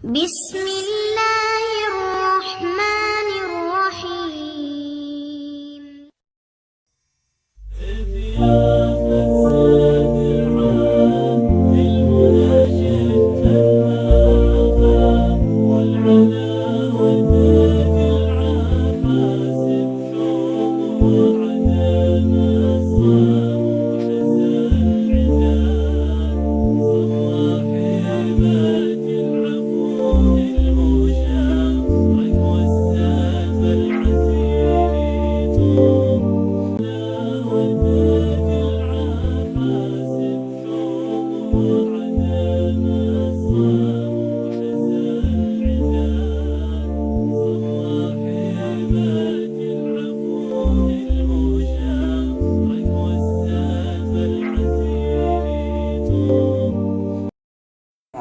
بسم الله الرحمن الرحيم.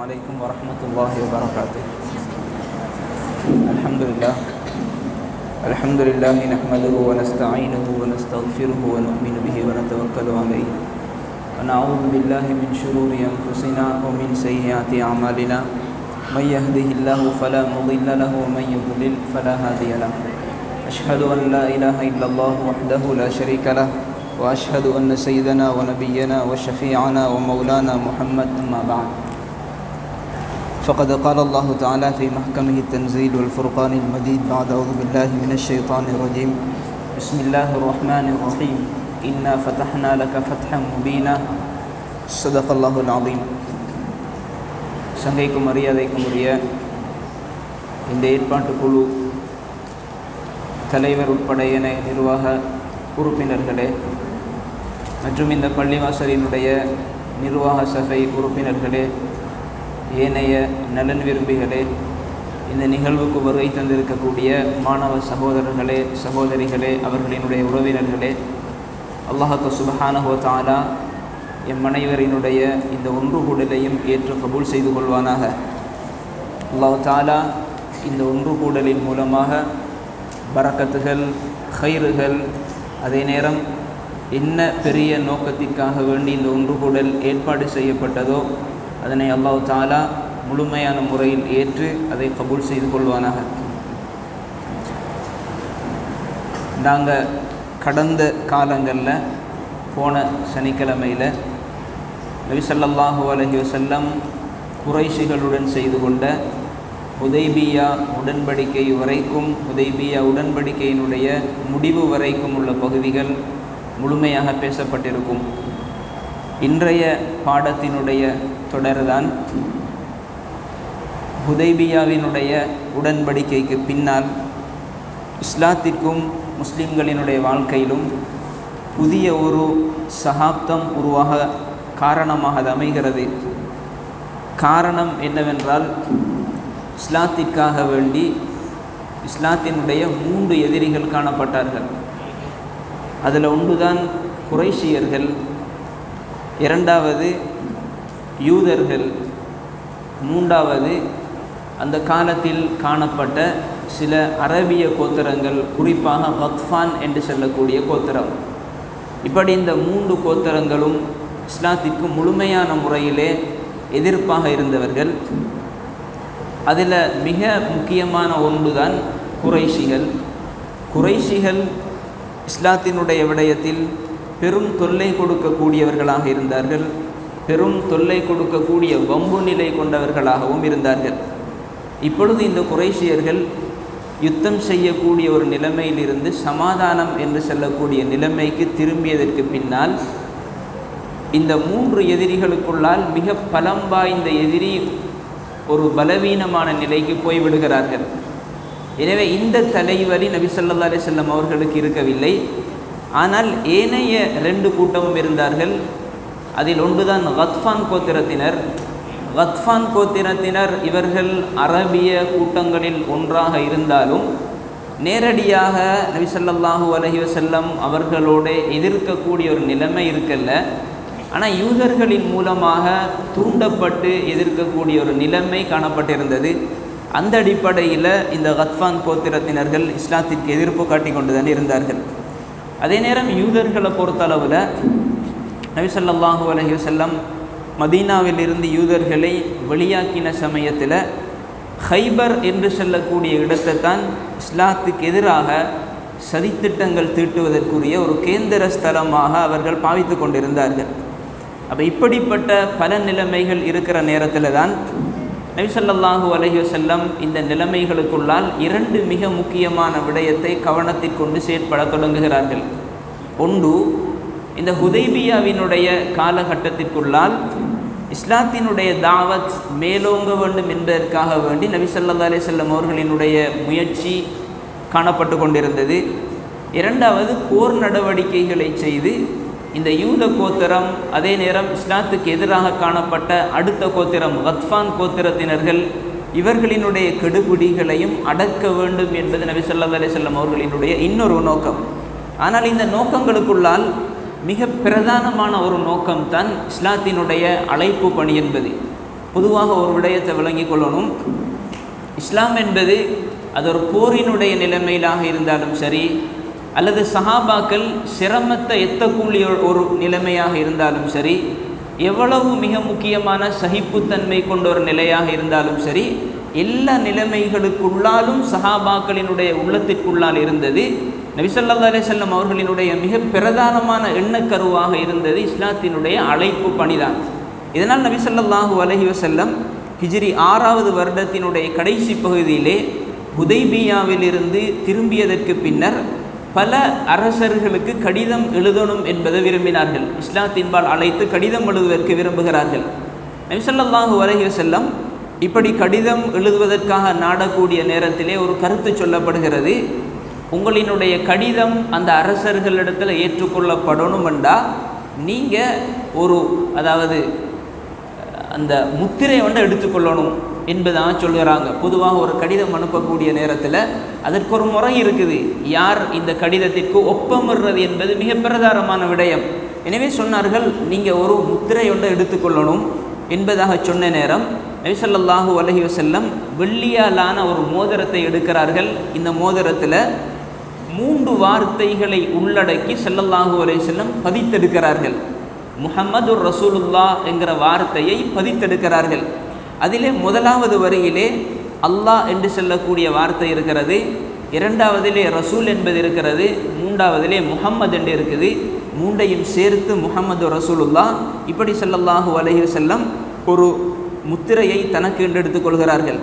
عليكم ورحمة الله وبركاته. الحمد لله نحمده ونستعينه ونستغفره ونؤمن به ونتوكل عليه ونعوذ بالله من شرور أنفسنا ومن سيئات أعمالنا من يهده الله فلا مضل له ومن يضلل فلا هادي له. أشهد أن لا إله إلا الله وحده لا شريك له وأشهد أن سيدنا ونبينا وشفيعنا ومولانا محمد أما بعد. فقد قال الله تعالى في محكمه التنزيل والفرقان المجيد بعد أعوذ بالله من الشيطان الرجيم. بسم الله الرحمن الرحيم. إنا فتحنا لك فتحا مبينا. صدق الله العظيم. சங்கைக்கும் மரியாதைக்கும் உரிய இந்த ஏற்பாட்டு குழு தலைவர் உட்பட ஏனைய நிர்வாக உறுப்பினர்களே மற்றும் இந்த பள்ளிவாசலினுடைய நிர்வாக சபை உறுப்பினர்களே, ஏனைய நலன் விரும்பிகளே, இந்த நிகழ்வுக்கு வருகை தந்திருக்கக்கூடிய மாணவ சகோதரர்களே, சகோதரிகளே, அவர்களினுடைய உறவினர்களே, அல்லாஹ் சுப்ஹானஹு வ தஆலா எம் அனைவரினுடைய இந்த ஒன்று கூடலையும் ஏற்று கபூல் செய்து கொள்வானாக. அல்லாஹ் தஆலா இந்த ஒன்று கூடலின் மூலமாக பரக்கத்துகள், ஹைறுகள், அதே நேரம் என்ன பெரிய நோக்கத்திற்காக வேண்டி இந்த ஒன்று கூடல் ஏற்பாடு செய்யப்பட்டதோ அதனை அல்லாஹ் தஆலா முழுமையான முறையில் ஏற்று அதை கபூல் செய்து கொள்வானாக. நாங்கள் கடந்த காலங்களில் போன சனிக்கிழமையில் நபி ஸல்லல்லாஹு அலைஹி வஸல்லம் குறைஷிகளுடன் செய்து கொண்ட ஹுதைபியா உடன்படிக்கை வரைக்கும், ஹுதைபியா உடன்படிக்கையினுடைய முடிவு வரைக்கும் உள்ள பகுதிகள் முழுமையாக பேசப்பட்டிருக்கும். இன்றைய பாடத்தினுடைய தொடர்தான் ஹுதைபியாவினுடைய உடன்படிக்கைக்கு பின்னால் இஸ்லாத்திற்கும் முஸ்லிம்களினுடைய வாழ்க்கையிலும் புதிய ஒரு சகாப்தம் உருவாக காரணமாக அது அமைகிறது. காரணம் என்னவென்றால், இஸ்லாத்திற்காக வேண்டி இஸ்லாத்தினுடைய 3 எதிரிகள் காணப்பட்டார்கள். அதில் ஒன்றுதான் குறைஷியர்கள், இரண்டாவது யூதர்கள், மூன்றாவது அந்த காலத்தில் காணப்பட்ட சில அரபிய கோத்திரங்கள், குறிப்பாக கத்ஃபான் என்று சொல்லக்கூடிய கோத்திரம். இப்படி இந்த 3 கோத்திரங்களும் இஸ்லாத்திற்கு முழுமையான முறையிலே எதிர்ப்பாக இருந்தவர்கள். அதில் மிக முக்கியமான ஒன்றுதான் குறைஷிகள். குறைஷிகள் இஸ்லாத்தினுடைய விடயத்தில் பெரும் தொல்லை கொடுக்கக்கூடியவர்களாக இருந்தார்கள். பெரும் தொல்லை கொடுக்கக்கூடிய வம்பு நிலை கொண்டவர்களாகவும் இருந்தார்கள். இப்பொழுது இந்த குறைஷியர்கள் யுத்தம் செய்யக்கூடிய ஒரு நிலைமையிலிருந்து சமாதானம் என்று சொல்லக்கூடிய நிலைமைக்கு திரும்பியதற்கு பின்னால் இந்த 3 எதிரிகளுக்குள்ளால் மிக பலம் வாய்ந்த எதிரி ஒரு பலவீனமான நிலைக்கு போய்விடுகிறார்கள். எனவே இந்த தலைவலி நபி ஸல்லல்லாஹு அலைஹி வஸல்லம் அவர்களுக்கு இருக்கவில்லை. ஆனால் ஏனைய 2 கூட்டமும் இருந்தார்கள். அதில் ஒன்றுதான் கத்ஃபான் கோத்திரத்தினர். கத்ஃபான் கோத்திரத்தினர் இவர்கள் அரபிய கூட்டங்களில் ஒன்றாக இருந்தாலும் நேரடியாக நபி ஸல்லல்லாஹு அலைஹி வஸல்லம் அவர்களோடு எதிர்க்கக்கூடிய ஒரு நிலைமை இருக்கல்ல. ஆனால் யூதர்களின் மூலமாக தூண்டப்பட்டு எதிர்க்கக்கூடிய ஒரு நிலைமை காணப்பட்டிருந்தது. அந்த அடிப்படையில் இந்த கத்ஃபான் கோத்திரத்தினர்கள் இஸ்லாத்திற்கு எதிர்ப்பு காட்டி கொண்டு தான் இருந்தார்கள். அதே நேரம் யூதர்களை பொறுத்தளவில் நபி ஸல்லல்லாஹு அலைஹி வஸல்லம் மதீனாவிலிருந்து யூதர்களை வெளியாக்கின சமயத்தில் ஹைபர் என்று சொல்லக்கூடிய இடத்தை தான் இஸ்லாத்துக்கு எதிராக சதித்திட்டங்கள் தீட்டுவதற்குரிய ஒரு கேந்திர ஸ்தலமாக அவர்கள் பாவித்து கொண்டிருந்தார்கள். அப்போ இப்படிப்பட்ட பல நிலைமைகள் இருக்கிற நேரத்தில் தான் நபி ஸல்லல்லாஹு அலைஹி வஸல்லம் இந்த நிலைமைகளுக்குள்ளால் 2 மிக முக்கியமான விடயத்தை கவனத்திற்கொண்டு செயற்பட தொடங்குகிறார்கள். ஒன்று, இந்த ஹுதைபியாவினுடைய காலகட்டத்திற்குள்ளால் இஸ்லாத்தினுடைய தாவத் மேலோங்க வேண்டும் என்பதற்காக வேண்டி நபி ஸல்லல்லாஹு அலைஹி வஸல்லம் அவர்களினுடைய முயற்சி காணப்பட்டு கொண்டிருந்தது. இரண்டாவது, போர் நடவடிக்கைகளை செய்து இந்த யூத கோத்திரம், அதே நேரம் இஸ்லாத்துக்கு எதிராக காணப்பட்ட அடுத்த கோத்திரம் கத்ஃபான் கோத்திரத்தினர்கள், இவர்களினுடைய கெடுபிடிகளையும் அடக்க வேண்டும் என்பது நபி ஸல்லல்லாஹு அலைஹி வஸல்லம் அவர்களினுடைய இன்னொரு நோக்கம். ஆனால் இந்த நோக்கங்களுக்குள்ளால் மிக பிரதானமான ஒரு நோக்கம்தான் இஸ்லாத்தினுடைய அழைப்பு பணி என்பது. பொதுவாக ஒரு விடயத்தை விளங்கிக் கொள்ளணும். இஸ்லாம் என்பது அது ஒரு போரினுடைய நிலைமையிலாக இருந்தாலும் சரி, அல்லது சஹாபாக்கள் சிரமத்தை எத்தக்கூடிய ஒரு நிலைமையாக இருந்தாலும் சரி, எவ்வளவு மிக முக்கியமான சகிப்புத்தன்மை கொண்ட ஒரு நிலையாக இருந்தாலும் சரி, எல்லா நிலைமைகளுக்குள்ளாலும் சஹாபாக்களினுடைய உள்ளத்திற்குள்ளால் இருந்தது நபி ஸல்லல்லாஹு அலைஹி வஸல்லம் அவர்களினுடைய மிக பிரதானமான எண்ணக்கருவாக இருந்தது இஸ்லாத்தினுடைய அழைப்பு பணிதான். இதனால் நபி ஸல்லல்லாஹு அலைஹி வஸல்லம் ஹிஜ்ரி 6வது வருடத்தினுடைய கடைசி பகுதியிலே ஹுதைபியாவிலிருந்து திரும்பியதற்கு பின்னர் பல அரசர்களுக்கு கடிதம் எழுதணும் என்பதை விரும்பினார்கள். இஸ்லாத்தின்பால் அழைத்து கடிதம் எழுதுவதற்கு விரும்புகிறார்கள். நபி ஸல்லல்லாஹு அலைஹி வஸல்லம் இப்படி கடிதம் எழுதுவதற்காக நாடக்கூடிய நேரத்திலே ஒரு கருத்து சொல்லப்படுகிறது. உங்களினுடைய கடிதம் அந்த அரசர்களிடத்தில் ஏற்றுக்கொள்ளப்படணும் என்றால் நீங்கள் அதாவது அந்த முத்திரை எடுத்துக்கொள்ளணும் என்பதாக சொல்கிறாங்க. பொதுவாக ஒரு கடிதம் அனுப்பக்கூடிய நேரத்தில் அதற்கு ஒரு முறை இருக்குது. யார் இந்த கடிதத்திற்கு ஒப்பமிடுறது என்பது மிக பிரதானமான விடயம். எனவே சொன்னார்கள், நீங்கள் ஒரு முத்திரை எடுத்துக்கொள்ளணும் என்பதாக சொன்ன நேரம் நபி ஸல்லல்லாஹு அலைஹி வஸல்லம் வெள்ளியாலான ஒரு மோதிரத்தை எடுக்கிறார்கள். இந்த மோதிரத்தில் 3 வார்த்தைகளை உள்ளடக்கி ஸல்லல்லாஹு அலைஹி வஸல்லம் பதித்தெடுக்கிறார்கள். முஹம்மதுர் ரசூலுல்லாஹ் என்கிற வார்த்தையை பதித்தெடுக்கிறார்கள். அதிலே முதலாவது வரியிலே அல்லாஹ் என்று சொல்லக்கூடிய வார்த்தை இருக்கிறது, இரண்டாவதிலே ரசூல் என்பது இருக்கிறது, மூன்றாவதிலே முஹம்மது என்று இருக்குது. 3ஐயும் சேர்த்து முஹம்மது ரசூலுல்லாஹ் இப்படி ஸல்லல்லாஹு அலைஹி வஸல்லம் ஒரு முத்திரையை தனக்கு என்று எடுத்துக்கொள்கிறார்கள்.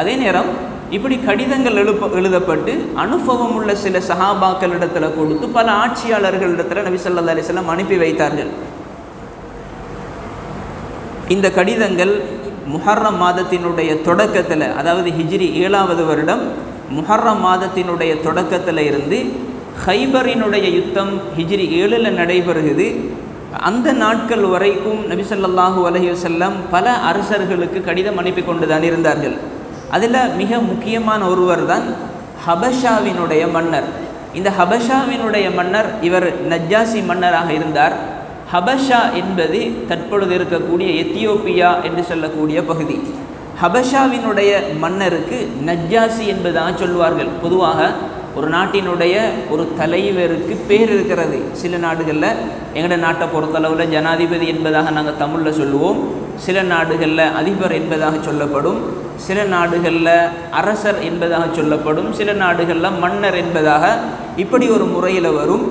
அதே நேரம் இப்படி கடிதங்கள் எழுதப்பட்டு அனுபவம் உள்ள சில சஹாபாக்களிடத்தில் கொடுத்து பல ஆட்சியாளர்களிடத்தில் நபி ஸல்லல்லாஹு அலைஹி வஸல்லம் அனுப்பி வைத்தார்கள். இந்த கடிதங்கள் முஹர்ரம் மாதத்தினுடைய தொடக்கத்தில், அதாவது ஹிஜ்ரி 7வது வருடம் முஹர்ரம் மாதத்தினுடைய தொடக்கத்தில் இருந்து ஹைபரினுடைய யுத்தம் ஹிஜ்ரி 7ல் நடைபெறுகிறது. அந்த நாட்கள் வரைக்கும் நபி ஸல்லல்லாஹு அலைஹி வஸல்லம் பல அரசர்களுக்கு கடிதம் அனுப்பி கொண்டு தான் இருந்தார்கள். அதில் மிக முக்கியமான ஒருவர் தான் ஹபஷாவினுடைய மன்னர். இந்த ஹபஷாவினுடைய மன்னர் இவர் நஜ்ஜாசி மன்னராக இருந்தார். ஹபஷா என்பது தற்பொழுது இருக்கக்கூடிய எத்தியோப்பியா என்று சொல்லக்கூடிய பகுதி. ஹபஷாவினுடைய மன்னருக்கு நஜ்ஜாசி என்பதாக சொல்வார்கள். பொதுவாக ஒரு நாட்டினுடைய ஒரு தலைவருக்கு பேர் இருக்கிறது. சில நாடுகளில், எங்களோட நாட்டை பொறுத்தளவில் ஜனாதிபதி என்பதாக நாங்கள் தமிழில் சொல்லுவோம். சில நாடுகளில் அதிபர் என்பதாக சொல்லப்படும், சில நாடுகளில் அரசர் என்பதாக சொல்லப்படும், சில நாடுகளில் மன்னர் என்பதாக இப்படி ஒரு முறையில் வரும்.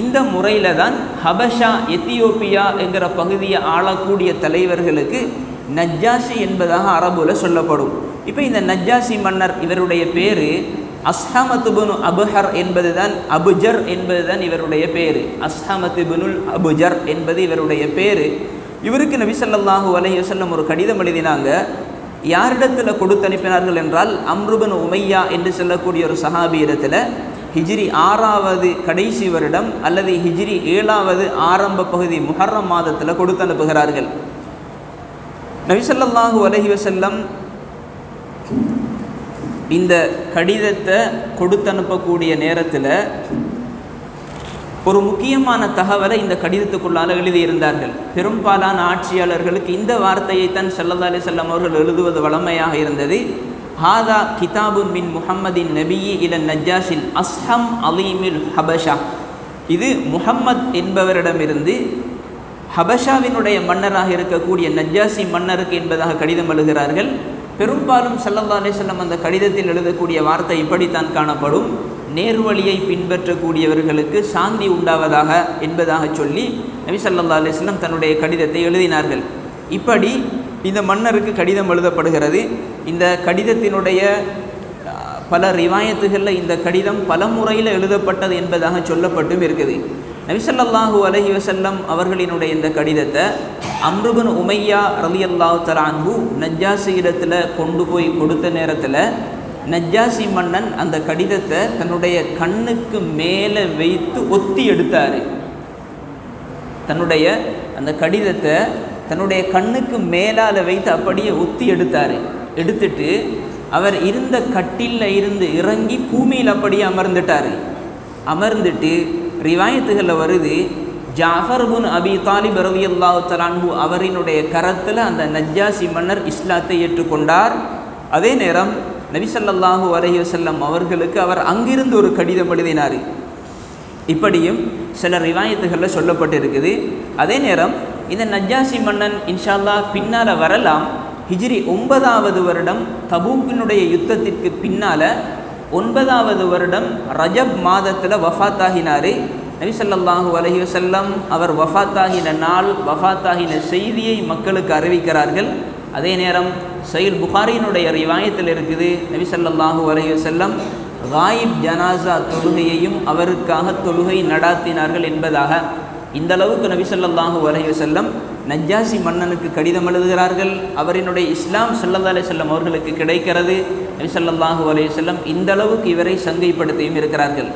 இந்த முறையில் தான் ஹபஷா எத்தியோப்பியா என்கிற பகுதியை ஆளக்கூடிய தலைவர்களுக்கு நஜ்ஜாசி என்பதாக அரபுல சொல்லப்படும். இப்போ இந்த நஜ்ஜாசி மன்னர் இவருடைய பேர் அஸ்ஹமத் இப்னு அபுஹர் என்பது தான், அபுஜர் என்பது தான் இவருடைய பேர். அஸ்ஹமத் இப்னுல் அபுஜர் என்பது இவருடைய பேர். இவருக்கு நபி ஸல்லல்லாஹு அலைஹி வஸல்லம் ஒரு கடிதம் எழுதினாங்க. யாரிடத்தில் கொடுத்து அனுப்பினார்கள் என்றால் அம்ர் இப்னு உமையா என்று சொல்லக்கூடிய ஒரு சஹாபி இடத்துல ஹிஜ்ரி 6வது கடைசி வருடம் அல்லது ஹிஜ்ரி 7வது ஆரம்ப பகுதி முஹர்ரம் மாதத்தில் கொடுத்து அனுப்புகிறார்கள். நபி ஸல்லல்லாஹு அலைஹி வஸல்லம் இந்த கடிதத்தை கொடுத்து அனுப்பக்கூடிய நேரத்தில் ஒரு முக்கியமான தகவலை இந்த கடிதத்துக்குள்ளால் எழுதியிருந்தார்கள். பெரும்பாலான ஆட்சியாளர்களுக்கு இந்த வார்த்தையை தான் ஸல்லல்லாஹு அலைஹி வஸல்லம் அவர்கள் எழுதுவது வழமையாக இருந்தது. ஹாதா கிதாபுன் மின் முஹம்மதின் நபியி இலன் நஜ்ஜாஷில் அஸ்ஹம் அலீமில் ஹபஷா. இது முஹம்மத் என்பவரிடமிருந்து ஹபஷாவினுடைய மன்னராக இருக்கக்கூடிய நஜ்ஜாசி மன்னருக்கு என்பதாக கடிதம் எழுதுகிறார்கள். பெரும்பாலும் ஸல்லல்லாஹு அலைஹி வஸல்லம் அந்த கடிதத்தில் எழுதக்கூடிய வார்த்தை இப்படித்தான் காணப்படும்: நேர்வழியை பின்பற்றக்கூடியவர்களுக்கு சாந்தி உண்டாவதாக என்பதாக சொல்லி நபி ஸல்லல்லாஹு அலைஹி வஸல்லம் தன்னுடைய கடிதத்தை எழுதினார்கள். இப்படி இந்த மன்னருக்கு கடிதம் எழுதப்படுகிறது. இந்த கடிதத்தினுடைய பல ரிவாயத்துகளில் இந்த கடிதம் பல முறையில் எழுதப்பட்டது என்பதாக சொல்லப்பட்டும் இருக்குது. நபி ஸல்லல்லாஹு அலைஹி வஸல்லம் அவர்களினுடைய இந்த கடிதத்தை அம்ர் இப்னு உமையா ரலியல்லாஹு தஆலா அன்ஹு நஜ்ஜாசி இடத்துல கொண்டு போய் கொடுத்த நேரத்தில் நஜ்ஜாசி மன்னன் அந்த கடிதத்தை தன்னுடைய கண்ணுக்கு மேலே வைத்து ஒத்தி எடுத்தார். தன்னுடைய அந்த கடிதத்தை தன்னுடைய கண்ணுக்கு மேலால் வைத்து அப்படியே ஒத்தி எடுத்தார். எடுத்துட்டு அவர் இருந்த கட்டிலில் இருந்து இறங்கி பூமியில் அப்படியே அமர்ந்துட்டார். அமர்ந்துட்டு ரிவாயத்துகளில் வருது, ஜாஃபர் இப்னு அபி தாலிப் ரலியல்லாஹு தஆலா அன்ஹு அவரினுடைய கரத்தில் அந்த நஜ்ஜாசி மன்னர் இஸ்லாத்தை ஏற்றுக்கொண்டார். அதே நேரம் நபி ஸல்லல்லாஹு அலைஹி வஸல்லம் அவர்களுக்கு அவர் அங்கிருந்து ஒரு கடிதம் எழுதினார். இப்படியும் சில ரிவாயத்துகளில் சொல்லப்பட்டிருக்குது. அதே நேரம் இந்த நஜ்ஜாசி மன்னன் இன்ஷா அல்லாஹ் பின்னால் வரலாம். ஹிஜ்ரி 9வது வருடம் தபூக்கினுடைய யுத்தத்திற்கு பின்னால் 9வது வருடம் ரஜப் மாதத்தில் வஃபாத்தாகினார். நபி ஸல்லல்லாஹு அலைஹி வஸல்லம் அவர் வஃபாத்தாகின நாள், வஃபாத்தாகின செய்தியை மக்களுக்கு அறிவிக்கிறார்கள். அதே நேரம் சஹீஹ் புகாரியினுடைய ரிவாயத்தில் இருக்குது, நபி ஸல்லல்லாஹு அலைஹி வஸல்லம் காயிப் ஜனாசா தொழுகையையும் அவருக்காக தொழுகை நடாத்தினார்கள் என்பதாக. இந்த அளவுக்கு நபி ஸல்லல்லாஹு அலைஹி வஸல்லம் நஜ்ஜாசி மன்னனுக்கு கடிதம் எழுதுகிறார்கள். அவரினுடைய இஸ்லாம் ஸல்லல்லாஹு அலைஹி வஸல்லம் அவர்களுக்கு கிடைக்கிறது. நபி ஸல்லல்லாஹு அலைஹி வஸல்லம் இந்த அளவுக்கு இவரை சங்கைப்படுத்தியும் இருக்கிறார்கள்.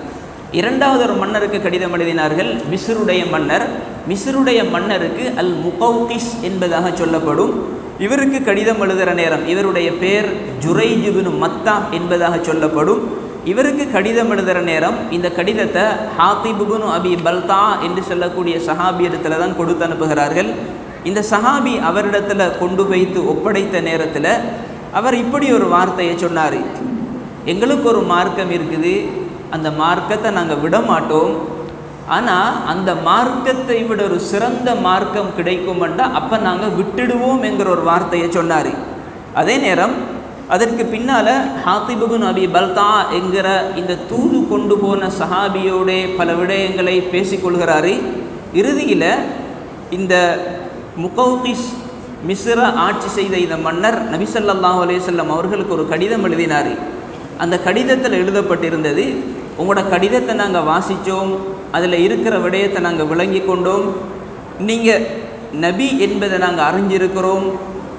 இரண்டாவது ஒரு மன்னருக்கு கடிதம் எழுதினார்கள், மிஸ்ருடைய மன்னர். மிஸ்ருடைய மன்னருக்கு அல் முகௌகிஸ் என்பதாக சொல்லப்படும். இவருக்கு கடிதம் எழுதுகிற நேரம் இவருடைய பேர் ஜுரைஜ் இப்னு மத்தா என்பதாக சொல்லப்படும். இவருக்கு கடிதம் எழுதுகிற நேரம் இந்த கடிதத்தை ஹாத்திப் இப்னு அபி பல்தா என்று சொல்லக்கூடிய சஹாபியிடத்தில் தான் கொடுத்து அனுப்புகிறார்கள். இந்த சஹாபி அவரிடத்தில் கொண்டு வைத்து ஒப்படைத்த நேரத்தில் அவர் இப்படி ஒரு வார்த்தையை சொன்னார்: எங்களுக்கு ஒரு மார்க்கம் இருக்குது, அந்த மார்க்கத்தை நாங்கள் விட மாட்டோம். ஆனால் அந்த மார்க்கத்தை விட ஒரு சிறந்த மார்க்கம் கிடைக்குமெண்டா அப்போ நாங்கள் விட்டுடுவோம் என்கிற ஒரு வார்த்தையை சொன்னார். அதே நேரம் அதற்கு பின்னால் ஹாத்திப் இப்னு அபி பல்தா என்கிற இந்த தூது கொண்டு போன சஹாபியோட பல விடயங்களை பேசிக்கொள்கிறாரு. இறுதியில் இந்த முகௌகிஸ் மிஸ்ர ஆட்சி செய்த இந்த மன்னர் நபி ஸல்லல்லாஹு அலைஹி வஸல்லம் அவர்களுக்கு ஒரு கடிதம் எழுதினார். அந்த கடிதத்தில் எழுதப்பட்டிருந்தது, உங்களோட கடிதத்தை நாங்கள் வாசித்தோம், அதில் இருக்கிற விடயத்தை நாங்கள் விளங்கி கொண்டோம், நீங்கள் நபி என்பதை நாங்கள் அறிஞ்சிருக்கிறோம்.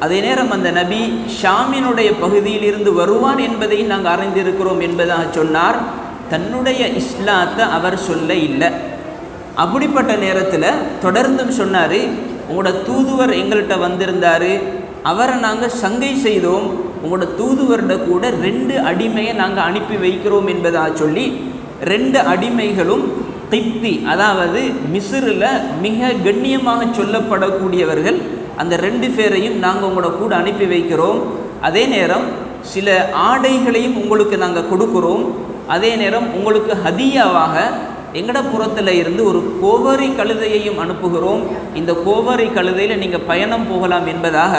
அதே நேரம் அந்த நபி ஷாமினுடைய பகுதியில் இருந்து வருவான் என்பதையும் நாங்கள் அறிந்திருக்கிறோம் என்பதாக சொன்னார். தன்னுடைய இஸ்லாத்தை அவர் சொல்ல இல்லை. அப்படிப்பட்ட நேரத்தில் தொடர்ந்தும் சொன்னார், உங்களோட தூதுவர் எங்கள்கிட்ட வந்திருந்தார், அவரை நாங்கள் சங்கை செய்தோம், உங்களோட தூதுவர்கிட்ட கூட 2 அடிமையை நாங்கள் அனுப்பி வைக்கிறோம் என்பதாக சொல்லி 2 அடிமைகளும் கிப்தி, அதாவது மிஸ்ரில் மிக கண்ணியமாக சொல்லப்படக்கூடியவர்கள், அந்த 2 பேரையும் நாங்கள் உங்களோட கூட அனுப்பி வைக்கிறோம். அதே நேரம் சில ஆடைகளையும் உங்களுக்கு நாங்கள் கொடுக்குறோம். அதே நேரம் உங்களுக்கு ஹதியாவாக எங்கட புறத்தில் இருந்து ஒரு கோவரி கழுதையையும் அனுப்புகிறோம். இந்த கோவரி கழுதையில் நீங்கள் பயணம் போகலாம் என்பதாக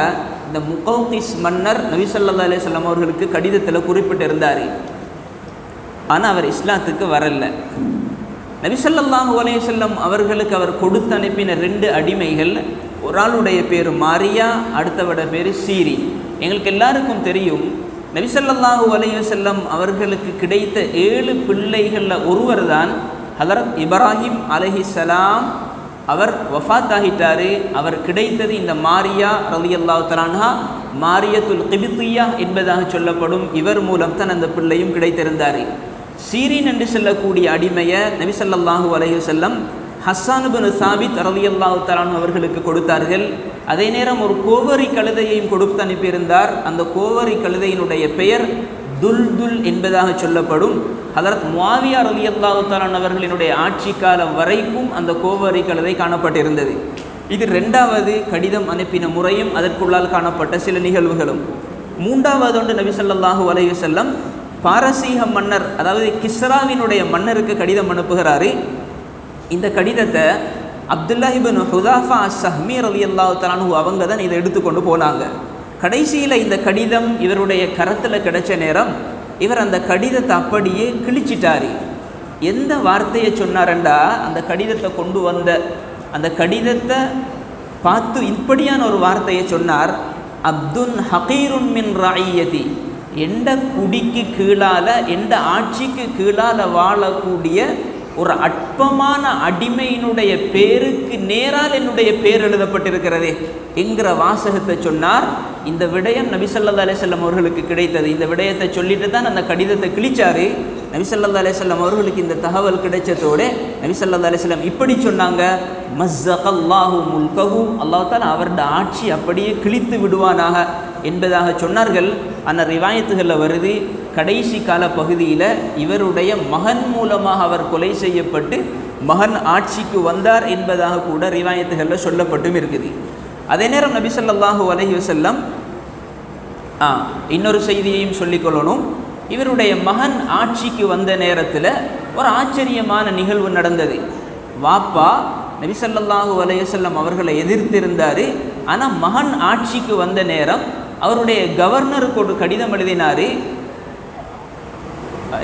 இந்த முகௌகிஸ் மன்னர் நபி ஸல்லல்லாஹு அலைஹி வஸல்லம் அவர்களுக்கு கடிதத்தில் குறிப்பிட்டிருந்தார். ஆனால் அவர் இஸ்லாத்துக்கு வரல. நபி ஸல்லல்லாஹு அலைஹி வஸல்லம் அவர்களுக்கு அவர் கொடுத்து அனுப்பின 2 அடிமைகள், ஒரு ஆளுடைய பேர் மாரியா, அடுத்தவட பேர் சீரி. எங்களுக்கு எல்லாருக்கும் தெரியும், நபி ஸல்லல்லாஹு அலைஹி வஸல்லம் அவர்களுக்கு கிடைத்த 7 பிள்ளைகளில் ஒருவர் தான் ஹதரத் இப்ராஹிம் அலைஹிஸ்ஸலாம். அவர் வஃபாத் ஆகிட்டார். அவர் கிடைத்தது இந்த மாரியா ரலியல்லாஹு தஆலா அன்ஹா, மாரியத்துல் கிபித்தியா என்பதாக சொல்லப்படும் இவர் மூலம் தான் அந்த பிள்ளையும் கிடைத்திருந்தார். சீரின் என்று சொல்லக்கூடிய அடிமையை நபி ஸல்லல்லாஹு அலைஹி வஸல்லம் ஹஸ்ஸான் இப்னு சாபித் ரலியல்லாஹு தஆலா அன்ஹு அவர்களுக்கு கொடுத்தார்கள். அதே நேரம் ஒரு கோவரி கழுதையையும் கொடுத்து அனுப்பியிருந்தார். அந்த கோவரி கழுதையினுடைய பெயர் துல்துல் என்பதாக சொல்லப்படும். ஹதரத் முஆவியா ரலியல்லாஹு தஆலா அவர்களினுடைய ஆட்சி காலம் வரைக்கும் அந்த கோவரி கழுதை காணப்பட்டிருந்தது. இது 2வது கடிதம் அனுப்பின முறையும் அதற்குள்ளால் காணப்பட்ட சில நிகழ்வுகளும். 3வது ஒன்று நபி ஸல்லல்லாஹு அலைஹி வஸல்லம் பாரசீக மன்னர், அதாவது கிஸ்ராவினுடைய மன்னருக்கு கடிதம் அனுப்புகிறாரு. இந்த கடிதத்தை அப்துல்லாஹ் இப்னு ஹுதாஃபா அஸ்-ஸஹ்மி ரலியல்லாஹு தஆலா அன்ஹு அவங்க தான் இதை எடுத்துக்கொண்டு போனாங்க. கடைசியில் இந்த கடிதம் இவருடைய கரத்தில் கிடைச்ச நேரம் இவர் அந்த கடிதத்தை அப்படியே கிழிச்சிட்டார். எந்த வார்த்தையை சொன்னாரண்டா, அந்த கடிதத்தை கொண்டு வந்த அந்த கடிதத்தை பார்த்து இப்படியான ஒரு வார்த்தையை சொன்னார், அப்துன் ஹகீருன் மின் ராயியதி, எந்த குடிக்கு கீழால எந்த ஆட்சிக்கு கீழால வாழக்கூடிய ஒரு அற்பமான அடிமையினுடைய பேருக்கு நேரால் என்னுடைய பேர் எழுதப்பட்டிருக்கிறதே என்கிற வாசகத்தை சொன்னார். இந்த விடயம் நபி ஸல்லல்லாஹு அலைஹி வஸல்லம் அவர்களுக்கு கிடைத்தது. இந்த விடயத்தை சொல்லிட்டு தான் அந்த கடிதத்தை கிழிச்சாரு. நபி ஸல்லல்லாஹு அலைஹி வஸல்லம் அவர்களுக்கு இந்த தகவல் கிடைச்சதோடு நபி ஸல்லல்லாஹு அலைஹி வஸல்லம் இப்படி சொன்னாங்க, மஸ்ஸகல்லாஹு முல்கஹு, அல்லாஹ் தஆலா அவருடைய ஆட்சி அப்படியே கிழித்து விடுவானாக என்பதாக சொன்னார்கள். அந்த ரிவாயத்துகளில் வருது, கடைசி கால பகுதியில் இவருடைய மகன் மூலமாக அவர் கொலை செய்யப்பட்டு மகன் ஆட்சிக்கு வந்தார் என்பதாக கூட ரிவாயத்துகளில் சொல்லப்பட்டும் இருக்குது. அதே நேரம் நபி ஸல்லல்லாஹு அலைஹி வஸல்லம் இன்னொரு செய்தியையும் சொல்லிக்கொள்ளணும். இவருடைய மகன் ஆட்சிக்கு வந்த நேரத்தில் ஒரு ஆச்சரியமான நிகழ்வு நடந்தது. வாப்பா நபி ஸல்லல்லாஹு அலைஹி வஸல்லம் அவர்களை எதிர்த்திருந்தார். ஆனால் மகன் ஆட்சிக்கு வந்த நேரம் அவருடைய கவர்னருக்கு ஒரு கடிதம் எழுதினார்,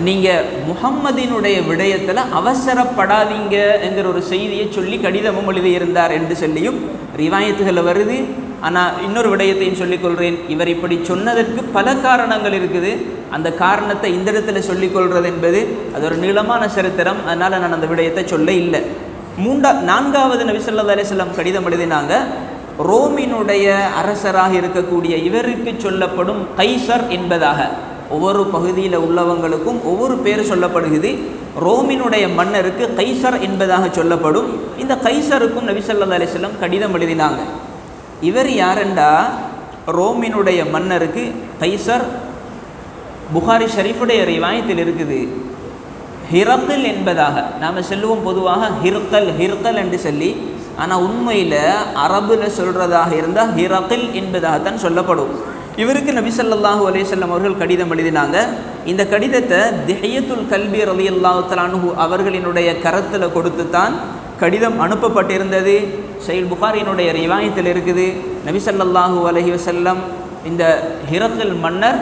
நீங்கள் முஹம்மதினுடைய விடயத்தில் அவசரப்படாதீங்க என்கிற ஒரு செய்தியை சொல்லி கடிதமும் எழுதியிருந்தார் என்று சொல்லியும் ரிவாயத்துகளில் வருது. ஆனால் இன்னொரு விடயத்தையும் சொல்லிக்கொள்கிறேன், இவர் இப்படி சொன்னதற்கு பல காரணங்கள் இருக்குது. அந்த காரணத்தை இந்த இடத்துல சொல்லிக்கொள்வது என்பது அது ஒரு நீளமான சரித்திரம், அதனால் நான் அந்த விடயத்தை சொல்ல இல்லை. நான்காவது நபி ஸல்லல்லாஹு அலைஹி வஸல்லம் கடிதம் எழுதினாங்க, ரோமினுடைய அரசராக இருக்கக்கூடிய இவருக்கு சொல்லப்படும் கைசர் என்பதாக. ஒவ்வொரு பகுதியில் உள்ளவங்களுக்கும் ஒவ்வொரு பேர் சொல்லப்படுகிறது. ரோமினுடைய மன்னருக்கு கைசர் என்பதாக சொல்லப்படும். இந்த கைசருக்கும் நபி ஸல்லல்லாஹு அலைஹி வஸல்லம் கடிதம் எழுதினாங்க. இவர் யாரெண்டா, ரோமினுடைய மன்னருக்கு கைசர் புகாரி ஷரீஃபுடைய ரிவாயத்தில் இருக்குது, ஹிரக்கல் என்பதாக. நாம் சொல்லுவோம் பொதுவாக ஹிர்கல் என்று சொல்லி, ஆனால் உண்மையில் அரபில் சொல்கிறதாக இருந்தால் ஹிரக்கில் என்பதாகத்தான் சொல்லப்படும். இவருக்கு நபி ஸல்லல்லாஹு அலைஹி வஸல்லம் அவர்கள் கடிதம் எழுதினாங்க. இந்த கடிதத்தை திஹ்யத்துல் கல்பி ரலியல்லாஹு தஆலா அன்ஹு அவர்களினுடைய கரத்தில் கொடுத்து தான் கடிதம் அனுப்பப்பட்டிருந்தது. சஹீஹ் புகாரியினுடைய ரிவாயத்தில் இருக்குது, நபி ஸல்லல்லாஹு அலைஹி வஸல்லம் இந்த ஹிரக்கில் மன்னர்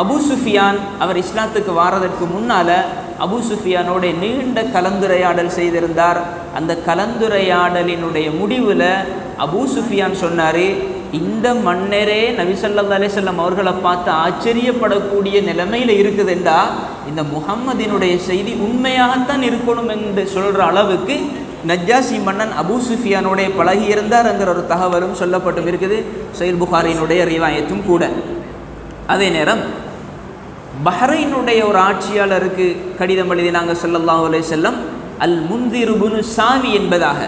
அபு சுஃபியான் அவர் இஸ்லாத்துக்கு வாரதற்கு முன்னால் அபு சுஃபியானோட நீண்ட கலந்துரையாடல் செய்திருந்தார். அந்த கலந்துரையாடலினுடைய முடிவில் அபு சுஃபியான் சொன்னார், இந்த மன்னரே நபி ஸல்லல்லாஹு அலைஹி வஸல்லம் அவர்களை பார்த்து ஆச்சரியப்படக்கூடிய நிலைமையில் இருக்குதுண்டா, இந்த முஹம்மதினுடைய செய்தி உண்மையாகத்தான் இருக்கணும் என்று சொல்கிற அளவுக்கு நஜ்ஜாசி மன்னன் அபு சுஃபியானோட பழகியிருந்தார் என்கிற ஒரு தகவலும் சொல்லப்பட்டும் இருக்குது. சஹீஹ் புகாரியினுடைய ரிவாயத்தும் கூட. அதே நேரம் பஹ்ரைனுடைய ஒரு ஆட்சியாளருக்கு கடிதம் எழுதினாங்க ஸல்லல்லாஹு அலைஹி வஸல்லம், அல் முன்திர் இப்னு சாவி என்பதாக.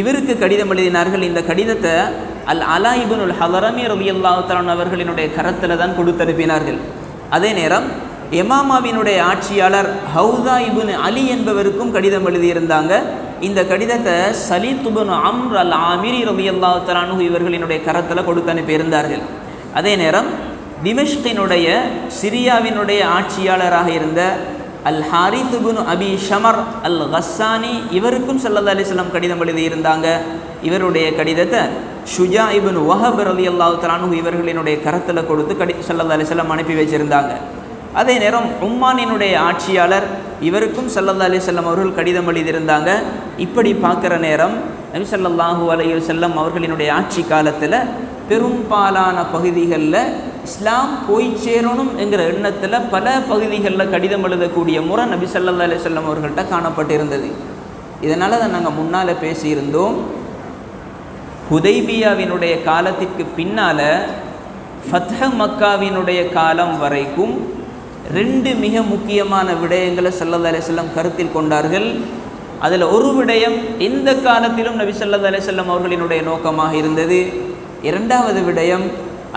இவருக்கு கடிதம் எழுதினார்கள். இந்த கடிதத்தை அல் அலா இப்னுல் ஹதரமி ரலியல்லாஹு தஆலா அவர்களினுடைய கரத்தில் தான் கொடுத்தனுப்பினார்கள். அதே நேரம் எமாமாவினுடைய ஆட்சியாளர் ஹவுதா இப்னு அலி என்பவருக்கும் கடிதம் எழுதியிருந்தாங்க. இந்த கடிதத்தை சலீத் இப்னு அம்ர் அல் ஆமிரி ரலியல்லாஹு தஆலா இவர்களினுடைய கரத்தில் கொடுத்து அனுப்பியிருந்தார்கள். அதே நேரம் திமஷ்கினுடைய சிரியாவினுடைய ஆட்சியாளராக இருந்த அல் ஹாரித் இப்னு அபி ஷமர் அல் கஸ்ஸானி இவருக்கும் ஸல்லல்லாஹு அலைஹி வஸல்லம் கடிதம் எழுதியிருந்தாங்க. இவருடைய கடிதத்தை ஷுஜா இப்னு வஹப் ரலியல்லாஹு தஆலா அன்ஹு இவர்களினுடைய கரத்தில் கொடுத்து ஸல்லல்லாஹு அலைஹி வஸல்லம் அனுப்பி வச்சிருந்தாங்க. அதே நேரம் உம்மானினுடைய ஆட்சியாளர் இவருக்கும் ஸல்லல்லாஹு அலைஹி வஸல்லம் அவர்கள் கடிதம் எழுதியிருந்தாங்க. இப்படி பார்க்குற நேரம் நபி ஸல்லல்லாஹு அலைஹி வஸல்லம் அவர்களினுடைய ஆட்சி காலத்தில் பெரும்பாலான பகுதிகளில் இஸ்லாம் போய் சேரணும் என்கிற எண்ணத்தில் பல பகுதிகளில் கடிதம் எழுதக்கூடிய முறை நபி ஸல்லல்லாஹு அலைஹி வஸல்லம் அவர்கள்ட்ட காணப்பட்டிருந்தது. இதனால் தான் நாங்கள் முன்னால் பேசியிருந்தோம், ஹுதைபியாவினுடைய காலத்திற்கு பின்னால் ஃபத்ஹ மக்காவினுடைய காலம் வரைக்கும் ரெண்டு மிக முக்கியமான விடயங்களை ஸல்லல்லாஹு அலைஹி வஸல்லம் கருத்தில் கொண்டார்கள். அதில் ஒரு விடயம் எந்த காலத்திலும் நபி ஸல்லல்லாஹு அலைஹி வஸல்லம் அவர்களினுடைய நோக்கமாக இருந்தது. இரண்டாவது விடயம்,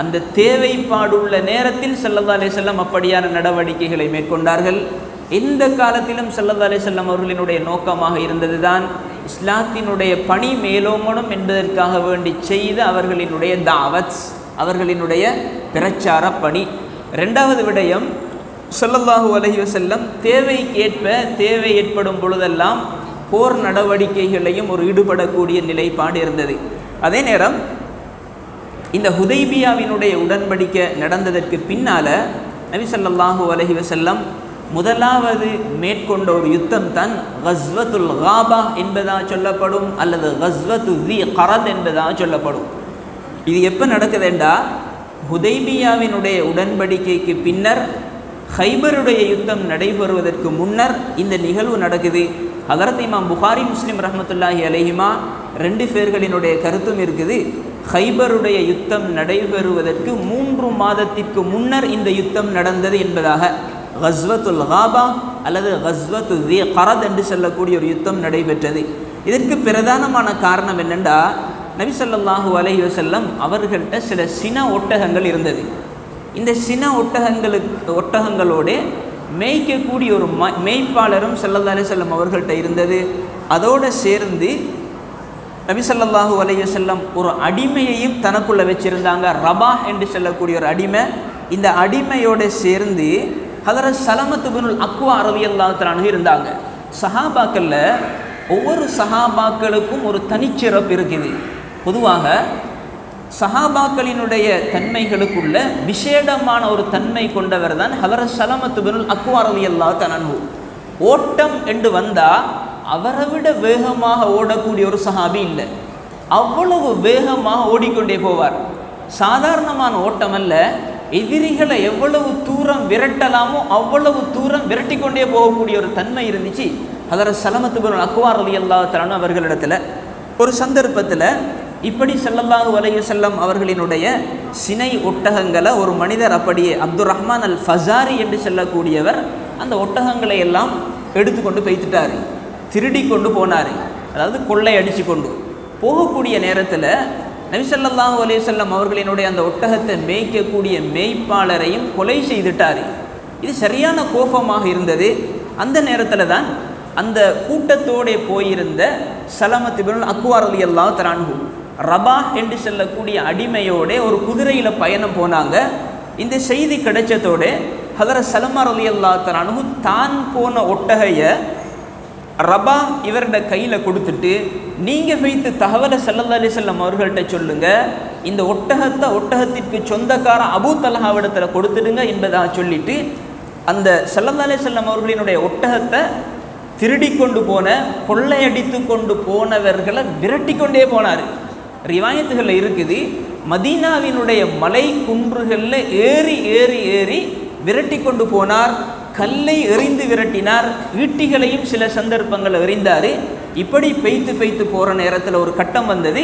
அந்த தேவைப்பாடுள்ள நேரத்தில் ஸல்லல்லாஹு அலைஹி வஸல்லம் அப்படியான நடவடிக்கைகளை மேற்கொண்டார்கள். எந்த காலத்திலும் ஸல்லல்லாஹு அலைஹி வஸல்லம் அவர்களினுடைய நோக்கமாக இருந்தது தான் இஸ்லாத்தினுடைய பணி மேலோங்கணும் என்பதற்காக வேண்டி செய்த அவர்களினுடைய தாவத், அவர்களினுடைய பிரச்சார பணி. ரெண்டாவது விடயம், ஸல்லல்லாஹு அலைஹி வஸல்லம் தேவைக்கேற்ப தேவை ஏற்படும் பொழுதெல்லாம் போர் நடவடிக்கைகளையும் ஒரு ஈடுபடக்கூடிய நிலைப்பாடு இருந்தது. அதே நேரம் இந்த ஹுதைபியாவினுடைய உடன்படிக்கை நடந்ததற்கு பின்னால் நபி ஸல்லல்லாஹு அலைஹி வஸல்லம் முதலாவது மேற்கொண்ட ஒரு யுத்தம் தான் கஸ்வத்துல் காபா என்பதாக சொல்லப்படும், அல்லது கஸ்வத்து தி கரத் என்பதாக சொல்லப்படும். இது எப்போ நடக்குதுண்டா, ஹுதைபியாவினுடைய உடன்படிக்கைக்கு பின்னர் ஹைபருடைய யுத்தம் நடைபெறுவதற்கு முன்னர் இந்த நிகழ்வு நடக்குது. ஹதரத் இமாம் புகாரி முஸ்லிம் ரஹ்மத்துல்லாஹி அலைஹிமா 2 பேர்களினுடைய கருத்தும் இருக்குது. ஹைபருடைய யுத்தம் நடைபெறுவதற்கு 3 மாதத்திற்கு முன்னர் இந்த யுத்தம் நடந்தது என்பதாக கஸ்வத்துல் காபா அல்லது கஸ்வத்து தி கரத் என்று சொல்லக்கூடிய ஒரு யுத்தம் நடைபெற்றது. இதற்கு பிரதானமான காரணம் என்னென்னா, நபி ஸல்லல்லாஹு அலைஹி வஸல்லம் அவர்கள்ட்ட சில சின ஒட்டகங்கள் இருந்தது. இந்த சின ஒட்டகங்களோடு மேய்க்கக்கூடிய ஒரு மேய்ப்பாளரும் ஸல்லல்லாஹு அலைஹி வஸல்லம் அவர்கள்ட்ட இருந்தது. அதோடு சேர்ந்து நபி ஸல்லல்லாஹு அலைஹி வஸல்லம் ஒரு அடிமையையும் தனக்குள்ளே வச்சுருந்தாங்க, ரபா என்று சொல்லக்கூடிய ஒரு அடிமை. இந்த அடிமையோடு சேர்ந்து ஹதரத் சலமத் பினுல் அக்வா ரலியல்லாஹு தஆலா அன்ஹு இருந்தாங்க. சஹாபாக்களில் ஒவ்வொரு சஹாபாக்களுக்கும் ஒரு தனிச்சிறப்பு இருக்குது. பொதுவாக சஹாபாக்களினுடைய தன்மைகளுக்குள்ள விசேடமான ஒரு தன்மை கொண்டவர் தான் ஹதரத் சலமத் பினுல் அக்வா ரலியல்லாஹு தஆலா அன்ஹு. ஓட்டம் என்று வந்தால் அவரை விட வேகமாக ஓடக்கூடிய ஒரு சஹாபி இல்லை. அவ்வளவு வேகமாக ஓடிக்கொண்டே போவார். சாதாரணமான ஓட்டம் அல்ல, எதிரிகளை எவ்வளவு தூரம் விரட்டலாமோ அவ்வளவு தூரம் விரட்டி கொண்டே போகக்கூடிய ஒரு தன்மை இருந்துச்சு ஹதரத் சலமத் பினுல் அக்வா ரலியல்லாஹு தஆலா அவர்களிடத்தில். ஒரு சந்தர்ப்பத்தில் இப்படி ஸல்லல்லாஹு அலைஹி வஸல்லம் அவர்களினுடைய சினை ஒட்டகங்களை ஒரு மனிதர், அப்படியே அப்துர் ரஹ்மான் அல் ஃபஸாரி என்று சொல்லக்கூடியவர், அந்த ஒட்டகங்களை எல்லாம் எடுத்துக்கொண்டு போய்த்துட்டார், திருடி கொண்டு போனார். அதாவது கொள்ளை அடித்து கொண்டு போகக்கூடிய நேரத்தில் நபி ஸல்லல்லாஹு அலைஹி வஸல்லம் அவர்களினுடைய அந்த ஒட்டகத்தை மேய்க்கக்கூடிய மேய்ப்பாளரையும் கொலை செய்துட்டார். இது சரியான கோபமாக இருந்தது. அந்த நேரத்தில் தான் அந்த கூட்டத்தோடு போயிருந்த சலமத் பினுல் அக்வா ரலியல்லாஹு தஆலா அன்ஹு ரபா என்று சொல்லக்கூடிய அடிமையோட ஒரு குதிரையில் பயணம் போனாங்க. இந்த செய்தி கிடைச்சதோட ஹதரத் சலமா ரலியல்லாஹு தஆலா அன்ஹு தான் போன ஒட்டகையை ரபா இவரோட கையில் கொடுத்துட்டு, நீங்கள் வைத்து தகவலை ஸல்லல்லாஹு அலைஹி வஸல்லம் அவர்கள்ட்ட சொல்லுங்கள், இந்த ஒட்டகத்திற்கு சொந்தக்கார அபூ தல்ஹாவிடத்தில் கொடுத்துடுங்க என்பதாக சொல்லிட்டு அந்த ஸல்லல்லாஹு அலைஹி வஸல்லம் அவர்களினுடைய ஒட்டகத்தை திருடி கொண்டு போன, கொள்ளையடித்து கொண்டு போனவர்களை விரட்டி கொண்டே போனார். ரிவாயத்துகளில் இருக்குது, மதீனாவினுடைய மலை குன்றுகளில் ஏறி ஏறி ஏறி விரட்டி கொண்டு போனார். கல்லை எறிந்து விரட்டினார், ஈட்டிகளையும் சில சந்தர்ப்பங்கள் எறிந்தார். இப்படி பெய்த்து போகிற நேரத்தில் ஒரு கட்டம் வந்தது,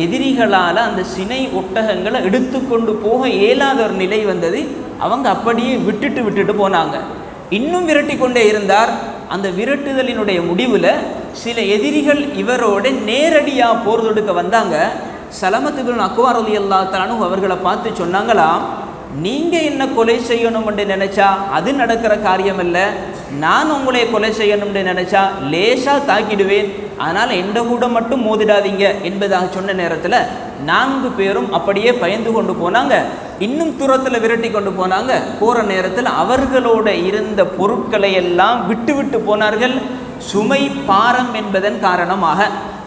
எதிரிகளால் அந்த சினை ஒட்டகங்களை எடுத்து கொண்டு போக இயலாத ஒரு நிலை வந்தது. அவங்க அப்படியே விட்டுட்டு போனாங்க. இன்னும் விரட்டி கொண்டே இருந்தார். அந்த விரட்டுதலினுடைய முடிவில் சில எதிரிகள் இவரோட நேரடியாக போர் தொடுக்க வந்தாங்க. சலமத் பினுல் அக்வா ரலியல்லாஹு தஆலா அன்ஹு அவர்களை பார்த்து சொன்னாங்களாம், நீங்கள் என்ன கொலை செய்யணும்னு நினச்சா அது நடக்கிற காரியம் இல்லை, நான் உங்களை கொலை செய்யணும்னு நினச்சா லேசாக தாக்கிடுவேன், அதனால் எந்த கூட மட்டும் மோதிடாதீங்க என்பதாக சொன்ன நேரத்தில் 4 பேரும் அப்படியே பயந்து கொண்டு போனாங்க. இன்னும் தூரத்தில் விரட்டி கொண்டு போனாங்க. போகிற நேரத்தில் அவர்களோட இருந்த பொருட்களை எல்லாம் விட்டு போனார்கள், சுமை பாரம் என்பதன் காரணமாக.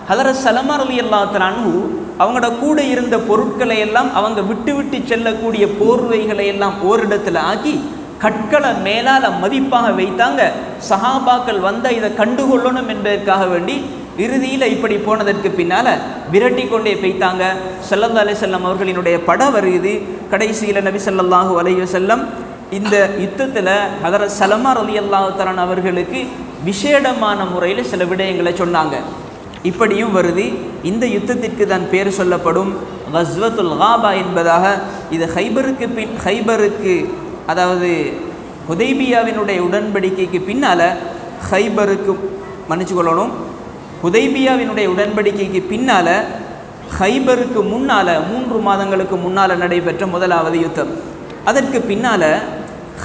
ஹதரத் சலமா ரலியல்லாஹு தஆலா அன்ஹு அவங்களோட கூட இருந்த பொருட்களை எல்லாம் அவங்க விட்டு செல்லக்கூடிய போர்வைகளை எல்லாம் ஓரிடத்தில் ஆக்கி கற்களை மேலால் மதிப்பாக வைத்தாங்க. சஹாபாக்கள் வந்தால் இதை கண்டுகொள்ளணும் என்பதற்காக வேண்டி இறுதியில் இப்படி போனதற்கு பின்னால் விரட்டி கொண்டே போய்த்தாங்க. ஸல்லல்லாஹு அலைஹி வஸல்லம் அவர்களினுடைய படம் வருது. கடைசியில் நபி ஸல்லல்லாஹு அலைஹி வஸல்லம் இந்த யுத்தத்தில் ஹதரத் சலமா ரலியல்லாஹு தஆலா அவர்களுக்கு விசேடமான முறையில் சில விடயங்களை சொன்னாங்க. இப்படியும் வருது. இந்த யுத்தத்திற்கு தான் பேர் சொல்லப்படும் கஸ்வத்துல் காபா என்பதாக. இது ஹைபருக்கு அதாவது ஹுதைபியாவினுடைய உடன்படிக்கைக்கு பின்னால் ஹுதைபியாவினுடைய உடன்படிக்கைக்கு பின்னால் ஹைபருக்கு முன்னால் 3 மாதங்களுக்கு முன்னால் நடைபெற்ற முதலாவது யுத்தம். அதற்கு பின்னால்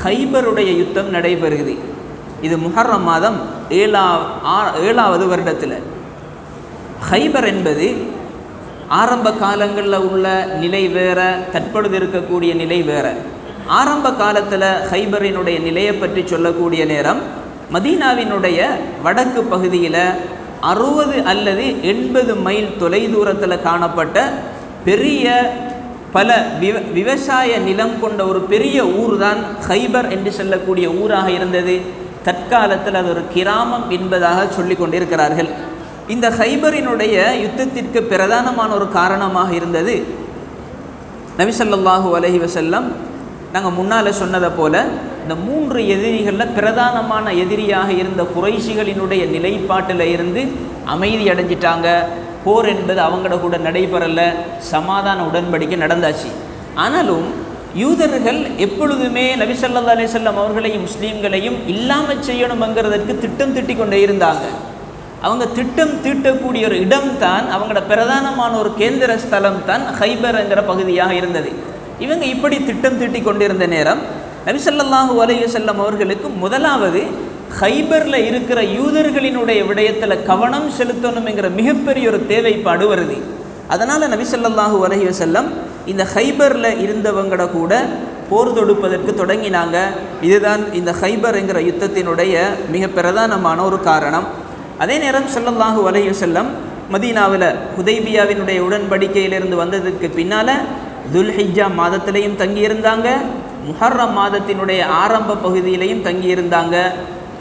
ஹைபருடைய யுத்தம் நடைபெறுகிறது. இது முஹர்ரம் மாதம் 7வது வருடத்தில். ஹைபர் என்பது ஆரம்ப காலங்களில் உள்ள நிலை வேற, தற்பொழுது இருக்கக்கூடிய நிலை வேற. ஆரம்ப காலத்தில் ஹைபரினுடைய நிலையை பற்றி சொல்லக்கூடிய நேரம், மதீனாவினுடைய வடக்கு பகுதியில் 60 அல்லது 80 மைல் தொலைதூரத்தில் காணப்பட்ட பெரிய பல விவசாய நிலம் கொண்ட ஒரு பெரிய ஊர் தான் ஹைபர் என்று சொல்லக்கூடிய ஊராக இருந்தது. தற்காலத்தில் அது ஒரு கிராமம் என்பதாக சொல்லி கொண்டிருக்கிறார்கள். இந்த ஹைபரினுடைய யுத்தத்திற்கு பிரதானமான ஒரு காரணமாக இருந்தது, நபி ஸல்லல்லாஹு அலைஹி வஸல்லம் நாங்கள் முன்னால் சொன்னதை போல இந்த 3 எதிரிகளில் பிரதானமான எதிரியாக இருந்த குறைஷிகளினுடைய நிலைப்பாட்டில் இருந்து அமைதி அடைஞ்சிட்டாங்க. போர் என்பது அவங்களோட கூட நடைபெறலை, சமாதான உடன்படிக்கை நடந்தாச்சு. ஆனாலும் யூதர்கள் எப்பொழுதுமே நபி ஸல்லல்லாஹு அலைஹி வஸல்லம் அவர்களையும் முஸ்லீம்களையும் இல்லாமல் செய்யணுங்கிறதற்கு திட்டம் தீட்டி கொண்டே இருந்தாங்க. அவங்க திட்டம் தீட்டக்கூடிய ஒரு இடம் தான், அவங்களோட பிரதானமான ஒரு கேந்திர ஸ்தலம் தான் ஹைபர் என்கிற பகுதியாக இருந்தது. இவங்க இப்படி திட்டம் தீட்டி கொண்டிருந்த நேரம் நபி ஸல்லல்லாஹு அலைஹி வஸல்லம் அவர்களுக்கு முதலாவது ஹைபரில் இருக்கிற யூதர்களினுடைய விடயத்தில் கவனம் செலுத்தணுங்கிற மிகப்பெரிய ஒரு தேவைப்பாடு வருது. அதனால் நபி ஸல்லல்லாஹு அலைஹி வஸல்லம் இந்த ஹைபரில் இருந்தவங்கள கூட போர் தொடுப்பதற்கு தொடங்கினாங்க. இதுதான் இந்த ஹைபர் என்கிற யுத்தத்தினுடைய மிக பிரதானமான ஒரு காரணம். அதே நேரம் ஸல்லல்லாஹு அலைஹி வஸல்லம் மதீனாவில் ஹுதைபியாவினுடைய உடன்படிக்கையிலிருந்து வந்ததுக்கு பின்னால் துல்ஹிஜ்ஜா மாதத்திலையும் தங்கியிருந்தாங்க, முஹர்ரம் மாதத்தினுடைய ஆரம்ப பகுதியிலையும் தங்கியிருந்தாங்க.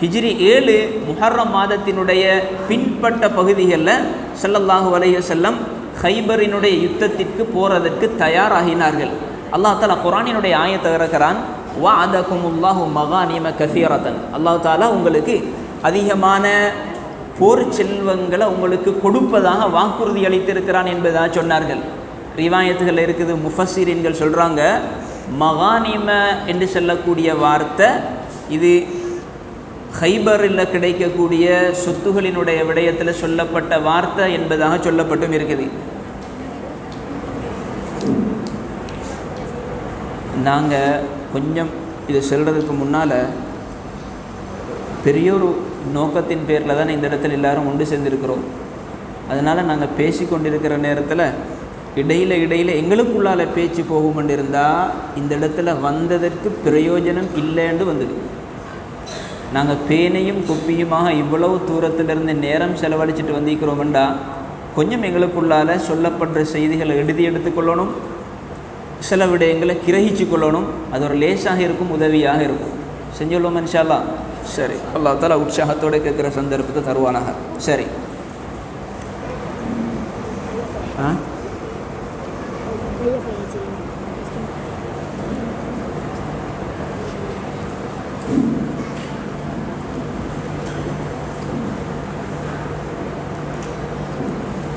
ஹிஜ்ரி 7 முஹர்ரம் மாதத்தினுடைய பின்பட்ட பகுதிகளில் ஸல்லல்லாஹு அலைஹி வஸல்லம் ஹைபரினுடைய யுத்தத்திற்கு போகிறதற்கு தயாராகினார்கள். அல்லாஹ் தஆலா குர்ஆனினுடைய ஆயத்தை இறக்குறான், வஅதகுமுல்லாஹு மகானிம கஸீரத்தன். அல்லாஹ் தஆலா உங்களுக்கு அதிகமான போர் செல்வங்களை உங்களுக்கு கொடுப்பதாக வாக்குறுதி அளித்திருக்கிறான் என்பதாக சொன்னார்கள். ரிவாயத்துகள் இருக்குது, முஃபஸ்ஸிரீன்கள் சொல்கிறாங்க மகானிம என்று சொல்லக்கூடிய வார்த்தை இது ஹைபரில் கிடைக்கக்கூடிய சொத்துகளினுடைய விடயத்தில் சொல்லப்பட்ட வார்த்தை என்பதாக சொல்லப்பட்டும் இருக்குது. நாங்கள் கொஞ்சம் இது சொல்கிறதுக்கு முன்னால் பெரிய ஒரு நோக்கத்தின் பேரில் தான் இந்த இடத்துல எல்லாரும் ஒன்று சேர்ந்திருக்கிறோம். அதனால் நாங்கள் பேசி கொண்டிருக்கிற நேரத்தில் இடையில் எங்களுக்குள்ளால் பேச்சு போகுமென்று இருந்தால் இந்த இடத்துல வந்ததற்கு பிரயோஜனம் இல்லைன்னு வந்தது. நாங்கள் பேனையும் குப்பியுமாக இவ்வளவு தூரத்திலிருந்து நேரம் செலவழிச்சிட்டு வந்திருக்கிறோம்டா கொஞ்சம் எங்களுக்குள்ளால் சொல்லப்படுற செய்திகளை எழுதி எடுத்துக்கொள்ளணும், சில விடயங்களை கிரகிச்சு கொள்ளணும். அது ஒரு லேசாக இருக்கும், உதவியாக இருக்கும். செஞ்சுள்ளோம் இன்ஷா அல்லாஹ். சரி, அல்லாஹ் தஆலா உற்சாகத்தோடு கேட்குற சந்தர்ப்பத்தை தருவானாக. சரி,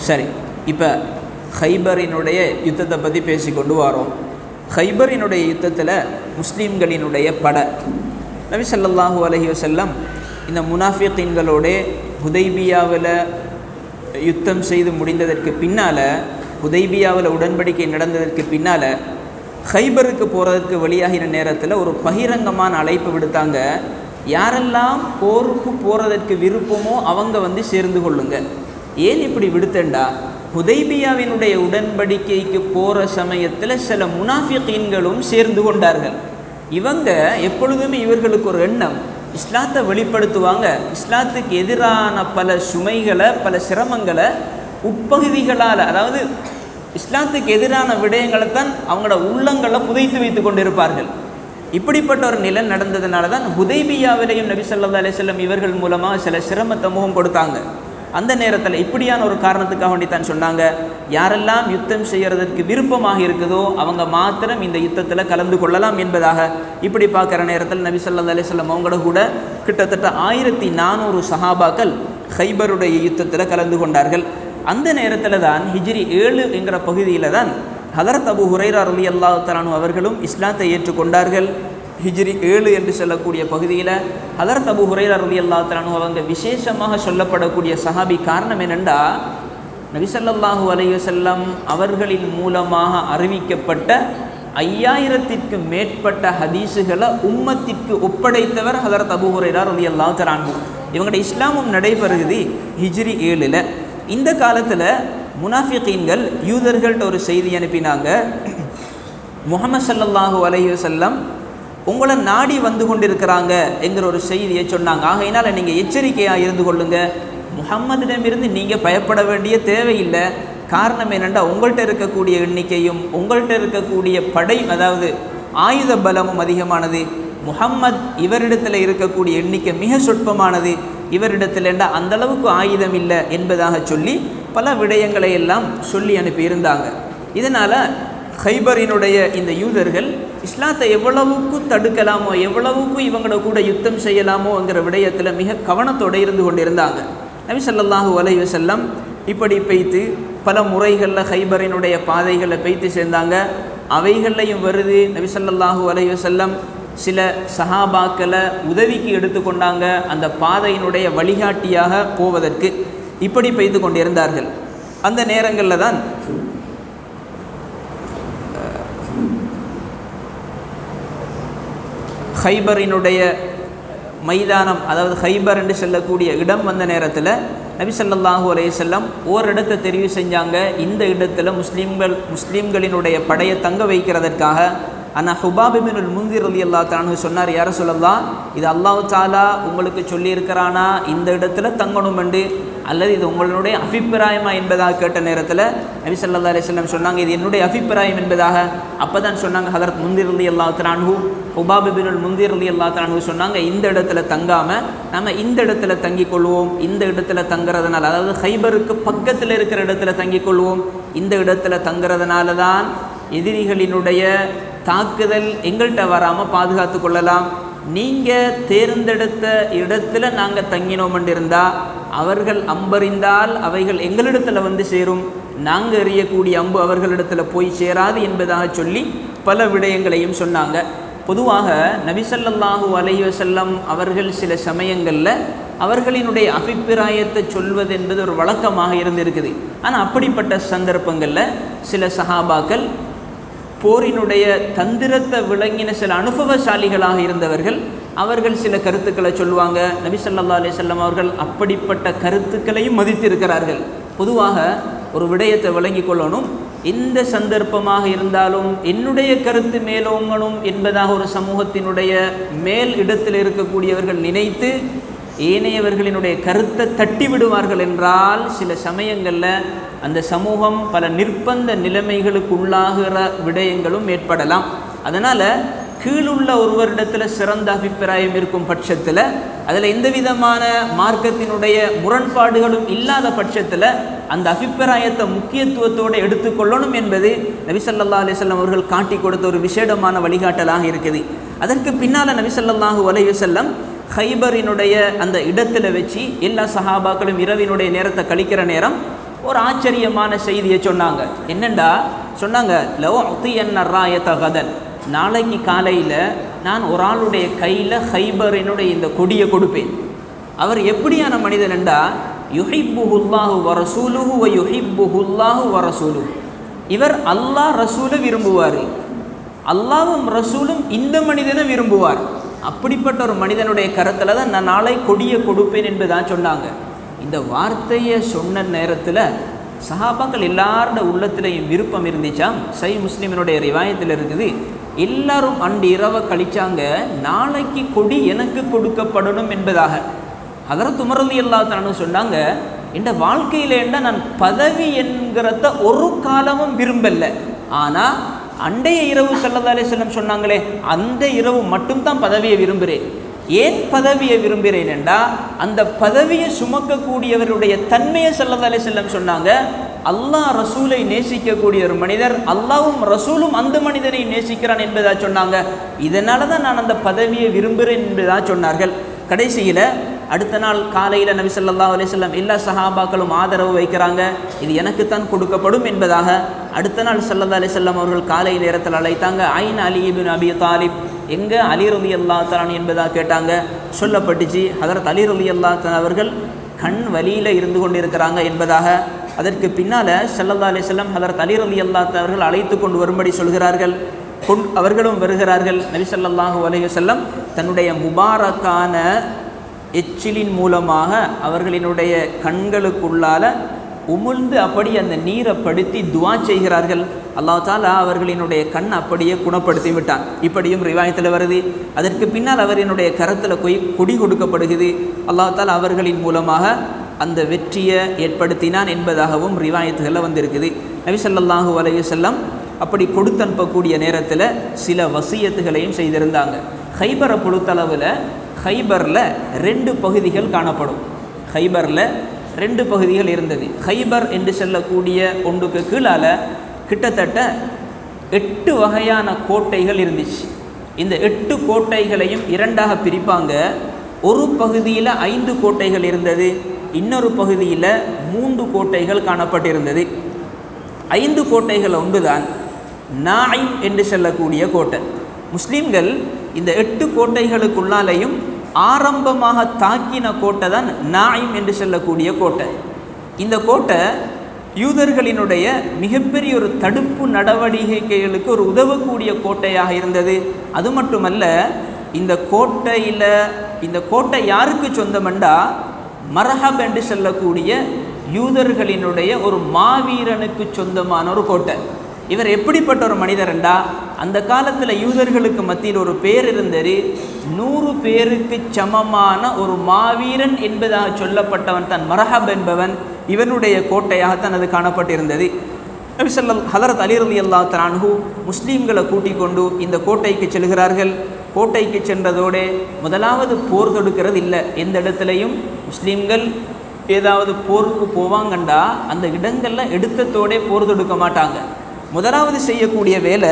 சரி. இப்போ ஹைபரினுடைய யுத்தத்தை பற்றி பேசிக்கொண்டு வரோம். ஹைபரினுடைய யுத்தத்தில் முஸ்லீம்களினுடைய படை நபி ஸல்லல்லாஹு அலைஹி வஸல்லம் இந்த முனாஃபிகீன்களோட ஹுதைபியாவில் யுத்தம் செய்து முடிந்ததற்கு பின்னால், ஹுதைபியாவில் உடன்படிக்கை நடந்ததற்கு பின்னால் ஹைபருக்கு போகிறதுக்கு வெளியாகின நேரத்தில் ஒரு பகிரங்கமான அழைப்பு விடுத்தாங்க. யாரெல்லாம் போருக்கு போகிறதற்கு விருப்பமோ அவங்க சேர்ந்து கொள்ளுங்க. ஏன் இப்படி விடுத்தேன்டா, ஹுதைபியாவினுடைய உடன்படிக்கைக்கு போகிற சமயத்தில் சில முனாஃபிகீன்களும் சேர்ந்து கொண்டார்கள். இவங்க எப்பொழுதுமே இவர்களுக்கு ஒரு எண்ணம், இஸ்லாத்தை வெளிப்படுத்துவாங்க, இஸ்லாத்துக்கு எதிரான பல சுமைகளை பல சிரமங்களை உட்பகுதிகளால், அதாவது இஸ்லாத்துக்கு எதிரான விடயங்களை தான் அவங்களோட உள்ளங்களை புதைத்து வைத்து கொண்டிருப்பார்கள். இப்படிப்பட்ட ஒரு நிலை நடந்ததுனால தான் ஹுதைபியாவிலையும் நபி ஸல்லல்லாஹு அலைஹி வஸல்லம் இவர்கள் மூலமாக சில சிரமத்தை முகம் கொடுத்தாங்க. அந்த நேரத்தில் இப்படியான ஒரு காரணத்துக்காக வேண்டித்தான் சொன்னாங்க, யாரெல்லாம் யுத்தம் செய்கிறதற்கு விருப்பமாக இருக்குதோ அவங்க மாத்திரம் இந்த யுத்தத்தில் கலந்து கொள்ளலாம் என்பதாக. இப்படி பார்க்குற நேரத்தில் நபி ஸல்லல்லாஹு அலைஹி வஸல்லம் அவங்களோட கூட கிட்டத்தட்ட 1400 சஹாபாக்கள் ஹைபருடைய யுத்தத்தில் கலந்து கொண்டார்கள். அந்த நேரத்தில் தான் ஹிஜ்ரி 7 என்கிற பகுதியில் தான் ஹதரத் அபூ ஹுரைரா ரலியல்லாஹு தஆலா அன்ஹு அவர்களும் இஸ்லாத்தை ஏற்றுக்கொண்டார்கள். ஹிஜ்ரி 7 என்று சொல்லக்கூடிய பகுதியில் ஹதரத் அபூ ஹுரைரா ரலியல்லாஹு தஆலா அன்ஹு அவங்க விசேஷமாக சொல்லப்படக்கூடிய சஹாபி. காரணம் என்னென்னா, நபி ஸல்லல்லாஹு அலைஹி வஸல்லம் அவர்களின் மூலமாக அறிவிக்கப்பட்ட 5000க்கும் மேற்பட்ட ஹதீஸுகளை உம்மத்திற்கு ஒப்படைத்தவர் ஹதரத் அபூ ஹுரைரா ரலியல்லாஹு தஆலா அன்ஹு. இவங்களுடைய இஸ்லாமும் நடைபெறுகிறது ஹிஜ்ரி 7. இந்த காலத்தில் முனாஃபிகீன்கள் யூதர்கள்ட்ட ஒரு செய்தி அனுப்பினாங்க, முஹம்மது ஸல்லல்லாஹு அலைஹி வஸல்லம் உங்களை நாடி வந்து கொண்டிருக்கிறாங்க என்கிற ஒரு செய்தியை சொன்னாங்க. ஆகையினால் நீங்கள் எச்சரிக்கையாக இருந்து கொள்ளுங்க, முஹம்மதிடமிருந்து நீங்கள் பயப்பட வேண்டிய தேவையில்லை, காரணம் என்னென்னா உங்கள்கிட்ட இருக்கக்கூடிய எண்ணிக்கையும் உங்கள்கிட்ட இருக்கக்கூடிய படை, அதாவது ஆயுத பலமும் அதிகமானது. முஹம்மத் இவரிடத்தில் இருக்கக்கூடிய எண்ணிக்கை மிக சொற்பமானது, இவரிடத்தில் என்றால் அந்தளவுக்கு ஆயுதம் இல்லை என்பதாக சொல்லி பல விடயங்களை எல்லாம் சொல்லி அனுப்பியிருந்தாங்க. இதனால் ஹைபரினுடைய இந்த யூதர்கள் இஸ்லாத்தை எவ்வளவுக்கு தடுக்கலாமோ, எவ்வளவுக்கு இவங்களோட கூட யுத்தம் செய்யலாமோங்கிற விடயத்தில் மிக கவனத்தோடு இருந்து கொண்டிருந்தாங்க. நபி ஸல்லல்லாஹு அலைஹி வஸல்லம் இப்படி பெய்த்து பல முறைகளில் ஹைபரினுடைய பாதைகளில் பெய்த்து சேர்ந்தாங்க. அவைகள்லையும் வருது நபி ஸல்லல்லாஹு அலைஹி வஸல்லம் சில சஹாபாக்களை உதவிக்கு எடுத்துக்கொண்டாங்க அந்த பாதையினுடைய வழிகாட்டியாக போவதற்கு. இப்படி பெய்து கொண்டிருந்தார்கள். அந்த நேரங்களில் தான் ஹைபரினுடைய மைதானம், அதாவது ஹைபர் என்று சொல்லக்கூடிய இடம் வந்த நேரத்தில் நபி ஸல்லல்லாஹு அலைஹி வஸல்லம் ஓரிடத்தை தெரிவு செஞ்சாங்க. இந்த இடத்துல முஸ்லீம்களினுடைய படையை தங்க வைக்கிறதற்காக. ஆனால் ஹுபாப் இப்னுல் முன்திர் ரலியல்லாஹு தஆலா அன்ஹு சொன்னார், யார சொல்லலாம், இது அல்லாஹ் தஆலா உங்களுக்கு சொல்லியிருக்கிறானா இந்த இடத்துல தங்கணும் என்று, அல்லது இது உங்களுடைய அபிப்பிராயமா என்பதாக கேட்ட நேரத்தில் நபி ஸல்லல்லாஹு அலைஹி வஸல்லம் சொன்னாங்க, இது என்னுடைய அபிப்பிராயம் என்பதாக. அப்போ தான் சொன்னாங்க ஹதரத் முன்திர் ரலியல்லாஹு தஆலா அன்ஹு, ஹுபாப் இப்னுல் முன்திர் ரலியல்லாஹு தஆலா அன்ஹு சொன்னாங்க, இந்த இடத்துல தங்காமல் நம்ம இந்த இடத்துல தங்கிக் கொள்வோம். இந்த இடத்துல தங்குறதுனால, அதாவது ஹைபருக்கு பக்கத்தில் இருக்கிற இடத்துல தங்கிக் கொள்வோம். இந்த இடத்துல தங்குறதுனால தான் எதிரிகளினுடைய தாக்குதல் எங்கள்கிட்ட வராமல் பாதுகாத்து கொள்ளலாம். நீங்கள் தேர்ந்தெடுத்த இடத்துல நாங்கள் தங்கினோம் என்றிருந்தால் அவர்கள் அம்பறிந்தால் அவைகள் எங்களிடத்தில் வந்து சேரும், நாங்கள் எறியக்கூடிய அம்பு அவர்களிடத்தில் போய் சேராது என்பதாக சொல்லி பல விடயங்களையும் சொன்னாங்க. பொதுவாக நபி ஸல்லல்லாஹு அலைஹி வஸல்லம் அவர்கள் சில சமயங்களில் அவர்களினுடைய அபிப்பிராயத்தை சொல்வது என்பது ஒரு வழக்கமாக இருந்திருக்குது. ஆனால் அப்படிப்பட்ட சந்தர்ப்பங்களில் சில சஹாபாக்கள் போரினுடைய தந்திரத்தை விளங்கின சில அனுபவசாலிகளாக இருந்தவர்கள், அவர்கள் சில கருத்துக்களை சொல்லுவாங்க. நபி ஸல்லல்லாஹு அலைஹி வஸல்லம் அவர்கள் அப்படிப்பட்ட கருத்துக்களையும் மதித்திருக்கிறார்கள். பொதுவாக ஒரு விடயத்தை விளங்கி கொள்ளணும், எந்த சந்தர்ப்பமாக இருந்தாலும் என்னுடைய கருத்து மேலோங்கணும் என்பதாக ஒரு சமூகத்தினுடைய மேல் இடத்தில் இருக்கக்கூடியவர்கள் நினைத்து ஏனையவர்களினுடைய கருத்தை தட்டி விடுவார்கள் என்றால் சில சமயங்களில் அந்த சமூகம் பல நிர்பந்த நிலைமைகளுக்கு உள்ளாகிற விடயங்களும் ஏற்படலாம். அதனால் கீழுள்ள ஒருவரிடத்தில் சிறந்த அபிப்பிராயம் இருக்கும் பட்சத்தில், அதில் எந்த விதமான மார்க்கத்தினுடைய முரண்பாடுகளும் இல்லாத பட்சத்தில் அந்த அபிப்பிராயத்தை முக்கியத்துவத்தோடு எடுத்துக்கொள்ளணும் என்பது நபி ஸல்லல்லாஹு அலைஹி வஸல்லம் அவர்கள் காட்டி கொடுத்த ஒரு விசேடமான வழிகாட்டலாக இருக்குது. அதற்கு பின்னால் நபி ஸல்லல்லாஹு அலைஹி வஸல்லம் ஹைபரினுடைய அந்த இடத்துல வச்சு எல்லா சஹாபாக்களும் இரவினுடைய நேரத்தை கழிக்கிற நேரம் ஒரு ஆச்சரியமான செய்தியை சொன்னாங்க. என்னண்டா சொன்னாங்க, லவ் உத்தியன்ன ராயத கதன், நாளைக்கு காலையில் நான் ஒரு ஆளுடைய கையில் ஹைபரினுடைய இந்த கொடியை கொடுப்பேன். அவர் எப்படியான மனிதன் என்றா, யுஹிப்புஹுல்லாஹு வரசூலுஹு வ யுஹிப்புஹுல்லாஹு வரசூலுஹு, இவர் அல்லாஹ் ரசூலை விரும்புவார், அல்லாஹ்வும் ரசூலும் இந்த மனிதனை விரும்புவார். அப்படிப்பட்ட ஒரு மனிதனுடைய கருத்தில் தான் நான் நாளை கொடியை கொடுப்பேன் என்பதான் சொன்னாங்க. இந்த வார்த்தையை சொன்ன நேரத்தில் சஹாபாக்கள் எல்லாரோட உள்ளத்திலையும் விருப்பம் இருந்துச்சாம். சை முஸ்லிமினுடைய ரிவாயத்தில் இருக்குது, எல்லாரும் அன்று இரவை கழிச்சாங்க நாளைக்கு கொடி எனக்கு கொடுக்கப்படணும் என்பதாக. ஹதரத் உமர் ரலியல்லாஹு தஆலா சொன்னாங்க, இந்த வாழ்க்கையில் என்ன நான் பதவி என்கிறத ஒரு காலமும் விரும்பலை, ஆனால் அண்டைய இரவு ஸல்லல்லாஹு அலைஹி வஸல்லம் சொன்னாங்களே அந்த இரவு மட்டும்தான் பதவியை விரும்புகிறேன். ஏன் பதவியை விரும்புகிறேன் என்றால் அந்த பதவியை சுமக்கக்கூடியவருடைய தன்மையை ஸல்லல்லாஹு அலைஹி வஸல்லம் சொன்னாங்க. அல்லாஹ் ரசூலை நேசிக்கக்கூடிய ஒரு மனிதர், அல்லாஹ்வும் ரசூலும் அந்த மனிதனை நேசிக்கிறான் என்பதா சொன்னாங்க. இதனால தான் நான் அந்த பதவியை விரும்புகிறேன் என்பதா சொன்னார்கள். கடைசியில் அடுத்த நாள் காலையில் நபி ஸல்லல்லாஹு அலைஹி வஸல்லம் எல்லா சஹாபாக்களும் ஆதரவு வைக்கிறாங்க, இது எனக்குத்தான் கொடுக்கப்படும் என்பதாக. அடுத்த நாள் ஸல்லல்லாஹு அலைஹி வஸல்லம் அவர்கள் காலை நேரத்தில் அழைத்தாங்க. ஐன் அலி இப்னு அபி தாலிப், எங்கே அலி ரலியல்லாஹு தஆலா என்பதாக கேட்டாங்க. சொல்லப்பட்டுச்சு ஹதரத் அலி ரலியல்லாஹு தஆலா அவர்கள் கண் வலியில் இருந்து கொண்டிருக்கிறாங்க என்பதாக. அதற்கு பின்னால் ஸல்லல்லாஹு அலைஹி வஸல்லம் ஹதரத் அலி ரலியல்லாஹு தஆலா அவர்கள் அழைத்து கொண்டு வரும்படி சொல்கிறார்கள். அவர்களும் வருகிறார்கள். நபி ஸல்லல்லாஹு அலைஹி வஸல்லம் தன்னுடைய முபாரக்கான எச்சிலின் மூலமாக அவர்களினுடைய கண்களுக்குள்ளால உமிழ்ந்து அப்படி அந்த நீரை படுத்தி துவா செய்கிறார்கள். அல்லாஹ் தஆலா அவர்களினுடைய கண் அப்படியே குணப்படுத்தி விட்டான். இப்படியும் ரிவாயத்தில் வருது. அதற்கு பின்னால் அவரினுடைய கரத்தில் கொடி கொடுக்கப்படுகிறது. அல்லாஹ் தஆலா அவர்களின் மூலமாக அந்த வெற்றியை ஏற்படுத்தினான் என்பதாகவும் ரிவாயத்துகளில் வந்திருக்குது. நபி ஸல்லல்லாஹு அலைஹி வஸல்லம் அப்படி கொடுத்து அனுப்பக்கூடிய நேரத்தில் சில வசியத்துகளையும் செய்திருந்தாங்க. ஹைபரை பொறுத்தளவில் ஹைபரில் 2 பகுதிகள் காணப்படும். ஹைபரில் 2 பகுதிகள் இருந்தது. ஹைபர் என்று சொல்லக்கூடிய ஒன்றுக்கு கீழால் கிட்டத்தட்ட 8 வகையான கோட்டைகள் இருந்துச்சு. இந்த 8 கோட்டைகளையும் 2ஆக பிரிப்பாங்க. ஒரு பகுதியில் 5 கோட்டைகள் இருந்தது, இன்னொரு பகுதியில் 3 கோட்டைகள் காணப்பட்டிருந்தது. 5 கோட்டைகள் ஒன்றுதான் நாயிம் என்று சொல்லக்கூடிய கோட்டை. முஸ்லீம்கள் இந்த 8 கோட்டைகளுக்குள்ளாலையும் ஆரம்பமாக தாக்கின கோட்டை தான் நாயிம் என்று சொல்லக்கூடிய கோட்டை. இந்த கோட்டை யூதர்களினுடைய மிகப்பெரிய ஒரு தடுப்பு நடவடிக்கைகளுக்கு ஒரு உதவக்கூடிய கோட்டையாக இருந்தது. அது மட்டுமல்ல, இந்த கோட்டை யாருக்கு சொந்தமெண்டா மர்ஹப் என்று சொல்லக்கூடிய யூதர்களினுடைய ஒரு மாவீரனுக்கு சொந்தமான ஒரு கோட்டை. இவர் எப்படிப்பட்ட ஒரு மனிதர்ண்டா, அந்த காலத்தில் யூதர்களுக்கு மத்தியில் ஒரு பேர் இருந்தது. 100 பேருக்கு சமமான ஒரு மாவீரன் என்பதாக சொல்லப்பட்டவன் தான் மர்ஹப் என்பவன். இவனுடைய கோட்டையாகத்தான் அது காணப்பட்டிருந்தது. நபி ஹதரத் அலி ரலியல்லாஹு தஆலா அன்ஹு முஸ்லீம்களை கூட்டிக் கொண்டு இந்த கோட்டைக்கு செல்கிறார்கள். கோட்டைக்கு சென்றதோடு முதலாவது போர் தொடுக்கிறது இல்லை. எந்த இடத்துலையும் முஸ்லீம்கள் ஏதாவது போருக்கு போவாங்கண்டா அந்த இடங்களில் எடுத்தத்தோடே போர் தொடுக்க மாட்டாங்க. முதலாவது செய்யக்கூடிய வேலை,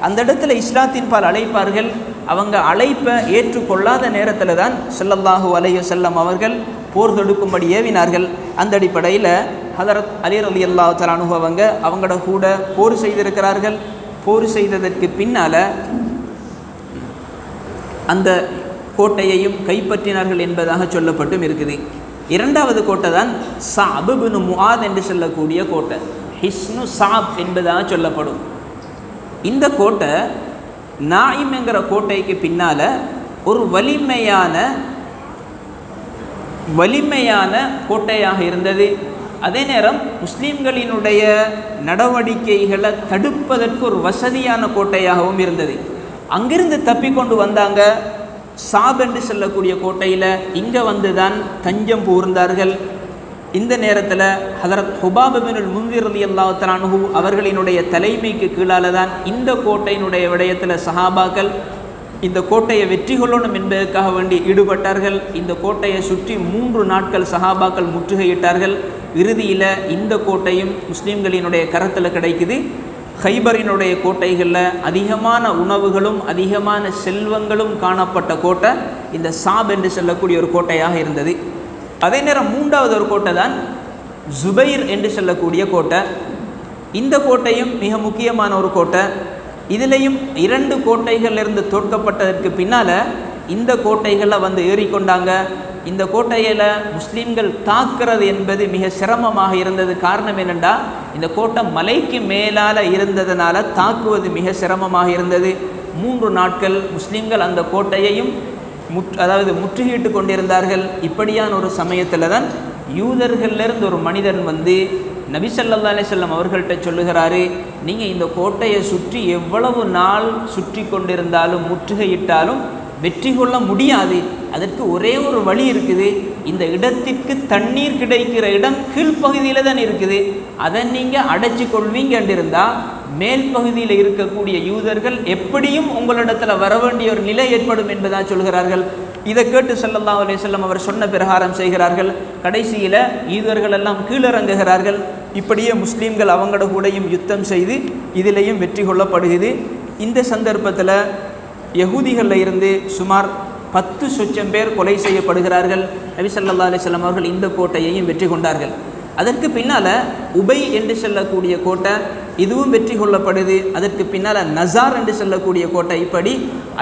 அந்த இடத்துல இஸ்லாத்தின் பால் அழைப்பார்கள். அவங்க அழைப்பை ஏற்றுக்கொள்ளாத நேரத்தில் தான் ஸல்லல்லாஹு அலைஹி வஸல்லம் அவர்கள் போர் தொடுக்கும்படி ஏவினார்கள். அந்த அடிப்படையில் ஹதரத் அலி ரலியல்லாஹு தஆலா அன்ஹு அவங்களோட கூட போர் செய்திருக்கிறார்கள். போர் செய்ததற்கு பின்னால் அந்த கோட்டையையும் கைப்பற்றினார்கள் என்பதாக சொல்லப்பட்டும் இருக்குது. 2வது கோட்டை தான் ஸஅப் இப்னு முஆத் என்று சொல்லக்கூடிய கோட்டை. ஹிஸ்னு ஸஅப் என்பதாக சொல்லப்படும். இந்த கோட்டை நாயிம் என்கிற கோட்டைக்கு பின்னால் ஒரு வலிமையான கோட்டையாக இருந்தது. அதே நேரம் முஸ்லீம்களினுடைய நடவடிக்கைகளை தடுப்பதற்கு ஒரு வசதியான கோட்டையாகவும் இருந்தது. அங்கிருந்து தப்பிக்கொண்டு வந்தாங்க. ஸஅப் என்று சொல்லக்கூடிய கோட்டையில் இங்கே வந்து தான் தஞ்சம் புகுந்தார்கள். இந்த நேரத்தில் ஹதரத் ஹுபாப் பினுல் முன்திர் ரலியல்லாஹு தஆலா அன்ஹு அவர்களினுடைய தலைமைக்கு கீழால் தான் இந்த கோட்டையினுடைய விடயத்தில் சஹாபாக்கள் இந்த கோட்டையை வெற்றி கொள்ளணும் என்பதற்காக வேண்டி ஈடுபட்டார்கள். இந்த கோட்டையை சுற்றி 3 நாட்கள் சஹாபாக்கள் முற்றுகையிட்டார்கள். இறுதியில் இந்த கோட்டையும் முஸ்லீம்களினுடைய கரத்தில் கிடைக்குது. ஹைபரினுடைய கோட்டைகளில் அதிகமான உணவுகளும் அதிகமான செல்வங்களும் காணப்பட்ட கோட்டை இந்த ஸஅப் என்று சொல்லக்கூடிய ஒரு கோட்டையாக இருந்தது. அதே நேரம் 3வது ஒரு கோட்டை தான் ஜுபைர் என்று சொல்லக்கூடிய கோட்டை. இந்த கோட்டையும் மிக முக்கியமான ஒரு கோட்டை. இதிலையும் 2 கோட்டைகளிலிருந்து தோற்கப்பட்டதற்கு பின்னால் இந்த கோட்டைகளில் வந்து ஏறிக்கொண்டாங்க. இந்த கோட்டையில் முஸ்லீம்கள் தாக்குறது என்பது மிக சிரமமாக இருந்தது. காரணம் என்னென்னா, இந்த கோட்டை மலைக்கு மேலால் இருந்ததுனால தாக்குவது மிக சிரமமாக இருந்தது. 3 நாட்கள் முஸ்லீம்கள் அந்த கோட்டையையும் முற்றுகையிட்டு கொண்டிருந்தார்கள். இப்படியான ஒரு சமயத்தில் தான் யூதர்களிலிருந்து ஒரு மனிதன் வந்து நபி ஸல்லல்லாஹு அலைஹி வஸல்லம் அவர்கள்ட்ட சொல்லுகிறாரு, நீங்கள் இந்த கோட்டையை சுற்றி எவ்வளவு நாள் சுற்றி கொண்டிருந்தாலும் முற்றுகையிட்டாலும் வெற்றி கொள்ள முடியாது. அதற்கு ஒரே ஒரு வழி இருக்குது. இந்த இடத்திற்கு தண்ணீர் கிடைக்கிற இடம் கீழ்ப்பகுதியில் தான் இருக்குது. அதை நீங்கள் அடைச்சி கொள்வீங்க என்றிருந்தால் மேல் பகுதியில் இருக்கக்கூடிய யூதர்கள் எப்படியும் உங்களிடத்தில் வர வேண்டிய ஒரு நிலை ஏற்படும் என்பதாக சொல்கிறார்கள். இதை கேட்டு ஸல்லல்லாஹு அலைஹி வஸல்லம் அவர் சொன்ன பிரகாரம் செய்கிறார்கள். கடைசியில் யூதர்கள் எல்லாம் கீழிறங்குகிறார்கள். இப்படியே முஸ்லீம்கள் அவங்களோட கூடையும் யுத்தம் செய்து இதிலையும் வெற்றி கொள்ளப்படுகிறது. இந்த சந்தர்ப்பத்தில் யகூதிகளில் இருந்து சுமார் 10 லட்சம் பேர் கொலை செய்யப்படுகிறார்கள். நபி ஸல்லல்லாஹு அலைஹி வஸல்லம் அவர்கள் இந்த கோட்டையையும் வெற்றி கொண்டார்கள். அதற்கு பின்னால் உபை என்று சொல்லக்கூடிய கோட்டை, இதுவும் வெற்றி கொள்ளப்படுது. அதற்கு பின்னால் நசார் என்று சொல்லக்கூடிய கோட்டை. இப்படி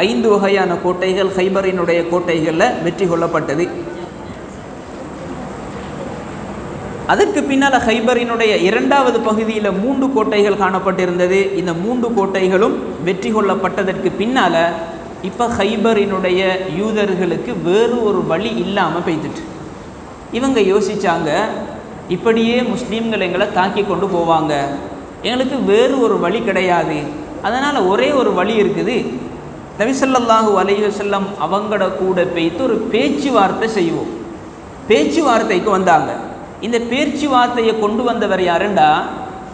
5 வகையான கோட்டைகள் ஹைபரினுடைய கோட்டைகளில் வெற்றி கொள்ளப்பட்டது. அதற்கு பின்னால் ஹைபரினுடைய 2வது பகுதியில் 3 கோட்டைகள் காணப்பட்டிருந்தது. இந்த 3 கோட்டைகளும் வெற்றி கொள்ளப்பட்டதற்கு பின்னால் இப்போ ஹைபரினுடைய யூதர்களுக்கு வேறு ஒரு வழி இல்லாமல் போய்த்துட்டு இவங்க யோசித்தாங்க, இப்படியே முஸ்லீம்கள் எங்களை தாக்கி கொண்டு போவாங்க, எங்களுக்கு வேறு ஒரு வழி கிடையாது. அதனால் ஒரே ஒரு வழி இருக்குது. நபி ஸல்லல்லாஹு அலைஹி வஸல்லம் அவங்களோட கூட போய்த்து ஒரு பேச்சுவார்த்தை செய்வோம். பேச்சுவார்த்தைக்கு வந்தாங்க. இந்த பேச்சுவார்த்தையை கொண்டு வந்தவர் யாருண்டா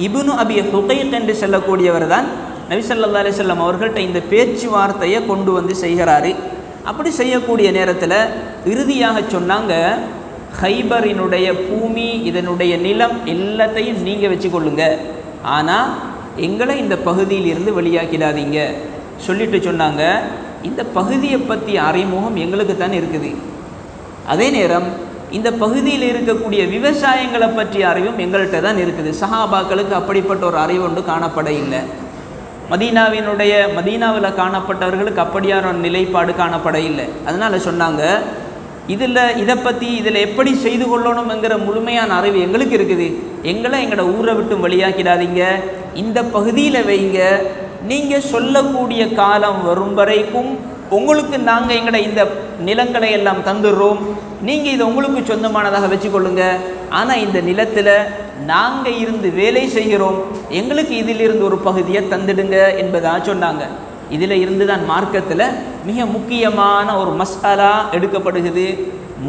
இப்னு அபி ஹுகைக் என்று சொல்லக்கூடியவர் தான் நபி ஸல்லல்லாஹு அலைஹி வஸல்லம் அவர்கள்ட்ட இந்த பேச்சுவார்த்தையை கொண்டு வந்து செய்கிறாரு. அப்படி செய்யக்கூடிய நேரத்தில் இறுதியாக சொன்னாங்க, ஹைபரினுடைய பூமி, இதனுடைய நிலம் எல்லாத்தையும் நீங்கள் வச்சுக்கொள்ளுங்க, ஆனால் எங்களை இந்த பகுதியில் இருந்து வெளியாக்கிடாதீங்க சொல்லிட்டு சொன்னாங்க. இந்த பகுதியை பற்றி அறிமுகம் எங்களுக்கு தான் இருக்குது, அதே நேரம் இந்த பகுதியில் இருக்கக்கூடிய விவசாயங்களை பற்றிய அறிவும் எங்கள்கிட்ட தான் இருக்குது. சஹாபாக்களுக்கு அப்படிப்பட்ட ஒரு அறிவு ஒன்று காணப்பட இல்லை. மதீனாவில் காணப்பட்டவர்களுக்கு அப்படியான ஒரு நிலைப்பாடு காணப்பட இல்லை. அதனால் சொன்னாங்க, இதை பற்றி இதில் எப்படி செய்து கொள்ளணுங்கிற முழுமையான அறிவு எங்களுக்கு இருக்குது, எங்களை எங்களோட ஊரை விட்டு வெளியாக்கிடாதீங்க, இந்த பகுதியில் வைங்க, நீங்கள் சொல்லக்கூடிய காலம் வரும் வரைக்கும் உங்களுக்கு நாங்கள் எங்களோட இந்த நிலங்களை எல்லாம் தந்துடுறோம், நீங்கள் இதை உங்களுக்கு சொந்தமானதாக வச்சுக்கொள்ளுங்க, ஆனால் இந்த நிலத்தில் நாங்கள் இருந்து வேலை செய்கிறோம், எங்களுக்கு இதிலிருந்து ஒரு பகுதியை தந்துடுங்க என்பதாக சொன்னாங்க. இதில் இருந்து தான் மார்க்கத்தில் மிக முக்கியமான ஒரு மஸ்அலா எடுக்கப்படுகிறது,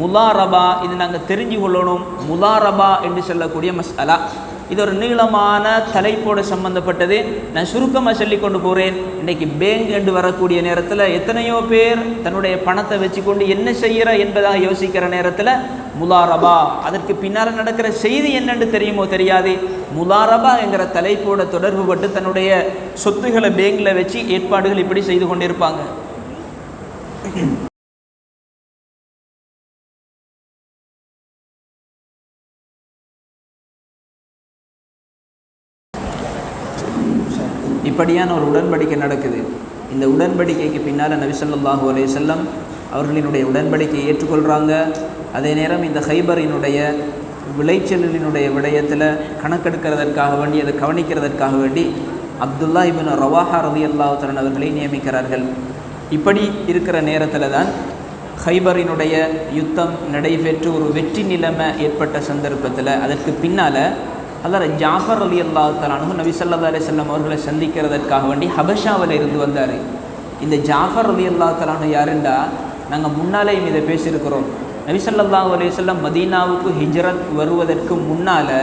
முலாரபா. இது நாங்கள் தெரிஞ்சு கொள்ளணும். முலாரபா என்று சொல்லக்கூடிய மஸ்அலா இது ஒரு நீளமான தலைப்போடு சம்பந்தப்பட்டது. நான் சுருக்கமாக சொல்லி கொண்டு போகிறேன். இன்றைக்கி பேங்க் என்று வரக்கூடிய நேரத்தில் எத்தனையோ பேர் தன்னுடைய பணத்தை வச்சுக்கொண்டு என்ன செய்கிற என்பதாக யோசிக்கிற நேரத்தில் முலாரபா, அதற்கு பின்னால் நடக்கிற செய்தி என்னென்று தெரியுமோ தெரியாது, முலாரபா என்கிற தலைப்போட தொடர்பு பட்டு தன்னுடைய சொத்துக்களை பேங்கில் வச்சு ஏற்பாடுகள் இப்படி செய்து கொண்டிருப்பாங்க. இப்படியான ஒரு உடன்படிக்கை நடக்குது. இந்த உடன்படிக்கைக்கு பின்னால் நபி ஸல்லல்லாஹு அலைஹி வஸல்லம் அவர்களினுடைய உடன்படிக்கையை ஏற்றுக்கொள்கிறாங்க. அதே நேரம் இந்த ஹைபரினுடைய விளைச்சலினுடைய விடயத்தில் கணக்கெடுக்கிறதற்காக வேண்டி, அதை கவனிக்கிறதற்காக வேண்டி அப்துல்லா இப்னு ரவாஹா ரலியல்லாஹு தஆலா அவர்களை நியமிக்கிறார்கள். இப்படி இருக்கிற நேரத்தில் தான் ஹைபரினுடைய யுத்தம் நடைபெற்று ஒரு வெற்றி நிலைமை ஏற்பட்ட சந்தர்ப்பத்தில் அதற்கு பின்னால் ஹதரத் ஜாஃபர் ரலியல்லாஹு தஆலா அன்ஹு நபி ஸல்லல்லாஹு அலைஹி வஸல்லம் அவர்களை சந்திக்கிறதற்காக வேண்டி ஹபஷாவில் இருந்து வந்தார். இந்த ஜாஃபர் ரலியல்லாஹு தஆலா அன்ஹு யாருண்டா, நாங்கள் முன்னாலேயும் இதை பேசியிருக்கிறோம். நபி ஸல்லல்லாஹு அலைஹி வஸல்லம் மதீனாவுக்கு ஹிஜ்ரத் வருவதற்கு முன்னால்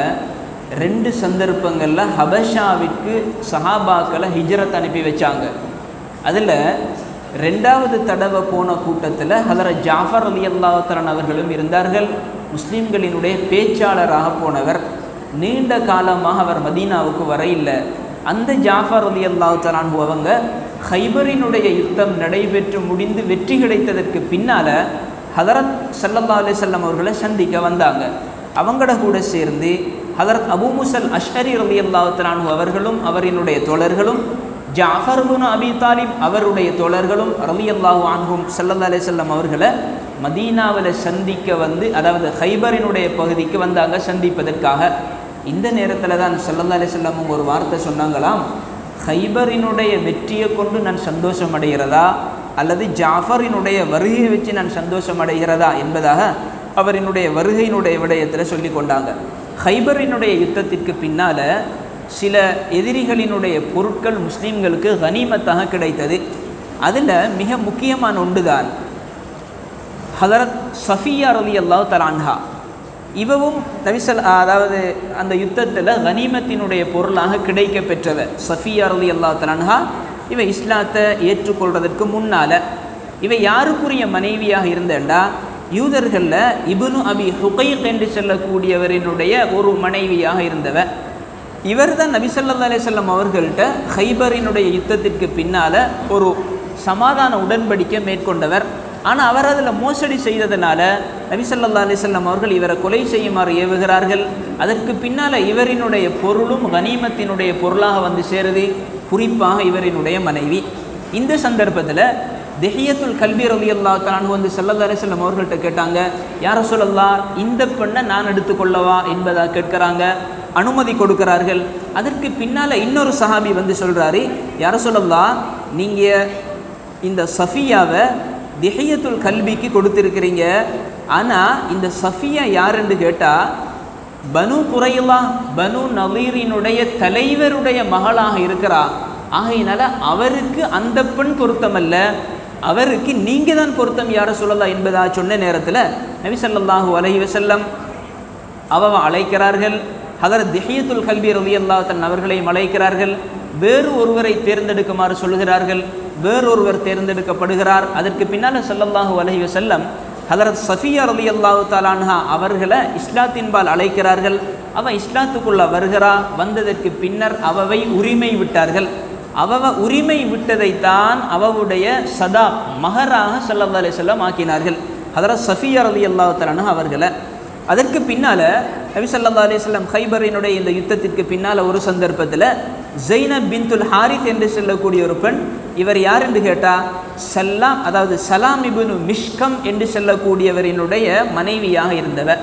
2 சந்தர்ப்பங்களில் ஹபஷாவிற்கு சஹாபாக்களை ஹிஜ்ரத் அனுப்பி வச்சாங்க. அதில் 2வது தடவை போன கூட்டத்தில் ஹதரத் ஜாஃபர் ரலியல்லாஹு தஆலா அவர்களும் இருந்தார்கள். முஸ்லீம்களினுடைய பேச்சாளராக போனவர். நீண்ட காலமாக அவர் மதீனாவுக்கு வர இல்லை. அந்த ஜாஃபர் ரலியல்லாஹு தஆலா அன்ஹு அவங்க ஹைபரினுடைய யுத்தம் நடைபெற்று முடிந்து வெற்றி கிடைத்ததற்கு பின்னால் ஹதரத் ஸல்லல்லாஹு அலைஹி வஸல்லம் அவர்களை சந்திக்க வந்தாங்க. அவங்களோட கூட சேர்ந்து ஹதரத் அபூ மூஸல் அஷ்அரி ரலியல்லாஹு தஆலா அன்ஹு அவர்களும் அவரினுடைய தோழர்களும், ஜாஃபர் இப்னு அபி தாலிப் அவருடைய தோழர்களும் ரலியல்லாஹு அன்ஹும் ஸல்லல்லாஹு அலைஹி வஸல்லம் அவர்களை மதீனாவில் சந்திக்க வந்து, அதாவது ஹைபரினுடைய பகுதிக்கு வந்தாங்க சந்திப்பதற்காக. இந்த நேரத்தில் தான் ஸல்லல்லாஹு அலைஹி வஸல்லம் ஒரு வார்த்தை சொன்னாங்களாம், ஹைபரினுடைய வெற்றியை கொண்டு நான் சந்தோஷம் அடைகிறதா அல்லது ஜாஃபரினுடைய வருகையை வச்சு நான் சந்தோஷம் அடைகிறதா என்பதாக அவரினுடைய வருகையினுடைய விடயத்தில் சொல்லி கொண்டாங்க. ஹைபரினுடைய யுத்தத்திற்கு பின்னால் சில எதிரிகளினுடைய பொருட்கள் முஸ்லீம்களுக்கு கனிமத்தாக கிடைத்தது. அதில் மிக முக்கியமான ஒன்றுதான் ஹதரத் சஃபியா ரலியல்லாஹு தஆலா அன்ஹா. இவவும் அதாவது அந்த யுத்தத்தில் கனிமத்தினுடைய பொருளாக கிடைக்க பெற்றவர் சஃபியா ரலியல்லாஹு தஆலா அன்ஹா. இவ இஸ்லாத்தை ஏற்றுக்கொள்வதற்கு முன்னால் இவை யாருக்குரிய மனைவியாக இருந்தேன்டா, யூதர்களில் இப்னு அபி ஹுகைக் என்று சொல்லக்கூடியவரினுடைய ஒரு மனைவியாக இருந்தவர். இவர் தான் நபி ஸல்லல்லாஹு அலைஹி வஸல்லம் அவர்கள்ட்ட ஹைபரினுடைய யுத்தத்திற்கு பின்னால் ஒரு சமாதான உடன்படிக்கை மேற்கொண்டவர். ஆனால் அவர் அதில் மோசடி செய்ததுனால நபி ஸல்லல்லாஹு அலைஹி வஸல்லம் அவர்கள் இவரை கொலை செய்யுமாறு ஏவுகிறார்கள். அதற்கு பின்னால் இவரினுடைய பொருளும் கனிமத்தினுடைய பொருளாக வந்து சேருது, குறிப்பாக இவரினுடைய மனைவி. இந்த சந்தர்ப்பத்தில் திஹியத்துல் கல்பி ரலியல்லாஹு தஆலா அன்ஹு வந்து ஸல்லல்லாஹு அலைஹி வஸல்லம் அவர்கள்ட்ட கேட்டாங்க, யா ரசூலல்லாஹ், இந்த பெண்ணை நான் எடுத்துக்கொள்ளவா என்பதாக கேட்குறாங்க. அனுமதி கொடுக்கிறார்கள். அதற்கு பின்னால் இன்னொரு சஹாபி வந்து சொல்கிறாரு, யா ரசூலல்லாஹ், நீங்கள் இந்த சஃபியாவை திஹியத்துல் கல்பிக்கு கொடுத்துருக்கிறீங்க, ஆனால் இந்த சஃபியா யாருன்னு கேட்டால் பனு குரைலா பனு நலீரினுடைய தலைவருடைய மகளாக இருக்கிறா. ஆகையினால அவருக்கு அந்த பெண் பொருத்தமல்ல, அவருக்கு நீங்கள் தான் பொருத்தம் யார சொல்லலாம் என்பதாக சொன்ன நேரத்தில் நபி ஸல்லல்லாஹு அலைஹி வஸல்லம் அழைக்கிறார்கள். ஹதரத் திஹியத்துல் கல்பி ரலியல்லாஹு தஆலா அவர்களையும் அழைக்கிறார்கள். வேறு ஒருவரை தேர்ந்தெடுக்குமாறு சொல்கிறார்கள். வேறொருவர் தேர்ந்தெடுக்கப்படுகிறார். அதற்கு பின்னால் ஸல்லல்லாஹு அலைஹி வஸல்லம் ஹதரத் சஃபியா ரலியல்லாஹு தஆலா அன்ஹா அவர்களை இஸ்லாத்தின்பால் அழைக்கிறார்கள். அவன் இஸ்லாத்துக்குள்ள வருகிறா. வந்ததற்கு பின்னர் அவவை உரிமை விட்டார்கள். உரிமை விட்டதைத்தான் அவவுடைய சதா மகராக ஸல்லல்லாஹு அலைஹி வஸல்லம் ஆக்கினார்கள், ஹதரத் சஃபியா ரலியல்லாஹு தஆலா அன்ஹா அவர்களை. அதற்கு பின்னால் நபி ஸல்லல்லாஹு அலைஹி வஸல்லம் ஹைபரினுடைய இந்த யுத்தத்திற்கு பின்னால் ஒரு சந்தர்ப்பத்தில் ஜைனப் பின்துல் ஹாரித் என்று சொல்லக்கூடிய ஒரு பெண், இவர் யார் என்று கேட்டால் சல்லாம், அதாவது சலாம் இப்னு மிஷ்கம் என்று சொல்லக்கூடியவரினுடைய மனைவியாக இருந்தவர்.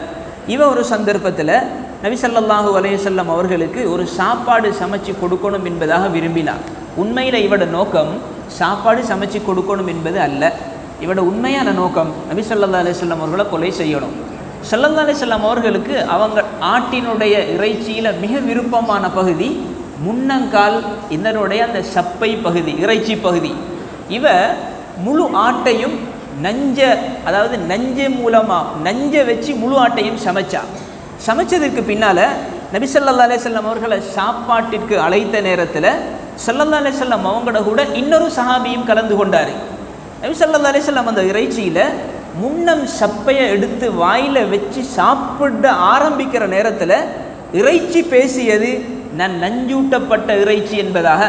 இவர் ஒரு சந்தர்ப்பத்தில் நபி ஸல்லல்லாஹு அலைஹி வஸல்லம் அவர்களுக்கு ஒரு சாப்பாடு சமைச்சு கொடுக்கணும் என்பதாக விரும்பினார். உண்மையில் இவட நோக்கம் சாப்பாடு சமைச்சு கொடுக்கணும் என்பது அல்ல. இவட உண்மையான நோக்கம் நபி ஸல்லல்லாஹு அலைஹி வஸல்லம் அவர்களை கொலை செய்யணும். ஸல்லல்லாஹு அலைஹி வஸல்லம் அவர்களுக்கு அவங்க ஆட்டினுடைய இறைச்சியில் மிக விருப்பமான பகுதி முன்னங்கால், இதனுடைய அந்த சப்பை பகுதி, இறைச்சி பகுதி. இவ முழு ஆட்டையும் நஞ்சை மூலமாக நஞ்சை வச்சு முழு ஆட்டையும் சமைச்சதற்கு பின்னால் நபி ஸல்லல்லாஹு அலைஹி வஸல்லம் அவர்களை சாப்பாட்டிற்கு அழைத்த நேரத்தில் ஸல்லல்லாஹு அலைஹி வஸல்லம் அவங்களோட கூட இன்னொரு சஹாபியும் கலந்து கொண்டார். நபி ஸல்லல்லாஹு அலைஹி வஸல்லம் அந்த இறைச்சியில் முன்னம் சப்பையை எடுத்து வாயில் வச்சு சாப்பிட ஆரம்பிக்கிற நேரத்தில் இறைச்சி பேசியது நான் நஞ்சூட்டப்பட்ட இறைச்சி என்பதாக.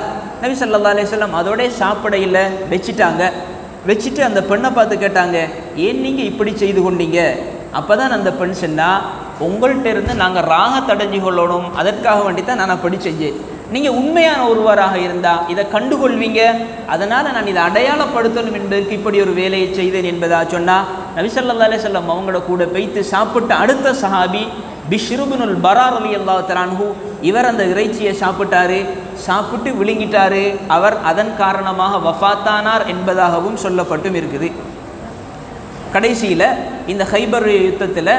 நபி ஸல்லல்லாஹு அலைஹி வஸல்லம் அதோட சாப்பிட இல்லை, வச்சுட்டு அந்த பெண்ணை பார்த்து கேட்டாங்க, ஏன் நீங்கள் இப்படி செய்து கொண்டீங்க? அப்போ தான் அந்த பெண் சொன்னால், உங்கள்கிட்ட இருந்து நாங்கள் ராகத்தை அடைஞ்சு கொள்ளணும், அதற்காக வேண்டி தான் நான் அப்படி செஞ்சேன். நீங்கள் உண்மையான ஒருவராக இருந்தால் இதை கண்டுகொள்வீங்க, அதனால் நான் இதை அடையாளப்படுத்தணும் என்பதற்கு இப்படி ஒரு வேலையை செய்தேன் என்பதாக சொன்னால், நபி ஸல்லல்லாஹு அலைஹி வஸல்லம் அவங்களோட கூட வைத்து சாப்பிட்ட அடுத்த சஹாபி பிஷ்ர் இப்னுல் பரா ரலியல்லாஹு தஆலா அன்ஹு, இவர் அந்த இறைச்சியை சாப்பிட்டு விழுங்கிட்டாரு. அவர் அதன் காரணமாக வஃபாத்தானார் என்பதாகவும் சொல்லப்பட்டும் இருக்குது. கடைசியில் இந்த ஹைபர் யுத்தத்தில்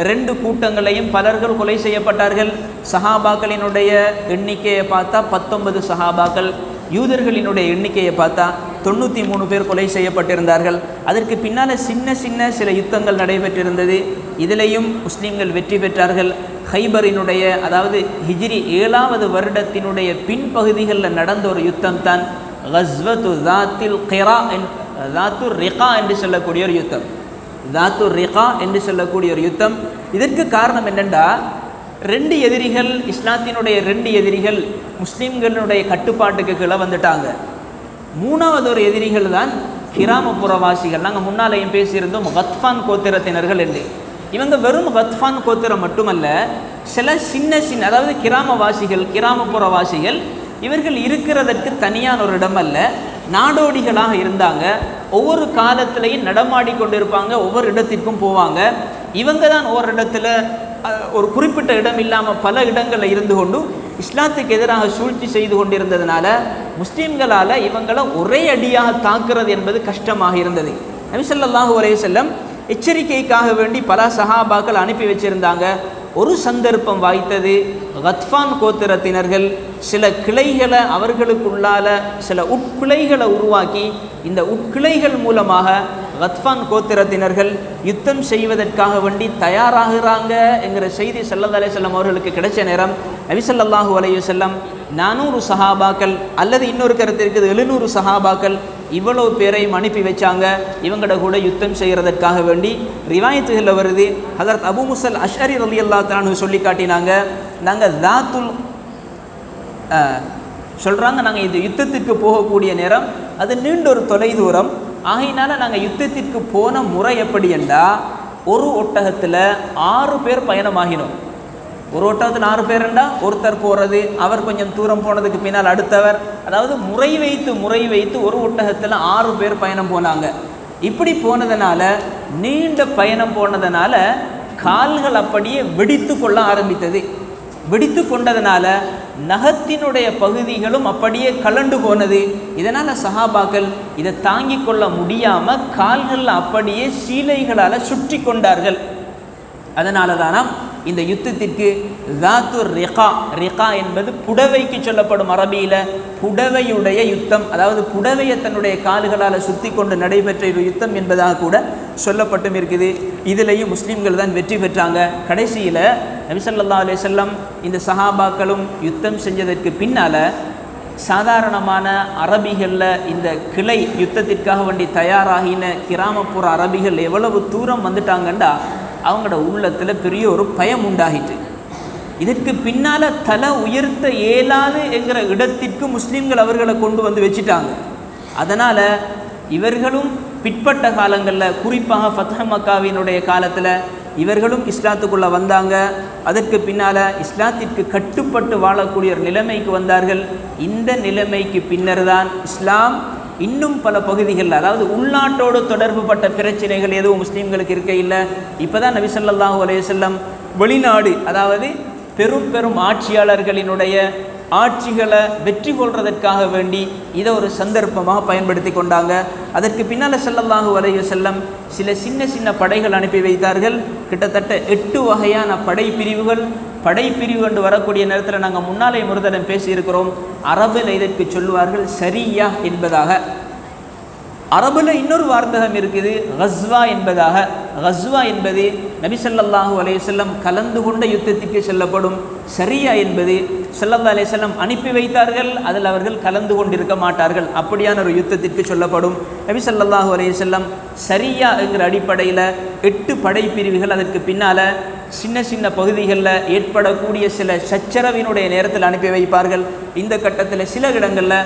2 கூட்டங்களையும் பலர்கள் கொலை செய்யப்பட்டார்கள். சஹாபாக்களினுடைய எண்ணிக்கையை பார்த்தா 19 சஹாபாக்கள், யூதர்களினுடைய எண்ணிக்கையை பார்த்தா 93 பேர் கொலை செய்யப்பட்டிருந்தார்கள். அதற்கு பின்னால் சின்ன சில யுத்தங்கள் நடைபெற்றிருந்தது. இதிலையும் முஸ்லீம்கள் வெற்றி பெற்றார்கள். ஹைபரினுடைய, அதாவது ஹிஜ்ரி 7வது வருடத்தினுடைய பின்பகுதிகளில் நடந்த ஒரு யுத்தம் தான் கஸ்வத்து தாத்துர் ரிகா என்று சொல்லக்கூடிய ஒரு யுத்தம். தாத்துர் ரிகா என்று சொல்லக்கூடிய ஒரு யுத்தம். இதற்கு காரணம் என்னென்னா, 2 எதிரிகள், இஸ்லாத்தினுடைய 2 எதிரிகள் முஸ்லீம்களுடைய கட்டுப்பாட்டுக்கு கீழே வந்துட்டாங்க. 3வது ஒரு எதிரிகள் தான் கிராமப்புறவாசிகள். நாங்கள் முன்னாலேயும் பேசியிருந்தோம் கத்ஃபான் கோத்திரத்தினர்கள் என்று. இவங்க வெறும் கத்ஃபான் கோத்திரம் மட்டுமல்ல, சில சின்ன அதாவது கிராமப்புறவாசிகள், இவர்கள் இருக்கிறதற்கு தனியான ஒரு இடம் அல்ல, நாடோடிகளாக இருந்தாங்க. ஒவ்வொரு காலத்திலையும் நடமாடி கொண்டு இருப்பாங்க, ஒவ்வொரு இடத்திற்கும் போவாங்க. இவங்க தான் ஒவ்வொரு இடத்துல ஒரு குறிப்பிட்ட இடம் இல்லாமல் பல இடங்களில் இருந்து கொண்டு இஸ்லாத்துக்கு எதிராக சூழ்ச்சி செய்து கொண்டிருந்ததுனால முஸ்லீம்களால் இவங்களை ஒரே அடியாக தாக்குறது என்பது கஷ்டமாக இருந்தது. நபி ஸல்லல்லாஹு அலைஹி வஸல்லம் எச்சரிக்கைக்காக வேண்டி பல சஹாபாக்கள் அனுப்பி வச்சிருந்தாங்க. ஒரு சந்தர்ப்பம் வாய்த்தது, கத்ஃபான் கோத்திரத்தினர்கள் சில கிளைகளை, அவர்களுக்குள்ளால சில உட்கிளைகளை உருவாக்கி, இந்த உட்கிளைகள் மூலமாக கத்ஃபான் கோத்திரத்தினர்கள் யுத்தம் செய்வதற்காக வேண்டி தயாராகிறாங்க என்கிற செய்தி ஸல்லல்லாஹு அலைஹி வஸல்லம் அவர்களுக்கு கிடைச்ச நேரம் நபி ஸல்லல்லாஹு அலைஹி வஸல்லம் 400 சஹாபாக்கள் அல்லது இன்னொரு கருத்து இருக்குது 700 சஹாபாக்கள் இவ்வளவு பேரையும் அனுப்பி வச்சாங்க. இவங்களோட கூட யுத்தம் செய்கிறதற்காக வேண்டி ரிவாயத்துகளில் வருது. ஹதரத் அபூ முஸல் அஷ்அரி ரலியல்லாஹு தஆலா அன்ஹு சொல்லி காட்டினாங்க, நாங்கள் சொல்கிறாங்க, நாங்கள் இந்த யுத்தத்திற்கு போகக்கூடிய நேரம் அது நீண்ட ஒரு தொலை தூரம். ஆகையினால நாங்கள் யுத்தத்திற்கு போன முறை எப்படி என்றால், ஒரு ஒட்டகத்தில் 6 பேர் பயணமாகினோம். ஒரு ஒட்டகத்தில் 6 பேர் என்றால் ஒருத்தர் போகிறது, அவர் கொஞ்சம் தூரம் போனதுக்கு பின்னால் அடுத்தவர், அதாவது முறை வைத்து ஒரு ஒட்டகத்தில் 6 பேர் பயணம் போனாங்க. இப்படி போனதுனால, நீண்ட பயணம் போனதுனால கால்கள் அப்படியே வெடித்து கொள்ள ஆரம்பித்தது. வெடித்து கொண்டதுனால நகத்தினுடைய பகுதிகளும் அப்படியே கலண்டு போனது. இதனால் சஹாபாக்கள் இதை தாங்கி கொள்ள முடியாமல் கால்கள் அப்படியே சீலைகளால் சுற்றி கொண்டார்கள். அதனால தானாம் இந்த யுத்தத்திற்கு தாத்துர் ரிகா என்பது புடவைக்கு சொல்லப்படும். அரபியில் புடவையுடைய யுத்தம், அதாவது புடவையை தன்னுடைய கால்களால் சுற்றி கொண்டு நடைபெற்ற ஒரு யுத்தம் என்பதாக கூட சொல்லப்பட்டும் இருக்குது. இதிலையும் முஸ்லீம்கள் தான் வெற்றி பெற்றாங்க. கடைசியில் நபி ஸல்லல்லாஹு அலைஹி வஸல்லம் இந்த சஹாபாக்களும் யுத்தம் செஞ்சதற்கு பின்னால் சாதாரணமான அரபிகளில் இந்த கிளை யுத்தத்திற்காக வேண்டி தயாராகின கிராமப்புற அரபிகள் எவ்வளவு தூரம் வந்துட்டாங்கண்டா அவங்களோட உள்ளத்தில் பெரிய ஒரு பயம் உண்டாகிட்டு, இதற்கு பின்னால் தலை உயர்த்த இயலாது என்கிற இடத்திற்கு முஸ்லீம்கள் அவர்களை கொண்டு வந்து வச்சுட்டாங்க. அதனால் இவர்களும் பிற்பட்ட காலங்களில், குறிப்பாக ஃபத்ஹ் மக்காவினுடைய காலத்தில் இவர்களும் இஸ்லாத்துக்குள்ளே வந்தாங்க. அதற்கு பின்னால் இஸ்லாத்திற்கு கட்டுப்பட்டு வாழக்கூடிய ஒரு நிலைமைக்கு வந்தார்கள். இந்த நிலைமைக்கு பின்னர் தான் இஸ்லாம் இன்னும் பல பகுதிகளில், அதாவது உள்நாட்டோடு தொடர்பு பட்ட பிரச்சனைகள் எதுவும் முஸ்லீம்களுக்கு இருக்க இல்லை. இப்போ தான் நபி ஸல்லல்லாஹு அலைஹி வஸல்லம் வெளிநாடு, அதாவது பெரும் ஆட்சியாளர்களினுடைய ஆட்சிகளை வெற்றி கொள்வதற்காக வேண்டி இதை ஒரு சந்தர்ப்பமாக பயன்படுத்தி கொண்டாங்க. அதற்கு பின்னால் ஸல்லல்லாஹு அலைஹி வஸல்லம் சில சின்ன படைகள் அனுப்பி வைத்தார்கள். கிட்டத்தட்ட 8 வகையான படைப்பிரிவு என்று வரக்கூடிய நேரத்தில் நாங்கள் முன்னாலே முருதனம் பேசியிருக்கிறோம். அரபில் இதற்கு சொல்லுவார்கள் சரியா என்பதாக. அரபில் இன்னொரு வார்த்தகம் இருக்குது, கஸ்வா என்பதாக. கஸ்வா என்பது நபி ஸல்லல்லாஹு அலைஹி வஸல்லம் கலந்து கொண்ட யுத்தத்திற்கு செல்லப்படும். சரியா என்பது ஸல்லல்லாஹு அலைஹி வஸல்லம் அனுப்பி வைத்தார்கள், அதில் அவர்கள் கலந்து கொண்டிருக்க மாட்டார்கள், அப்படியான ஒரு யுத்தத்திற்கு சொல்லப்படும். நபி ஸல்லல்லாஹு அலைஹி வஸல்லம் சரியா என்கிற அடிப்படையில் 8 படைப்பிரிவுகள், அதற்கு பின்னால் சின்ன பகுதிகளில் ஏற்படக்கூடிய சில சச்சரவினுடைய நேரத்தில் அனுப்பி வைப்பார்கள். இந்த கட்டத்தில் சில இடங்களில்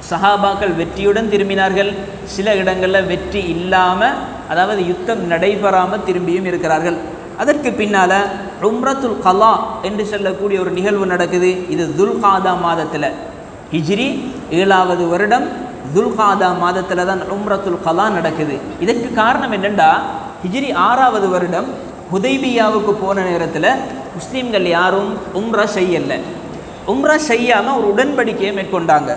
சஹாபாக்கள் வெற்றியுடன் திரும்பினார்கள், சில இடங்களில் வெற்றி இல்லாமல், அதாவது யுத்தம் நடைபெறாமல் திரும்பியும் இருக்கிறார்கள். அதற்கு பின்னால் உம்ரத்துல் கலா என்று சொல்லக்கூடிய ஒரு நிகழ்வு நடக்குது. இது துல்காதா மாதத்தில், ஹிஜ்ரி 7வது வருடம் துல்காதா மாதத்தில் தான் உம்ரத்துல் கலா நடக்குது. இதற்கு காரணம் என்னென்னா, ஹிஜ்ரி 6வது வருடம் ஹுதைபியாவுக்கு போன நேரத்தில் முஸ்லீம்கள் யாரும் உம்ரா செய்யலை. உம்ரா செய்யாமல் ஒரு உடன்படிக்கையை மேற்கொண்டாங்க.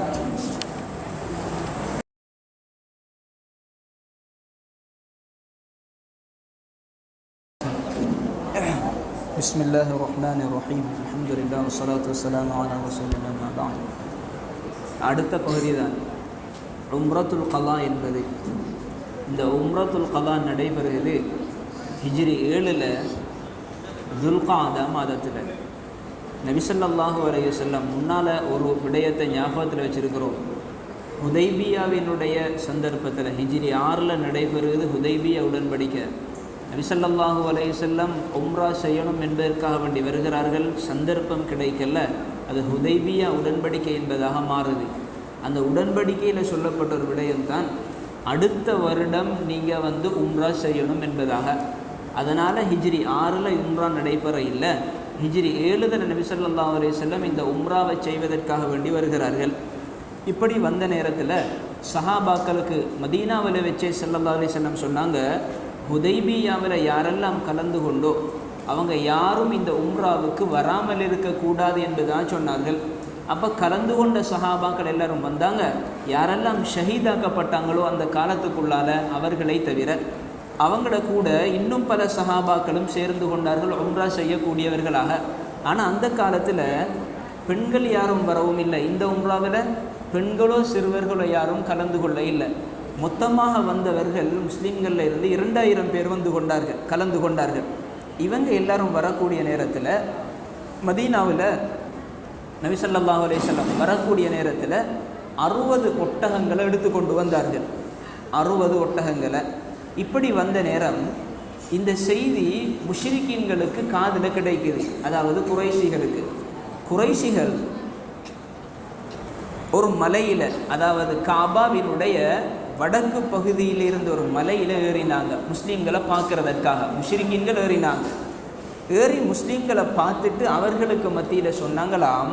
பிஸ்மில்லாஹிர் ரஹ்மானிர் ரஹீம். அல்ஹம்துலில்லாஹ் வஸ்ஸலாத்து வஸ்ஸலாமு அலா ரசூலில்லாஹ் அம்மா பஅத். அடுத்த பகுதி தான் உம்ரத்துல் கலா என்பது. இந்த உம்ரத்துல் கலா நடைபெறுகிறது ஹிஜ்ரி 7ல் துல்காதா மாதத்தில். நபி ஸல்லல்லாஹு அலைஹி வஸல்லம் முன்னால் ஒரு விடயத்தை ஞாபகத்தில் வச்சுருக்கிறோம். ஹுதைபியாவினுடைய சந்தர்ப்பத்தில் ஹிஜ்ரி 6ல் நடைபெறுகிறது ஹுதைபியா உடன்படிக்கை. நபி ஸல்லல்லாஹு அலைஹி வஸல்லம் உம்ரா செய்யணும் என்பதற்காக வேண்டி வருகிறார்கள். சந்தர்ப்பம் கிடைக்கல, அது ஹுதைபியா உடன்படிக்கை என்பதாக மாறுது. அந்த உடன்படிக்கையில் சொல்லப்பட்ட ஒரு விடயம்தான் அடுத்த வருடம் நீங்கள் உம்ரா செய்யணும் என்பதாக. அதனால் ஹிஜ்ரி 6ல் உம்ரா நடைபெற இல்லை, ஹிஜ்ரி 7ல் நபி ஸல்லல்லாஹு அலைஹி வஸல்லம் இந்த உம்ராவை செய்வதற்காக வேண்டி வருகிறார்கள். இப்படி வந்த நேரத்தில் சஹாபாக்களுக்கு மதீனாவில் வச்சே ஸல்லல்லாஹு அலைஹி வஸல்லம் சொன்னாங்க, ஹுதைபியாவில் யாரெல்லாம் கலந்து கொண்டோ அவங்க யாரும் இந்த உம்ராவுக்கு வராமல் இருக்கக்கூடாது என்பதாக சொன்னார்கள். அப்போ கலந்து கொண்ட சஹாபாக்கள் எல்லாரும் வந்தாங்க. யாரெல்லாம் ஷஹீதாக்கப்பட்டாங்களோ அந்த காலத்துக்குள்ளால் அவர்களை தவிர அவங்கள கூட இன்னும் பல சஹாபாக்களும் சேர்ந்து கொண்டார்கள் உம்ரா செய்யக்கூடியவர்களாக. ஆனால் அந்த காலத்தில் பெண்கள் யாரும் வரவும் இல்லை. இந்த உம்ராவில் பெண்களோ சிறுவர்களோ யாரும் கலந்து கொள்ள இல்லை. மொத்தமாக வந்தவர்கள் முஸ்லீம்களில் இருந்து 2000 பேர் கலந்து கொண்டார்கள். இவங்க எல்லாரும் வரக்கூடிய நேரத்தில் மதீனாவில் நபி ஸல்லல்லாஹு அலைஹி வஸல்லம் வரக்கூடிய நேரத்தில் 60 ஒட்டகங்களை எடுத்து கொண்டு வந்தார்கள். 60 ஒட்டகங்களை. இப்படி வந்த நேரம் இந்த செய்தி முஷ்ரிக்கீன்களுக்கு காதில் கிடைக்குது, அதாவது குறைஷிகள் ஒரு மலையில், அதாவது காபாவினுடைய வடக்கு பகுதியில் இருந்த ஒரு மலையில் ஏறினாங்க முஸ்லீம்களை பார்க்குறதற்காக. முஷ்ரிக்கீன்கள் ஏறி முஸ்லீம்களை பார்த்துட்டு அவர்களுக்கு மத்தியில் சொன்னாங்களாம்,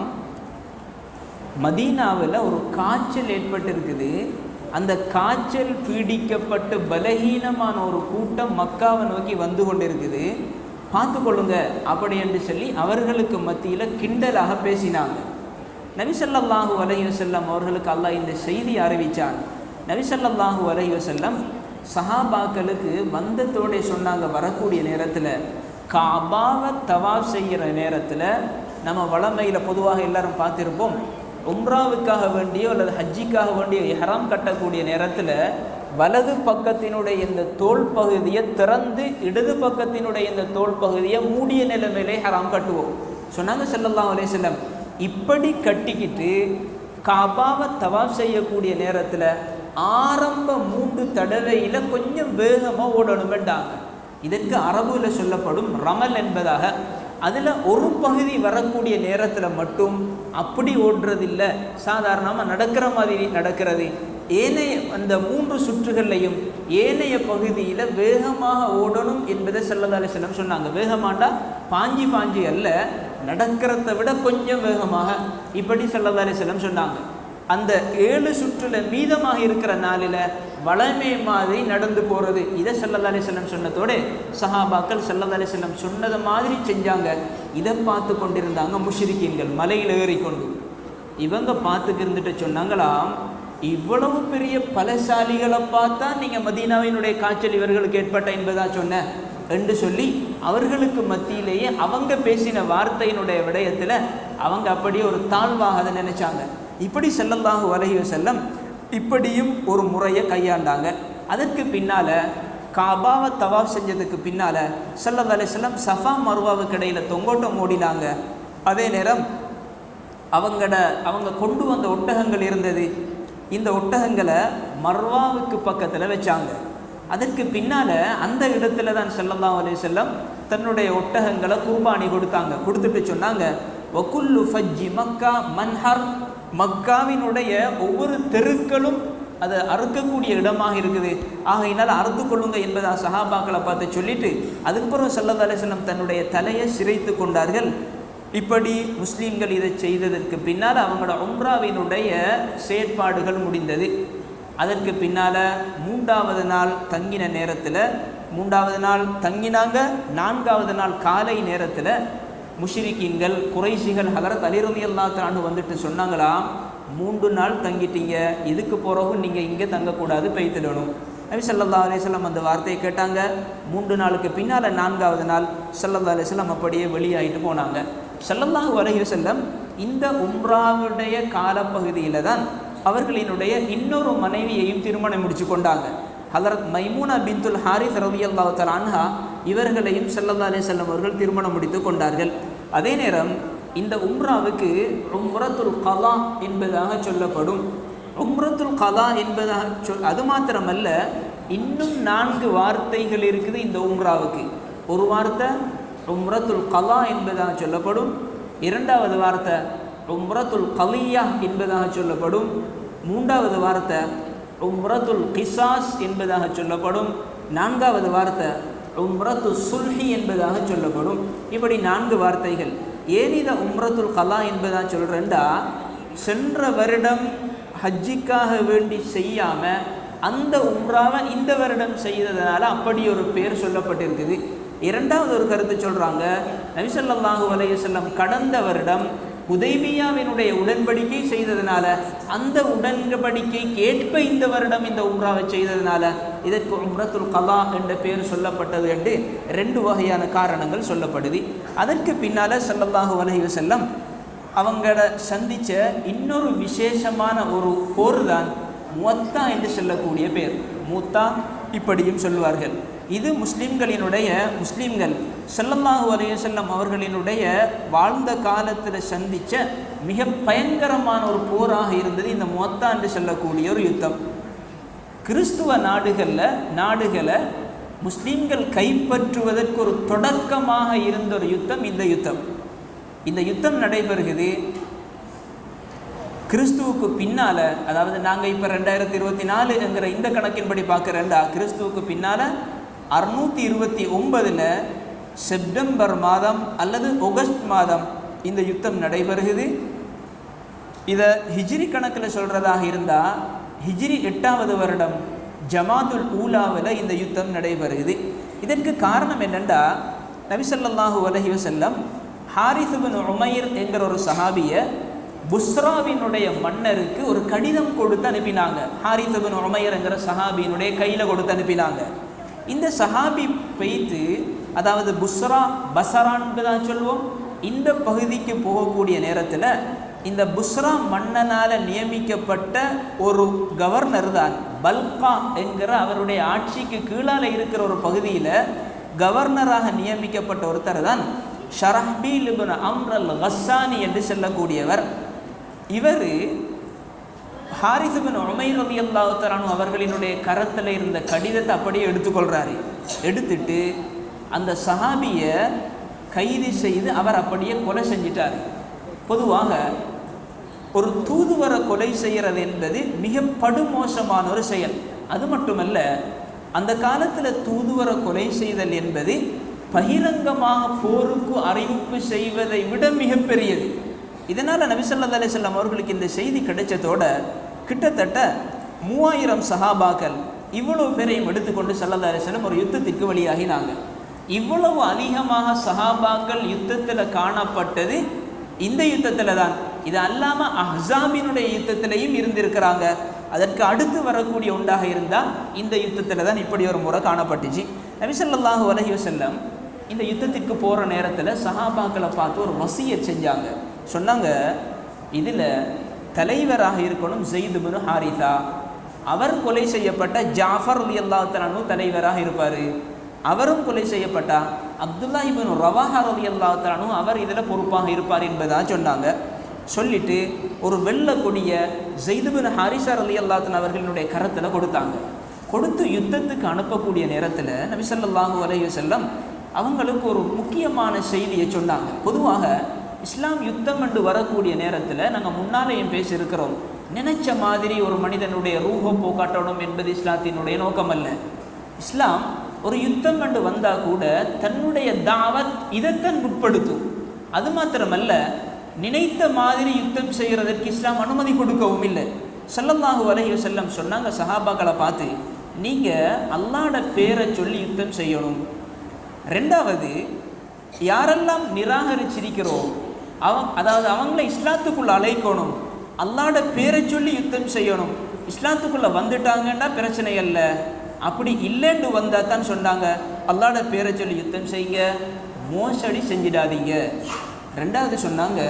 மதீனாவில் ஒரு காய்ச்சல் ஏற்பட்டிருக்குது, அந்த காய்ச்சல் பீடிக்கப்பட்டு பலகீனமான ஒரு கூட்டம் மக்காவை நோக்கி வந்து கொண்டிருக்குது, பார்த்து கொள்ளுங்க அப்படி என்று சொல்லி அவர்களுக்கு மத்தியில் கிண்டலாக பேசினாங்க. நபி ஸல்லல்லாஹு அலைஹி வஸல்லம் அவர்களுக்கு அல்லாஹ் இந்த செய்தி அறிவித்தான். நபி ஸல்லல்லாஹு அலைஹி வஸல்லம் சஹாபாக்களுக்கு வந்தத்தோடு சொன்னாங்க, வரக்கூடிய நேரத்தில் காபாவை தவாஃப் செய்கிற நேரத்தில் நம்ம வளமையில் பொதுவாக எல்லாரும் பார்த்துருப்போம், உம்ராவுக்காக வேண்டியோ அல்லது ஹஜ்ஜிக்காக வேண்டியோ இஹ்ராம் கட்டக்கூடிய நேரத்தில் வலது பக்கத்தினுடைய இந்த தோல் பகுதியை திறந்து இடது பக்கத்தினுடைய இந்த தோல் பகுதியை மூடிய நிலைமையிலே ஹராம் கட்டுவோம் சொன்னாங்க ஸல்லல்லாஹு அலைஹி வஸல்லம். இப்படி கட்டிக்கிட்டு காபாவை தவாஃப் செய்யக்கூடிய நேரத்தில் ஆரம்ப 3 தடவையில் கொஞ்சம் வேகமாக ஓடணுமெண்டாங்க. இதற்கு அரபுல சொல்லப்படும் ரமல் என்பதாக. அதில் ஒரு பகுதி வரக்கூடிய நேரத்தில் மட்டும் அப்படி ஓடுறதில்லை, சாதாரணமாக நடக்கிற மாதிரி நடக்கிறது. ஏனைய அந்த 3 சுற்றுகள்லையும் ஏனைய பகுதியில் வேகமாக ஓடணும் என்பதை ஸல்லல்லாஹு அலைஹி வஸல்லம் சொன்னாங்க. வேகமாண்டா பாஞ்சி அல்ல, நடக்கிறத விட கொஞ்சம் வேகமாக, இப்படி ஸல்லல்லாஹு அலைஹி வஸல்லம் சொன்னாங்க. அந்த 7 சுற்றுல மீதமாக இருக்கிற நாளில் வளமை மாதிரி நடந்து போகிறது. இதை ஸல்லல்லாஹு அலைஹி வஸல்லம் சொன்னதோடு சஹாபாக்கள் ஸல்லல்லாஹு அலைஹி வஸல்லம் சொன்னதை மாதிரி செஞ்சாங்க. இதை பார்த்து கொண்டிருந்தாங்க முஷ்ரிக்கீன்கள் மலையில் ஏறிக்கொண்டு. இவங்க பார்த்துக்கு இருந்துட்டு சொன்னாங்களாம், இவ்வளவு பெரிய பலசாலிகளை பார்த்தா நீங்கள் மதீனாவினுடைய காய்ச்சல் இவர்களுக்கு ஏற்பட்ட என்பதா சொன்ன என்று சொல்லி அவர்களுக்கு மத்தியிலேயே அவங்க பேசின வார்த்தையினுடைய விடயத்தில் அவங்க அப்படியே ஒரு தாழ்வாக அதை நினைச்சாங்க. இப்படி ஸல்லல்லாஹு அலைஹி வஸல்லம் இப்படியும் ஒரு முறையை கையாண்டாங்க. அதற்கு பின்னால் காபாவை தவாஃப் செஞ்சதுக்கு பின்னால் ஸல்லல்லாஹு அலைஹி வஸல்லம் சஃபா மர்வாவுக்கு இடையில் தொங்கோட்டம் ஓடினாங்க. அதே நேரம் அவங்க கொண்டு வந்த ஒட்டகங்கள் இருந்தது. இந்த ஒட்டகங்களை மர்வாவுக்கு பக்கத்தில் வச்சாங்க. அதற்கு பின்னால் அந்த இடத்துல தான் ஸல்லல்லாஹு அலைஹி வஸல்லம் தன்னுடைய ஒட்டகங்களை குர்பானி கொடுத்துட்டு சொன்னாங்க, வகுல்லு ஃபஜ்ஜி மக்கா மன்ஹர், மக்காவினுடைய ஒவ்வொரு தெருக்களும் அது அறுக்கக்கூடிய இடமாக இருக்குது, ஆகையினால் அறுத்து கொள்ளுங்க என்பதாக சஹாபாக்களை பார்த்து சொல்லிட்டு அதுக்கப்புறம் ஸல்லல்லாஹு அலைஹி வஸல்லம் தன்னுடைய தலையை சிரைத்து கொண்டார்கள். இப்படி முஸ்லீம்கள் இதை செய்ததற்கு பின்னால் அவங்களோட உம்ராவினுடைய செயற்பாடுகள் முடிந்தது. அதற்கு பின்னால் 3வது நாள் தங்கின நேரத்தில் 3வது நாள் தங்கினாங்க. 4வது நாள் காலை நேரத்தில் முஷ்ரிக்கீன்கள் குறைஷிகள் ஹதரத் அலி ரலியல்லாஹு அன்ஹு வந்துட்டு சொன்னாங்களாம், 3 நாள் தங்கிட்டீங்க, இதுக்கு பிறகு நீங்கள் இங்கே தங்கக்கூடாது, பெய்திடணும். நபி ஸல்லல்லாஹு அலைஹி வஸல்லம் அந்த வார்த்தையை கேட்டாங்க. 3 நாளுக்கு பின்னால் 4வது நாள் ஸல்லல்லாஹு அலைஹி வஸல்லம் அப்படியே வெளியாகிட்டு போனாங்க. ஸல்லல்லாஹு அலைஹி வஸல்லம் இந்த உம்ராவுடைய காலப்பகுதியில் தான் அவர்களினுடைய இன்னொரு மனைவியையும் திருமணம் முடிச்சு கொண்டாங்க. ஹதரத் மைமூனா பின்துல் ஹாரிஸ் ரலியல்லாஹு தஆலா அன்ஹா இவர்களையும் ஸல்லல்லாஹு அலைஹி வஸல்லம் அவர்கள் திருமணம் முடித்து கொண்டார்கள். அதே நேரம் இந்த உம்ராவுக்கு உம்ரத்துல் கலா என்பதாக சொல்லப்படும். உம்ரத்துல் கலா என்பதாக அது மாத்திரமல்ல, இன்னும் 4 வார்த்தைகள் இருக்குது இந்த உம்ராவுக்கு. ஒரு வார்த்தை உம்ரத்துல் கலா என்பதாக சொல்லப்படும், 2வது வார்த்தை உம்ரத்துல் கலியா என்பதாக சொல்லப்படும், 3வது வார்த்தை உம்ரத்துல் கிசாஸ் என்பதாக சொல்லப்படும், 4வது வார்த்தை உம்ரத்து சுல்ஹி என்பதாக சொல்லப்படும். இப்படி 4 வார்த்தைகள். ஏன் இதை உம்ரத்துல் கலா என்பதாக சொல்கிறேன்டா, சென்ற வருடம் ஹஜ்ஜிக்காக வேண்டி செய்யாமல் அந்த உம்ராவை இந்த வருடம் செய்ததுனால அப்படி ஒரு பேர் சொல்லப்பட்டிருக்குது. 2வது ஒரு கருத்து சொல்கிறாங்க, நபி ஸல்லல்லாஹு அலைஹி வஸல்லம் கடந்த வருடம் ஹுதைபியாவினுடைய உடன்படிக்கை செய்ததுனால அந்த உடன்படிக்கைக்கு ஏற்ப இந்த வருடம் இந்த உம்ராவை செய்ததுனால இதற்கு உம்ரத்துல் கலா என்ற பேர் சொல்லப்பட்டது என்று 2 வகையான காரணங்கள் சொல்லப்படுது. அதற்கு பின்னால் ஸல்லல்லாஹு அலைஹி வஸல்லம் அவங்கள சந்தித்த இன்னொரு விசேஷமான ஒரு போர் தான் முத்தா என்று சொல்லக்கூடிய பேர். மூத்தா இப்படியும் சொல்வார்கள். இது முஸ்லீம்கள் ஸல்லல்லாஹு அலைஹி வஸல்லம் அவர்களினுடைய வாழ்ந்த காலத்தில் சந்தித்த மிக பயங்கரமான ஒரு போராக இருந்தது இந்த முத்தா என்று சொல்லக்கூடிய ஒரு யுத்தம். கிறிஸ்துவ நாடுகளை முஸ்லீம்கள் கைப்பற்றுவதற்கு ஒரு தொடக்கமாக இருந்த ஒரு யுத்தம் இந்த யுத்தம் நடைபெறுகிறது கிறிஸ்துவுக்கு பின்னால். அதாவது நாங்கள் இப்போ 2024 என்கிற இந்த கணக்கின்படி பார்க்குறேன்டா, கிறிஸ்துவுக்கு பின்னால் 629 செப்டம்பர் மாதம் அல்லது ஆகஸ்ட் மாதம் இந்த யுத்தம் நடைபெறுகிறது. இதை ஹிஜ்ரி கணக்கில் சொல்கிறதாக இருந்தால் ஹிஜ்ரி 8வது வருடம் ஜமாதுல் ஊலாவில் இந்த யுத்தம் நடைபெறுகிறது. இதற்கு காரணம் என்னென்னா, நபி ஸல்லல்லாஹு அலைஹி வஸல்லம் ஹாரிஸ் இப்னு உமைர் என்கிற ஒரு சஹாபியை புஸ்ராவினுடைய மன்னருக்கு ஒரு கடிதம் கொடுத்து அனுப்பினாங்க. ஹாரிஸ் இப்னு உமைர் என்கிற சஹாபியினுடைய கையில் கொடுத்து அனுப்பினாங்க. இந்த சஹாபி பெய்து, அதாவது பசரான்னு தான் சொல்லுவோம், இந்த பகுதிக்கு போகக்கூடிய நேரத்தில் இந்த புஸ்ரா மன்னனால் நியமிக்கப்பட்ட ஒரு கவர்னர் தான் பல்கா என்கிற அவருடைய ஆட்சிக்கு கீழால் இருக்கிற ஒரு பகுதியில் கவர்னராக நியமிக்கப்பட்ட ஒருத்தர் தான் ஷரஹ்பீல் இப்னு அம்ர் அல் கஸ்ஸானி என்று சொல்லக்கூடியவர். இவர் ஹாரிஸ் இப்னு உமைர் ரலியல்லாஹு தஆலா அன்ஹு அவர்களினுடைய கரத்தில் இருந்த கடிதத்தை அப்படியே எடுத்துக்கொள்கிறாரு. எடுத்துட்டு அந்த சஹாபியை கைது செய்து அவர் அப்படியே கொலை செஞ்சிட்டார். பொதுவாக ஒரு தூதுவரை கொலை செய்கிறது என்பது மிக படுமோசமான ஒரு செயல். அது மட்டுமல்ல, அந்த காலத்தில் தூதுவரை கொலை செய்தல் என்பது பகிரங்கமாக போருக்கு அறிவிப்பு செய்வதை விட மிகப்பெரியது. இதனால் நபி ஸல்லல்லாஹு அலைஹி வஸல்லம் அவர்களுக்கு இந்த செய்தி கிடைச்சதோட கிட்டத்தட்ட 3000 சஹாபாக்கள் இவ்வளவு பேரையும் எடுத்துக்கொண்டு ஸல்லல்லாஹு அலைஹி வஸல்லம் ஒரு யுத்தத்திற்கு வழியாகினாங்க. இவ்வளவு அதிகமாக சஹாபாக்கள் யுத்தத்தில் காணப்பட்டது இந்த யுத்தத்தில் தான். இது அல்லாமல் அஹ்ஸாபினுடைய யுத்தத்திலையும் இருந்திருக்கிறாங்க. அதற்கு அடுத்து வரக்கூடிய ஒன்றாக இருந்தால் இந்த யுத்தத்தில் தான் இப்படி ஒரு முறை காணப்பட்டுச்சு. நபி ஸல்லல்லாஹு அலைஹி வஸல்லம் இந்த யுத்தத்திற்கு போகிற நேரத்தில் சஹாபாக்களை பார்த்து ஒரு வசியத் செஞ்சாங்க. சொன்னாங்க, இதில் தலைவராக இருக்கணும் ஸைத் இப்னு ஹாரிஸா, அவர் கொலை செய்யப்பட்ட ஜாஃபர் ரலியல்லாஹு தஆலா அன்ஹு தலைவராக இருப்பார், அவரும் கொலை செய்யப்பட்டா அப்துல்லாஹ் இப்னு ரவாஹா ரலியல்லாஹு தஆலா அன்ஹு அவர் இதில் பொறுப்பாக இருப்பார் என்பதாக சொன்னாங்க. சொல்லிட்டு ஒரு வெள்ளை கொடியை ஸைத் இப்னு ஹாரிஸா ரலியல்லாஹு தஆலா அவர்களினுடைய கரத்தில் கொடுத்தாங்க. கொடுத்து யுத்தத்துக்கு அனுப்பக்கூடிய நேரத்தில் நபி ஸல்லல்லாஹு அலைஹி வஸல்லம் அவங்களுக்கு ஒரு முக்கியமான செய்தியை சொன்னாங்க. பொதுவாக இஸ்லாம் யுத்தம் என்று வரக்கூடிய நேரத்தில் நாங்கள் முன்னாலேயும் பேசியிருக்கிறோம், நினைச்ச மாதிரி ஒரு மனிதனுடைய ரூஹோ போக்காட்டணும் என்பது இஸ்லாத்தினுடைய நோக்கம் அல்ல. இஸ்லாம் ஒரு யுத்தம் என்று வந்தால் கூட தன்னுடைய தாவத் இதைத்தான் முற்படுத்தும். அது மாத்திரமல்ல, நினைத்த மாதிரி யுத்தம் செய்கிறதற்கு இஸ்லாம் அனுமதி கொடுக்கவும் இல்லை. ஸல்லல்லாஹு அலைஹி வஸல்லம் சொன்னாங்க சஹாபாக்களை பார்த்து, நீங்கள் அல்லாஹ்வோட பேரை சொல்லி யுத்தம் செய்யணும். ரெண்டாவது, யாரெல்லாம் நிராகரிச்சிருக்கிறோம் அதாவது அவங்கள இஸ்லாத்துக்குள்ளே அழைக்கணும். அல்லாஹ்வோட பேரை சொல்லி யுத்தம் செய்யணும். இஸ்லாத்துக்குள்ளே வந்துட்டாங்கன்னா பிரச்சனை அல்ல, அப்படி இல்லைன்னு வந்தால் தான் சொன்னாங்க அல்லாஹ்வோட பேரை சொல்லி யுத்தம் செய்யுங்க, மோசடி செஞ்சிடாதீங்க. ரெண்டாவது சொன்னாங்க,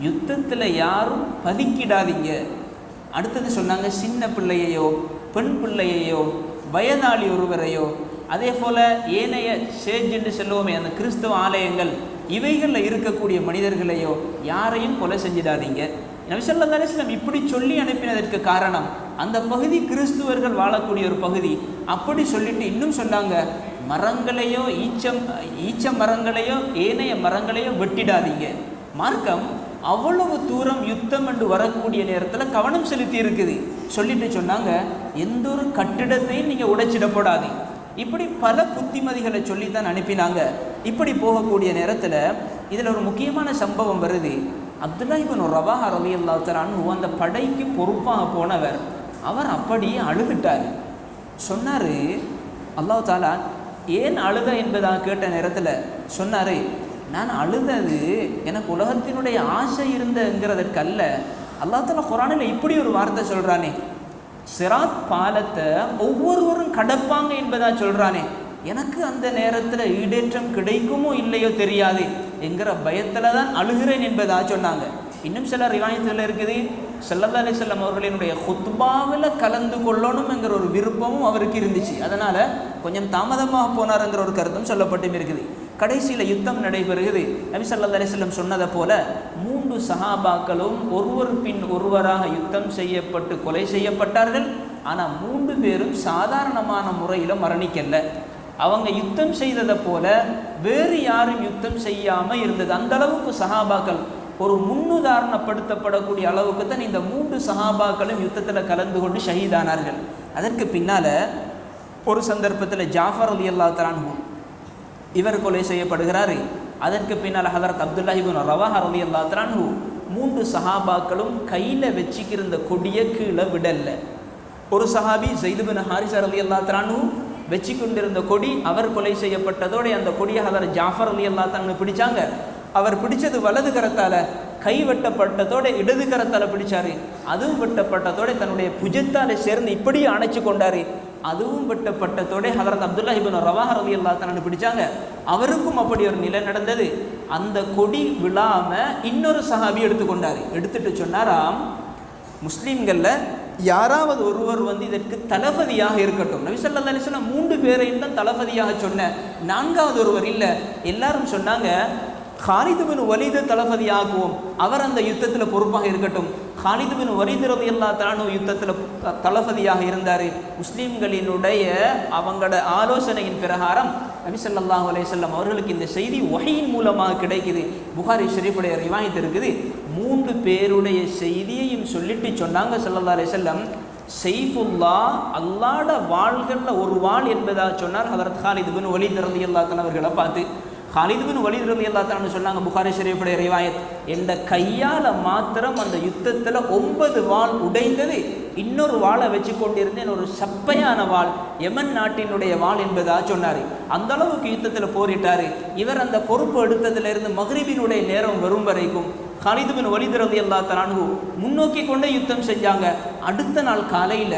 யுத்தத்தில் யாரும் பதுக்கிடாதீங்க. அடுத்தது சொன்னாங்க, சின்ன பிள்ளையையோ பெண் பிள்ளையையோ வயதாளி ஒருவரையோ அதே போல் ஏனைய சேஜ் என்று சொல்லுவோமே அந்த கிறிஸ்தவ ஆலயங்கள் இவைகளில் இருக்கக்கூடிய மனிதர்களையோ யாரையும் கொலை செஞ்சிடாதீங்க. நபி ஸல்லல்லாஹு அலைஹி வஸல்லம் இப்படி சொல்லி அனுப்பினதற்கு காரணம் அந்த பகுதி கிறிஸ்துவர்கள் வாழக்கூடிய ஒரு பகுதி. அப்படி சொல்லிட்டு இன்னும் சொன்னாங்க, மரங்களையோ ஈச்ச மரங்களையோ ஏனைய மரங்களையோ வெட்டிடாதீங்க. மார்க்கம் அவ்வளவு தூரம் யுத்தம் என்று வரக்கூடிய நேரத்தில் கவனம் செலுத்தி இருக்குது. சொல்லிட்டு சொன்னாங்க, எந்த ஒரு கட்டிடத்தையும் நீங்கள் உடைச்சிடப்படாது. இப்படி பல புத்திமதிகளை சொல்லித்தான் அனுப்பினாங்க. இப்படி போகக்கூடிய நேரத்தில் இதில் ஒரு முக்கியமான சம்பவம் வருது. அப்துல்லாஹ் இப்னு ரவாஹா ரலியல்லாஹு தஆலா அன்ஹு அந்த படைக்கு பொறுப்பாக போனவர், அவர் அப்படியே அழுதுட்டார். சொன்னார், அல்லாஹ் தாலா ஏன் அழுத என்பதாக கேட்ட நேரத்தில் சொன்னார், நான் அழுதது எனக்கு உலகத்தினுடைய ஆசை இருந்தங்கிறதற்கல்ல. அல்லாஹ் தாலா குர்ஆனில் இப்படி ஒரு வார்த்தை சொல்கிறானே, சிராத் பாலத்தை ஒவ்வொருவரும் கடப்பாங்க என்பதாக சொல்கிறானே, எனக்கு அந்த நேரத்தில் ஈடேற்றம் கிடைக்குமோ இல்லையோ தெரியாது என்கிற பயத்தில் தான் அழுகிறேன் என்பதாக சொன்னாங்க. இன்னும் சில ரிவாயத்தில் இருக்குது, ஸல்லல்லாஹு அலைஹி வஸல்லம் அவர்களினுடைய ஹுத்பாவில் கலந்து கொள்ளணும் என்கிற ஒரு விருப்பமும் அவருக்கு இருந்துச்சு. அதனால் கொஞ்சம் தாமதமாக போனாருங்கிற ஒரு கருத்தும் சொல்லப்பட்டும் இருக்குது. கடைசியில் யுத்தம் நடைபெறுகிறது. நபி ஸல்லல்லாஹு அலைஹி வஸல்லம் சொன்னதை போல 3 சஹாபாக்களும் ஒருவர் பின் ஒருவராக யுத்தம் செய்யப்பட்டு கொலை செய்யப்பட்டார்கள். ஆனால் 3 பேரும் சாதாரணமான முறையில் மரணிக்கல. அவங்க யுத்தம் செய்ததை போல வேறு யாரும் யுத்தம் செய்யாமல் இருந்தது. அந்த அளவுக்கு சஹாபாக்கள் ஒரு முன்னுதாரணப்படுத்தப்படக்கூடிய அளவுக்கு தான் இந்த 3 சஹாபாக்களும் யுத்தத்தில் கலந்து கொண்டு ஷஹீதானார்கள். அதற்கு பின்னால் ஒரு சந்தர்ப்பத்தில் ஜாஃபர் ரலியல்லாஹு தஆலா அன்ஹு இவர் கொலை செய்யப்படுகிறார். அதற்கு பின்னால் ஹதரத் அப்துல்லாஹ் இப்னு ரவாஹா ரலியல்லாஹு தஆலா அன்ஹு 3 சஹாபாக்களும் கையில் வச்சுக்கிருந்த கொடியை கீழே விடல. ஒரு சஹாபி ஸைத் இப்னு ஹாரிஸா ரலியல்லாஹு தஆலா அன்ஹு வச்சு கொண்டிருந்த கொடி அவர் கொலை செய்யப்பட்டதோடு அந்த கொடியை ஹதரத் ஜாஃபர் ரலியல்லாஹு தஆலா அன்ஹு பிடிச்சாங்க. அவர் பிடிச்சது வலது கரத்தால், கை வெட்டப்பட்டதோடு இடது கரத்தால் பிடிச்சார். அதுவும் வெட்டப்பட்டதோடு தன்னுடைய புஜத்தால் சேர்ந்து இப்படியே அணைச்சு கொண்டார். அதுவும் வெட்டப்பட்டதோட ஹதரத் அப்துல்லாஹ் இப்னு ரவாஹா ரலியல்லாஹு தஆலா அன்ஹு பிடிச்சாங்க. அவருக்கும் அப்படி ஒரு நிலை நடந்தது. அந்த கொடி விழாமல் இன்னொரு சஹாபி எடுத்துக்கொண்டார். எடுத்துட்டு சொன்னாராம், முஸ்லீம்களில் யாராவது ஒருவர் இதற்கு தளபதியாக இருக்கட்டும். நபி ஸல்லல்லாஹு அலைஹி வஸல்லம் 3 பேரையும் தான் தளபதியாக சொன்ன, 4வது ஒருவர் இல்லை. எல்லாரும் சொன்னாங்க காலித் பின் வலீத் தளபதியாகுவோம், அவர் அந்த யுத்தத்தில் பொறுப்பாக இருக்கட்டும். காலித் பின் வலீத் ரலியல்லாஹு தஆலா யுத்தத்தில் தளபதியாக இருந்தார். முஸ்லீம்களினுடைய அவங்களோட ஆலோசனையின் பிரகாரம் நபி ஸல்லல்லாஹு அலைஹி வஸல்லம் அவர்களுக்கு இந்த செய்தி வஹீயின் மூலமாக கிடைக்குது. புகாரி ஷரீஃபுடைய ரிவாயத் இருக்குது. 3 பேருடைய செய்தியையும் சொல்லிட்டு சொன்னாங்க ஸல்லல்லாஹு அலைஹி வஸல்லம், சைஃபுல்லா அல்லாஹ்ட வாள்களில் ஒரு வாள் என்பதாக சொன்னார் ஹதரத் காலித் பின் வலீத் ரலியல்லாஹு தஆலா அவர்களை பார்த்து. காலித் பின் வலீத் ரலியல்லாஹு தஆலா சொன்னாங்க, புகாரி ஷரீஃபுடைய ரிவாயத், என்ற கையால் மாத்திரம் அந்த யுத்தத்தில் 9 வாள் உடைந்தது. இன்னொரு வாளை வச்சு கொண்டிருந்தேன், ஒரு சப்பையான வாள், யமன் நாட்டினுடைய வாள் என்பதாக சொன்னார். அந்த அளவுக்கு யுத்தத்தில் போரிட்டார். இவர் அந்த பொறுப்பு எடுத்ததிலிருந்து மக்ரிபினுடைய நேரம் வரும் வரைக்கும் காலித் பின் வலீத் ரலியல்லாஹு தஆலா முன்னோக்கி கொண்டே யுத்தம் செஞ்சாங்க. அடுத்த நாள் காலையில்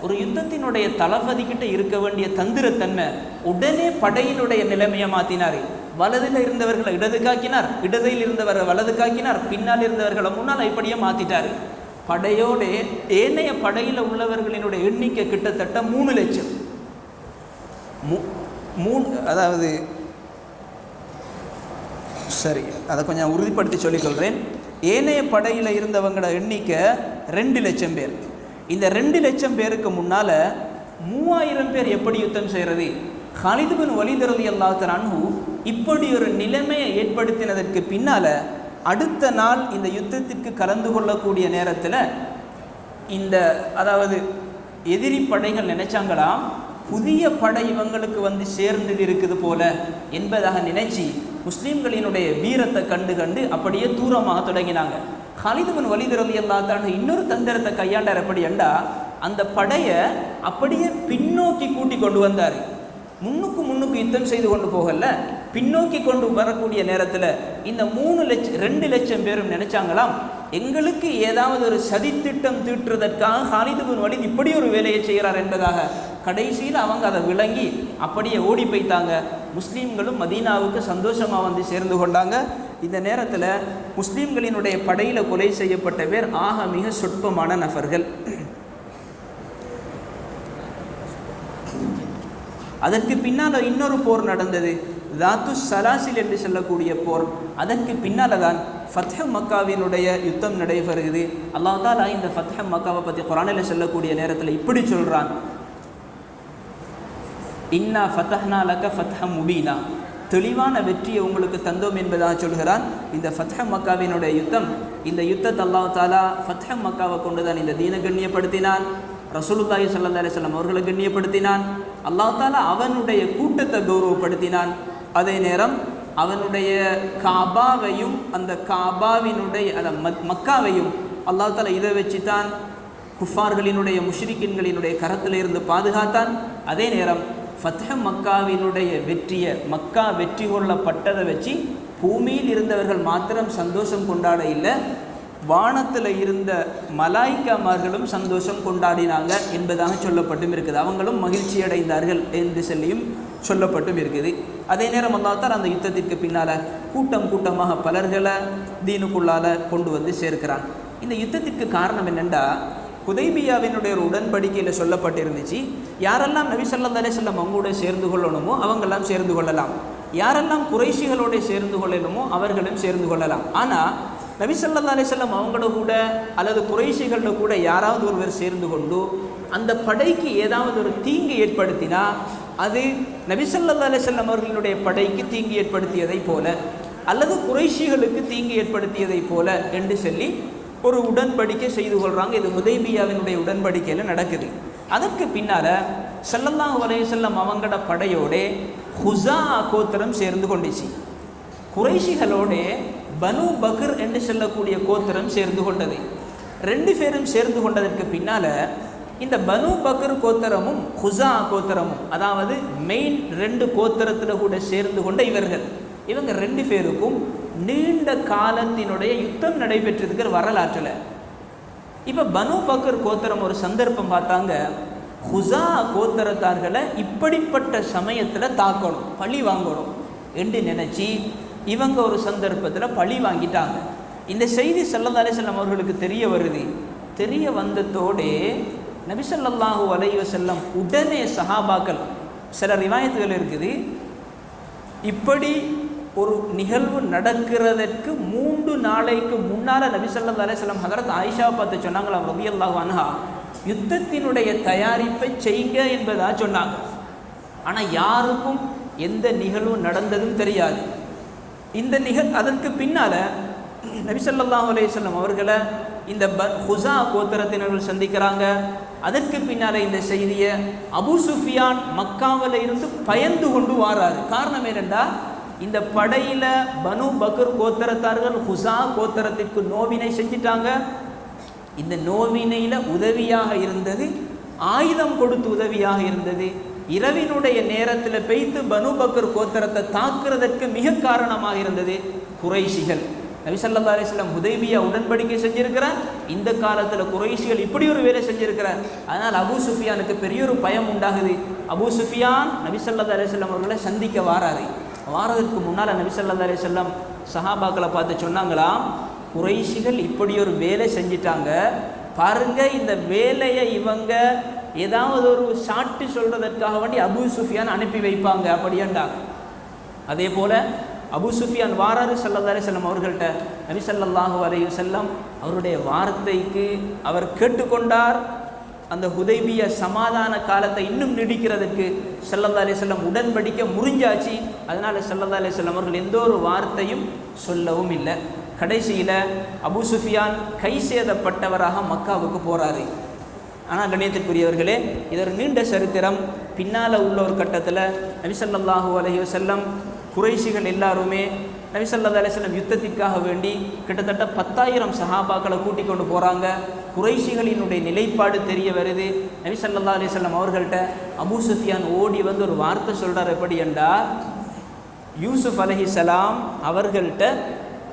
ஒரு யுத்தத்தினுடைய தளபதிக்கிட்ட இருக்க வேண்டிய தந்திரத்தன்மை, உடனே படையினுடைய நிலைமையை மாற்றினார். வலதில் இருந்தவர்களை இடது காக்கினார், இடதில் இருந்தவரை வலது காக்கினார், பின்னால் இருந்தவர்களை முன்னால் இப்படியே மாற்றிட்டார். படையோடு ஏனைய படையில் உள்ளவர்களினுடைய எண்ணிக்கை கிட்டத்தட்ட 3 லட்சம். அதாவது சரி, அதை கொஞ்சம் உறுதிப்படுத்தி சொல்லிக்கொள்கிறேன். ஏனைய படையில் இருந்தவங்களோட எண்ணிக்கை 2 லட்சம் பேர். இந்த 2 லட்சம் பேருக்கு முன்னால் 3000 பேர் எப்படி யுத்தம் செய்கிறது? காலித் பின் வலீத் ரலியல்லாஹு தஆலா அன்ஹு இப்படி ஒரு நிலைமையை ஏற்படுத்தினதற்கு பின்னால் அடுத்த நாள் இந்த யுத்தத்திற்கு கலந்து கொள்ளக்கூடிய நேரத்தில் அதாவது எதிரி படைகள் நினைச்சாங்களாம், புதிய படை இவங்களுக்கு சேர்ந்து இருக்குது போல என்பதாக நினைச்சி முஸ்லீம்களினுடைய வீரத்தை கண்டு அப்படியே தூரமாக தொடங்கினாங்க. காலித் பின் வலீத் ரலியல்லாஹு தஆலா இன்னொரு தந்திரத்தை கையாண்டார். எப்படி என்றா, அந்த படையை அப்படியே பின்னோக்கி கூட்டி கொண்டு வந்தார். முன்னுக்கு யுத்தம் செய்து கொண்டு போகல, பின்னோக்கி கொண்டு வரக்கூடிய நேரத்தில் இந்த 2 லட்சம் பேரும் நினைச்சாங்களாம், எங்களுக்கு ஏதாவது ஒரு சதித்திட்டம் தீட்டுறதற்காக காலித் பின் வலீத் இப்படி ஒரு வேலையை செய்கிறார் என்பதாக. கடைசியில் அவங்க அதை விளங்கி அப்படியே ஓடி போய்த்தாங்க. முஸ்லீம்களும் மதீனாவுக்கு சந்தோஷமாக சேர்ந்து கொண்டாங்க. இந்த நேரத்தில் முஸ்லீம்களினுடைய படையில் கொலை செய்யப்பட்ட பேர் ஆக மிக சொற்பமான நபர்கள். அதற்கு பின்னால் இன்னொரு போர் நடந்தது, தாத்து சலாசில் என்று சொல்லக்கூடிய போர். அதற்கு பின்னால் தான் ஃபத்ஹ் மக்காவினுடைய யுத்தம் நடைபெறுகிறது. அல்லாஹ் தஆலா இந்த ஃபத்ஹ் மக்காவை பற்றி குர்ஆனில் சொல்லக்கூடிய நேரத்தில் இப்படி சொல்கிறான், இன்னா ஃபதஹ்னா லக ஃபத்ஹம் முபீனா, தெளிவான வெற்றியை உங்களுக்கு தந்தோம் என்பதாக சொல்கிறான். இந்த ஃபத்ஹ் மக்காவினுடைய யுத்தம், இந்த யுத்தத்தை அல்லாஹ் தஆலா ஃபத்ஹ் மக்காவை கொண்டு தான் இந்த தீனை கண்ணியப்படுத்தினான். ரசூலுல்லாஹி ஸல்லல்லாஹு அலைஹி வஸல்லம் அவர்களை கண்ணியப்படுத்தினான். அல்லாஹ் தஆலா அவனுடைய கூட்டத்தை கௌரவப்படுத்தினான். அதே நேரம் அவனுடைய காபாவையும் அந்த காபாவினுடைய மக்காவையும் அல்லாஹ் தஆலா இதை வச்சு தான் குஃபார்களினுடைய முஷ்ரிக்கின்களினுடைய கரத்தில் இருந்து பாதுகாத்தான். அதே நேரம் ஃபத்ஹ் மக்காவினுடைய வெற்றியை, மக்கா வெற்றி கொள்ளப்பட்டதை வச்சு பூமியில் இருந்தவர்கள் மாத்திரம் சந்தோஷம் கொண்டாட இல்லை, வானத்தில் இருந்த மலாய்க்காமார்களும் சந்தோஷம் கொண்டாடினாங்க என்பதாக சொல்லப்பட்டும் இருக்குது. அவங்களும் மகிழ்ச்சி அடைந்தார்கள் என்று சொல்லியும் சொல்லப்பட்டும் இருக்குது. அதே நேரம் அல்லாஹ் தஆலா அந்த யுத்தத்திற்கு பின்னால் கூட்டமாக பலர்களை தீனுக்குள்ளால் கொண்டு சேர்க்கிறான். இந்த யுத்தத்திற்கு காரணம் என்னென்னா, ஹுதைபியாவினுடைய ஒரு உடன்படிக்கையில் சொல்லப்பட்டிருந்துச்சு, யாரெல்லாம் நபி ஸல்லல்லாஹு அலைஹி வஸல்லம் அவங்களோட சேர்ந்து கொள்ளணுமோ அவங்கெல்லாம் சேர்ந்து கொள்ளலாம், யாரெல்லாம் குறைஷிகளோட சேர்ந்து கொள்ளணுமோ அவர்களும் சேர்ந்து கொள்ளலாம். ஆனால் நபி ஸல்லல்லாஹு அலைஹி வஸல்லம் அவங்களோட கூட அல்லது குறைஷிகளோட கூட யாராவது ஒருவர் சேர்ந்து கொண்டு அந்த படைக்கு ஏதாவது ஒரு தீங்கு ஏற்படுத்தினா அது நபி ஸல்லல்லாஹு அலைஹி வஸல்லம் அவர்களுடைய படைக்கு தீங்கு ஏற்படுத்தியதை போல அல்லது குறைஷிகளுக்கு தீங்கு ஏற்படுத்தியதை போல என்று சொல்லி ஒரு உடன்படிக்கை செய்து கொள்கிறாங்க. இது ஹுதைபியாவினுடைய உடன்படிக்கையில் நடக்குது. அதற்கு பின்னால் ஸல்லல்லாஹு அலைஹி வஸல்லம் அவங்களோட படையோட ஹுஸா கோத்திரம் சேர்ந்து கொண்டுச்சு. குறைஷிகளோட பனு பக்ர் என்று சொல்லக்கூடிய கோத்திரம் சேர்ந்து கொண்டது. 2 பேரும் சேர்ந்து கொண்டதற்கு பின்னால் இந்த பனு பக்ர் கோத்திரமும் ஹுஸா கோத்திரமும், அதாவது மெயின் 2 கோத்திரத்தில் கூட சேர்ந்து கொண்ட இவங்க 2 பேருக்கும் நீண்ட காலத்தினுடைய யுத்தம் நடைபெற்றிருக்கிற வரலாற்றில். இப்போ பனு பக்ர் கோத்திரம் ஒரு சந்தர்ப்பம் பார்த்தாங்க, ஹுஸா கோத்திரத்தார்களை இப்படிப்பட்ட சமயத்தில் தாக்கணும், பழி வாங்கணும் என்று நினச்சி இவங்க ஒரு சந்தர்ப்பத்தில் பழி வாங்கிட்டாங்க. இந்த செய்தி ஸல்லல்லாஹு அலைஹி வஸல்லம் அவர்களுக்கு தெரிய வருது. தெரிய வந்ததோடே நபி ஸல்லல்லாஹு அலைஹி வஸல்லம் உடனே சஹாபாக்கள், சில ரிவாயத்துகள் இருக்குது, இப்படி ஒரு நிகழ்வு நடக்கிறதற்கு 3 நாளைக்கு முன்னால் நபி ஸல்லல்லாஹு அலைஹி வஸல்லம் ஹதரத் ஆயிஷா பார்த்து சொன்னாங்களா ரலியல்லாஹு அன்ஹா, யுத்தத்தினுடைய தயாரிப்பை செய்யுங்க என்பதா சொன்னாங்க. ஆனால் யாருக்கும் எந்த நிகழ்வும் நடந்ததும் தெரியாது. இந்த அதற்கு பின்னால் நபி ஸல்லல்லாஹு அலைஹி வஸல்லம் அவர்களை இந்த ஹுஸா கோத்திரத்தினர்கள் சந்திக்கிறாங்க. அதற்கு பின்னால் இந்த செய்தியை அபூ சுஃபியான் மக்காவில் இருந்து பயந்து கொண்டு வாராரு. காரணம் என்னென்றால், இந்த படையில் பனு பக்ர் கோத்திரத்தார்கள் ஹுஸா கோத்திரத்திற்கு நோவினை செஞ்சிட்டாங்க. இந்த நோவினையில் உதவியாக இருந்தது, ஆயுதம் கொடுத்து உதவியாக இருந்தது, இரவினுடைய நேரத்தில் பெய்து பனு பக்ர் கோத்திரத்தை தாக்குறதற்கு மிக காரணமாக இருந்தது குறைஷிகள். நபி ஸல்லல்லாஹு அலைஹி வஸல்லம் ஹுதைபியா உடன்படிக்கை செஞ்சிருக்கிறார். இந்த காலத்தில் குறைஷிகள் இப்படி ஒரு வேலை செஞ்சிருக்கிறார். அதனால் அபூ சுஃபியானுக்கு பெரிய ஒரு பயம் உண்டாகுது. அபூ சுஃபியான் நபி ஸல்லல்லாஹு அலைஹி வஸல்லம் அவர்களை சந்திக்க வாரதற்கு முன்னால் நபி ஸல்லல்லாஹு அலைஹி வஸல்லம் சஹாபாக்களை பார்த்து சொன்னாங்களாம், குறைஷிகள் இப்படி ஒரு வேலை செஞ்சிட்டாங்க பாருங்க, இந்த வேலையை இவங்க ஏதாவது ஒரு சாட்டு சொல்றதற்காக வேண்டி அபூ சுஃபியான் அனுப்பி வைப்பாங்க அப்படியாண்டாங்க. அதே போல அபூ சுஃபியான் வாராரு ஸல்லல்லாஹு அலைஹி வஸல்லம் அவர்கள்ட்ட. நபி ஸல்லல்லாஹு அலைஹி வஸல்லம் அவருடைய வார்த்தைக்கு அவர் கேட்டுக்கொண்டார். அந்த ஹுதைபியா சமாதான காலத்தை இன்னும் நீடிக்கிறதுக்கு ஸல்லல்லாஹு அலைஹி வஸல்லம் உடன்படிக்கை முறிஞ்சாச்சு. அதனால ஸல்லல்லாஹு அலைஹி வஸல்லம் அவர்கள் எந்த ஒரு வார்த்தையும் சொல்லவும் இல்லை. கடைசியில் அபூ சுஃபியான் கை சேதப்பட்டவராக மக்காவுக்கு போகிறாரு. ஆனால் கண்ணியத்திற்குரியவர்களே, இது ஒரு நீண்ட சரித்திரம். பின்னால் உள்ள ஒரு கட்டத்தில் நபி ஸல்லல்லாஹு அலைஹி வஸல்லம் குறைஷிகள் எல்லாருமே நபி ஸல்லல்லாஹு அலைஹி வஸல்லம் யுத்தத்திற்காக வேண்டி கிட்டத்தட்ட 10,000 சஹாபாக்களை கூட்டிக் கொண்டு போகிறாங்க. குறைஷிகளினுடைய நிலைப்பாடு தெரிய வருது. நபி ஸல்லல்லாஹு அலைஹி வஸல்லம் அவர்கள்ட்ட அபூ சுஃபியான் ஓடி வந்து ஒரு வார்த்தை சொல்கிறார். எப்படி என்றால், யூசுப் அலைஹிஸ்ஸலாம் அவர்கள்ட்ட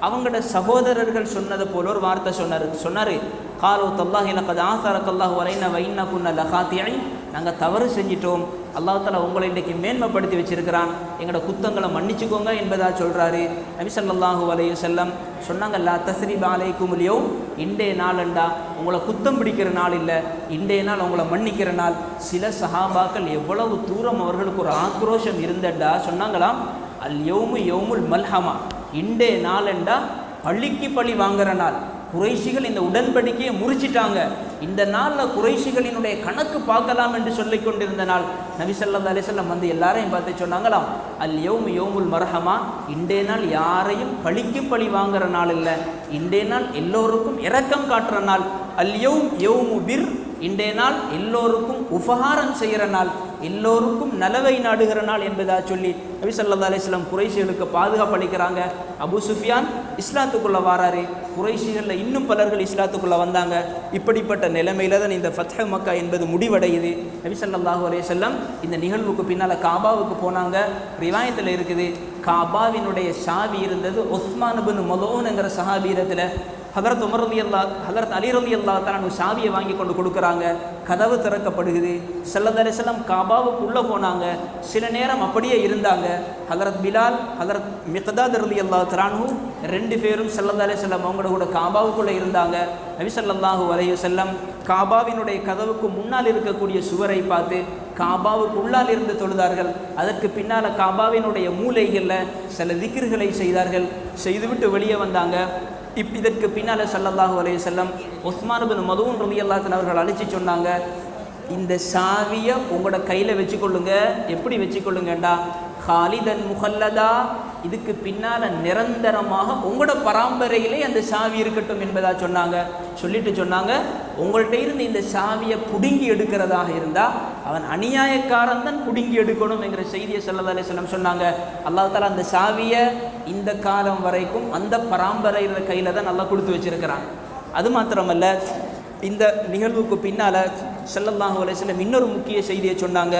அவங்களோட சகோதரர்கள் சொன்னதை போல ஒரு வார்த்தை சொன்னார். காலோ தல்லாஹி லகத் ஆஸரக்கல்லாஹு அலைனா வ இன்ன குன்னா லகாத்தியின், நாங்கள் தவறு செஞ்சிட்டோம், அல்லாஹ் தஆலா உங்களை இன்றைக்கி மேன்மைப்படுத்தி வச்சிருக்கிறான், எங்களோட குத்தங்களை மன்னிச்சுக்கோங்க என்பதாக சொல்கிறாரு. நபி ஸல்லல்லாஹு அலைஹி வஸல்லம் சொன்னாங்க, லா தஸ்ரிப அலைக்குமுல் யௌம், இன்றைய நாள்ண்டா உங்களை குத்தம் பிடிக்கிற நாள் இல்லை, இன்றைய நாள் உங்களை மன்னிக்கிற நாள். சில சஹாபாக்கள் எவ்வளவு தூரம் அவர்களுக்கு ஒரு ஆக்ரோஷம் இருந்தண்டா சொன்னாங்களாம், அல் யௌமு யௌமுல் மல்ஹமா, இன்றைய நாள்ண்டா பள்ளிக்கு பழி வாங்குற நாள். குறைஷிகள் இந்த உடன்படிக்கையை முறிச்சிட்டாங்க. இந்த நாளில் குறைஷிகளினுடைய கணக்கு பார்க்கலாம் என்று சொல்லி கொண்டிருந்த நாள். நபி ஸல்லல்லாஹு அலைஹி வஸல்லம் வந்து எல்லாரையும் பார்த்து சொன்னாங்களாம், அல் யௌமு யௌமுல் மர்ஹமா, இன்றைய நாள் யாரையும் பழிக்கு பழி வாங்குற நாள் இல்லை, இன்றைய நாள் எல்லோருக்கும் இரக்கம் காட்டுற நாள். அல் யௌம் யௌமு பிர், இன்றைய நாள் எல்லோருக்கும் உபகாரம் செய்கிற நாள், எல்லோருக்கும் நலவை நாடுகிற நாள் என்பதாக சொல்லி நபி ஸல்லல்லாஹு அலைஹி வஸல்லம் குறைஷிகளுக்கு பாதுகாப்பு அளிக்கிறாங்க. அபூ சுஃபியான் இஸ்லாத்துக்குள்ளே வாராரு. குறைஷிகளில் இன்னும் பலர்கள் இஸ்லாத்துக்குள்ளே வந்தாங்க. இப்படிப்பட்ட நிலைமையில தான் இந்த ஃபத்ஹ் மக்கா என்பது முடிவடையுது. நபி ஸல்லல்லாஹு அலைஹி வஸல்லம் இந்த நிகழ்வுக்கு பின்னால் காபாவுக்கு போனாங்க. ரிவாயத்தில் இருக்குது, காபாவினுடைய சாவி இருந்தது உஸ்மான் இப்னு மலூன்ங்கிற சஹாபியிடத்தில். ஹதரத் உமர் ஹதரத் அலி ரலியல்லாஹு தஆலா சாவியை வாங்கி கொண்டு கொடுக்குறாங்க. கதவு திறக்கப்படுகிறது. ஸல்லல்லாஹு அலைஹி வஸல்லம் காபாவுக்குள்ளே போனாங்க. சில நேரம் அப்படியே இருந்தாங்க. ஹதரத் பிலால், ஹதரத் மிக்தாத் ரலியல்லாஹு தஆலா ரெண்டு பேரும் ஸல்லல்லாஹு அலைஹி வஸல்லம் அவங்களோட கூட காபாவுக்குள்ளே இருந்தாங்க. நபி ஸல்லல்லாஹு அலைஹி வஸல்லம் காபாவினுடைய கதவுக்கு முன்னால் இருக்கக்கூடிய சுவரை பார்த்து காபாவுக்கு உள்ளால் இருந்து தொழுதார்கள். அதற்கு பின்னால் காபாவினுடைய மூலைகளில் சில திக்ர்களை செய்தார்கள். செய்துவிட்டு வெளியே வந்தாங்க. இதற்கு பின்னால் ஸல்லல்லாஹு அலைஹி வஸல்லம் உஸ்மான் இப்னு மதூன் ரலியல்லாஹு அன்ஹு அவர்கள் அழைச்சி சொன்னாங்க, இந்த சாவியை உங்களோட கையில் வச்சுக்கொள்ளுங்க. எப்படி வச்சுக்கொள்ளுங்கண்டா, ஹாலிதன் முஹல்லதா, இதுக்கு பின்னால் நிரந்தரமாக உங்களோட பரம்பரையிலே அந்த சாவி இருக்கட்டும் என்பதாக சொன்னாங்க. சொல்லிட்டு சொன்னாங்க, உங்கள்கிட்ட இருந்து இந்த சாவியை பிடுங்கி எடுக்கிறதாக இருந்தால் அவன் அநியாயக்காரன் தான் பிடுங்கி எடுக்கணும் என்கிற செய்தியை ஸல்லல்லாஹு அலைஹி வஸல்லம் சொன்னாங்க. அல்லாஹ் தஆலா அந்த சாவியை இந்த காலம் வரைக்கும் அந்த பரம்பரையில கையில் தான் நல்லா கொடுத்து வச்சிருக்கிறான். அது மாத்திரமல்ல, இந்த நிகழ்வுக்கு பின்னால் ஸல்லல்லாஹு அலைஹி வஸல்லம் இன்னொரு முக்கிய செய்தியை சொன்னாங்க.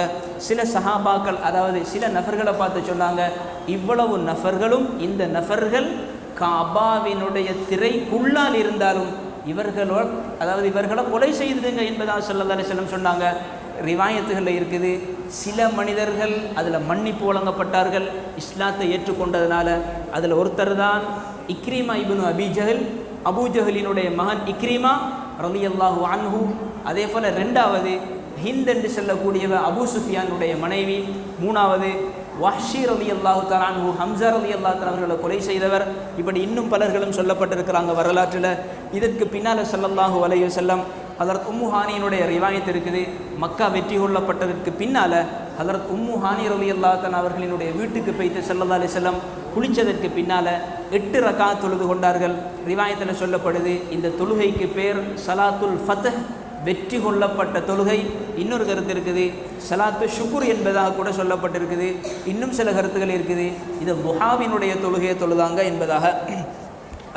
சில சஹாபாக்கள், அதாவது சில நபர்களை பார்த்து சொன்னாங்க, இவ்வளவு நபர்களும் இந்த நபர்கள் காபாவினுடைய திரைக்குள்ளால் இருந்தாலும் இவர்களை கொலை செய்துடுங்க என்பதாக ஸல்லல்லாஹு அலைஹி வஸல்லம் சொன்னாங்க. ரிவாயத்துகளில் இருக்குது, சில மனிதர்கள் அதில் மன்னிப்பு வழங்கப்பட்டார்கள் இஸ்லாத்தை ஏற்றுக்கொண்டதுனால. அதில் ஒருத்தர் தான் இக்ரீமா இப்னு அபி ஜஹல், அபூ ஜஹலினுடைய மகன் இக்ரீமா. ரலியல்லாஹு அன்ஹு. அதே போல் ரெண்டாவது ஹிந்த் என்று சொல்லக்கூடியவ அபூ சுஃபியானுடைய மனைவி. மூணாவது வஹ்ஷி ரலியல்லாஹு தஆலா அன்ஹு, ஹம்ஸா ரலியல்லாஹு தஆலா அவர்களை கொலை செய்தவர். இப்படி இன்னும் பலர்களும் சொல்லப்பட்டிருக்கிறாங்க வரலாற்றில். இதற்கு பின்னால் ஸல்லல்லாஹு அலைஹி வஸல்லம் ஹதரத் உம்மு ஹானியினுடைய ரிவாயத் இருக்குது. மக்கா வெற்றி கொள்ளப்பட்டதற்கு பின்னால் ஹதரத் உம்மு ஹானி ரலியல்லாஹு தஆலா அவர்களினுடைய வீட்டுக்கு போய்த்து ஸல்லல்லாஹு அலைஹி வஸல்லம் குளித்ததற்கு பின்னால் 8 ரக்காத் தொழுது கொண்டார்கள். ரிவாயத்தில் சொல்லப்படுது இந்த தொழுகைக்கு பேர் சலாத்துல் ஃபத்ஹ், வெற்றி கொள்ளப்பட்ட தொழுகை. இன்னொரு கருத்து இருக்குது சலாத்து ஷுக்குர் என்பதாக கூட சொல்லப்பட்டிருக்குது. இன்னும் சில கருத்துக்கள் இருக்குது இது துஹாவினுடைய தொழுகையை தொழுதாங்க என்பதாக.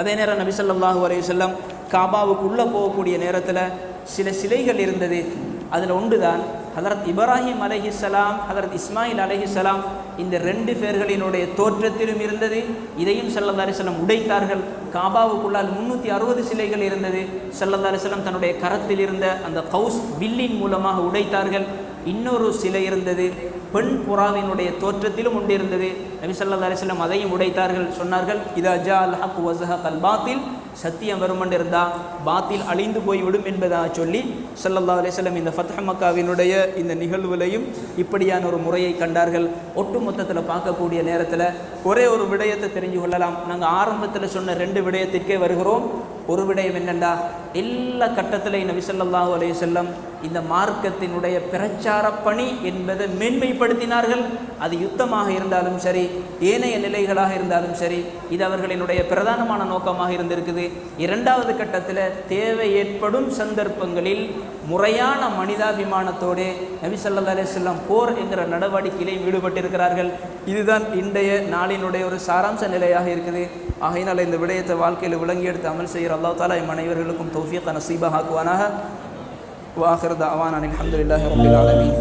அதே நேரம் நபி ஸல்லல்லாஹு அலைஹி வஸல்லம் காபாவுக்கு உள்ளே போகக்கூடிய நேரத்தில் சில சிலைகள் இருந்தது. அதில் ஒன்று தான் ஹதரத் இப்ராஹிம் அலைஹிஸ்ஸலாம், ஹதரத் இஸ்மாயில் அலைஹிஸ்ஸலாம், இந்த 2 பேர்களினுடைய தோற்றத்திலும் இருந்தது. இதையும் ஸல்லல்லாஹு அலைஹி வஸல்லம் உடைத்தார்கள். காபாவுக்குள்ளால் 360 சிலைகள் இருந்தது. ஸல்லல்லாஹு அலைஹி வஸல்லம் தன்னுடைய கரத்தில் இருந்த அந்த கௌஸ் வில்லின் மூலமாக உடைத்தார்கள். இன்னொரு சிலை இருந்தது, பெண் புறாவினுடைய தோற்றத்திலும் ஒன்று இருந்தது. நபி ஸல்லல்லாஹு அலைஹி வஸல்லம் அதையும் உடைத்தார்கள். சொன்னார்கள் இதா ஜா அல் ஹக் வ ஸஹகல் பாத்தில், சத்தியம் வருமென்று இருந்தால் பாத்தில் அழிந்து போய்விடும் என்பதாக சொல்லி ஸல்லல்லாஹு அலைஹி வஸல்லம் இந்த ஃபத்ஹ் மக்காவினுடைய இந்த நிகழ்வுலையும் இப்படியான ஒரு முறையை கண்டார்கள். ஒட்டு மொத்தத்தில் பார்க்கக்கூடிய நேரத்தில் ஒரே ஒரு விடயத்தை தெரிஞ்சு கொள்ளலாம். நாங்கள் ஆரம்பத்தில் சொன்ன 2 விடயத்திற்கே வருகிறோம். ஒரு விடயம் என்னென்னா, எல்லா கட்டத்திலையும் நபி ஸல்லல்லாஹு அலைஹி வஸல்லம் இந்த மார்க்கத்தினுடைய பிரச்சார பணி என்பதை மேன்மைப்படுத்தினார்கள். அது யுத்தமாக இருந்தாலும் சரி, ஏனைய நிலைகளாக இருந்தாலும் சரி, இது அவர்களினுடைய பிரதானமான நோக்கமாக இருந்திருக்குது. இரண்டாவது கட்டத்தில் தேவை ஏற்படும் சந்தர்ப்பங்களில் முறையான மனிதாபிமானத்தோடு நபி ஸல்லல்லாஹு அலைஹி வஸல்லம் போர் என்கிற நடவடிக்கையிலையும் ஈடுபட்டிருக்கிறார்கள். இதுதான் இன்றைய நாளினுடைய ஒரு சாராம்ச நிலையாக இருக்குது. ஆகையினால் இந்த விடயத்தை வாழ்க்கையில் விளங்கி எடுத்து அமல் செய்கிற அல்லாஹ் தஆலா எம் அனைவர்களுக்கும் தௌஃபீக் நஸீபா ஆக்குவானாக. وآخر دعوانا الحمد لله رب العالمين.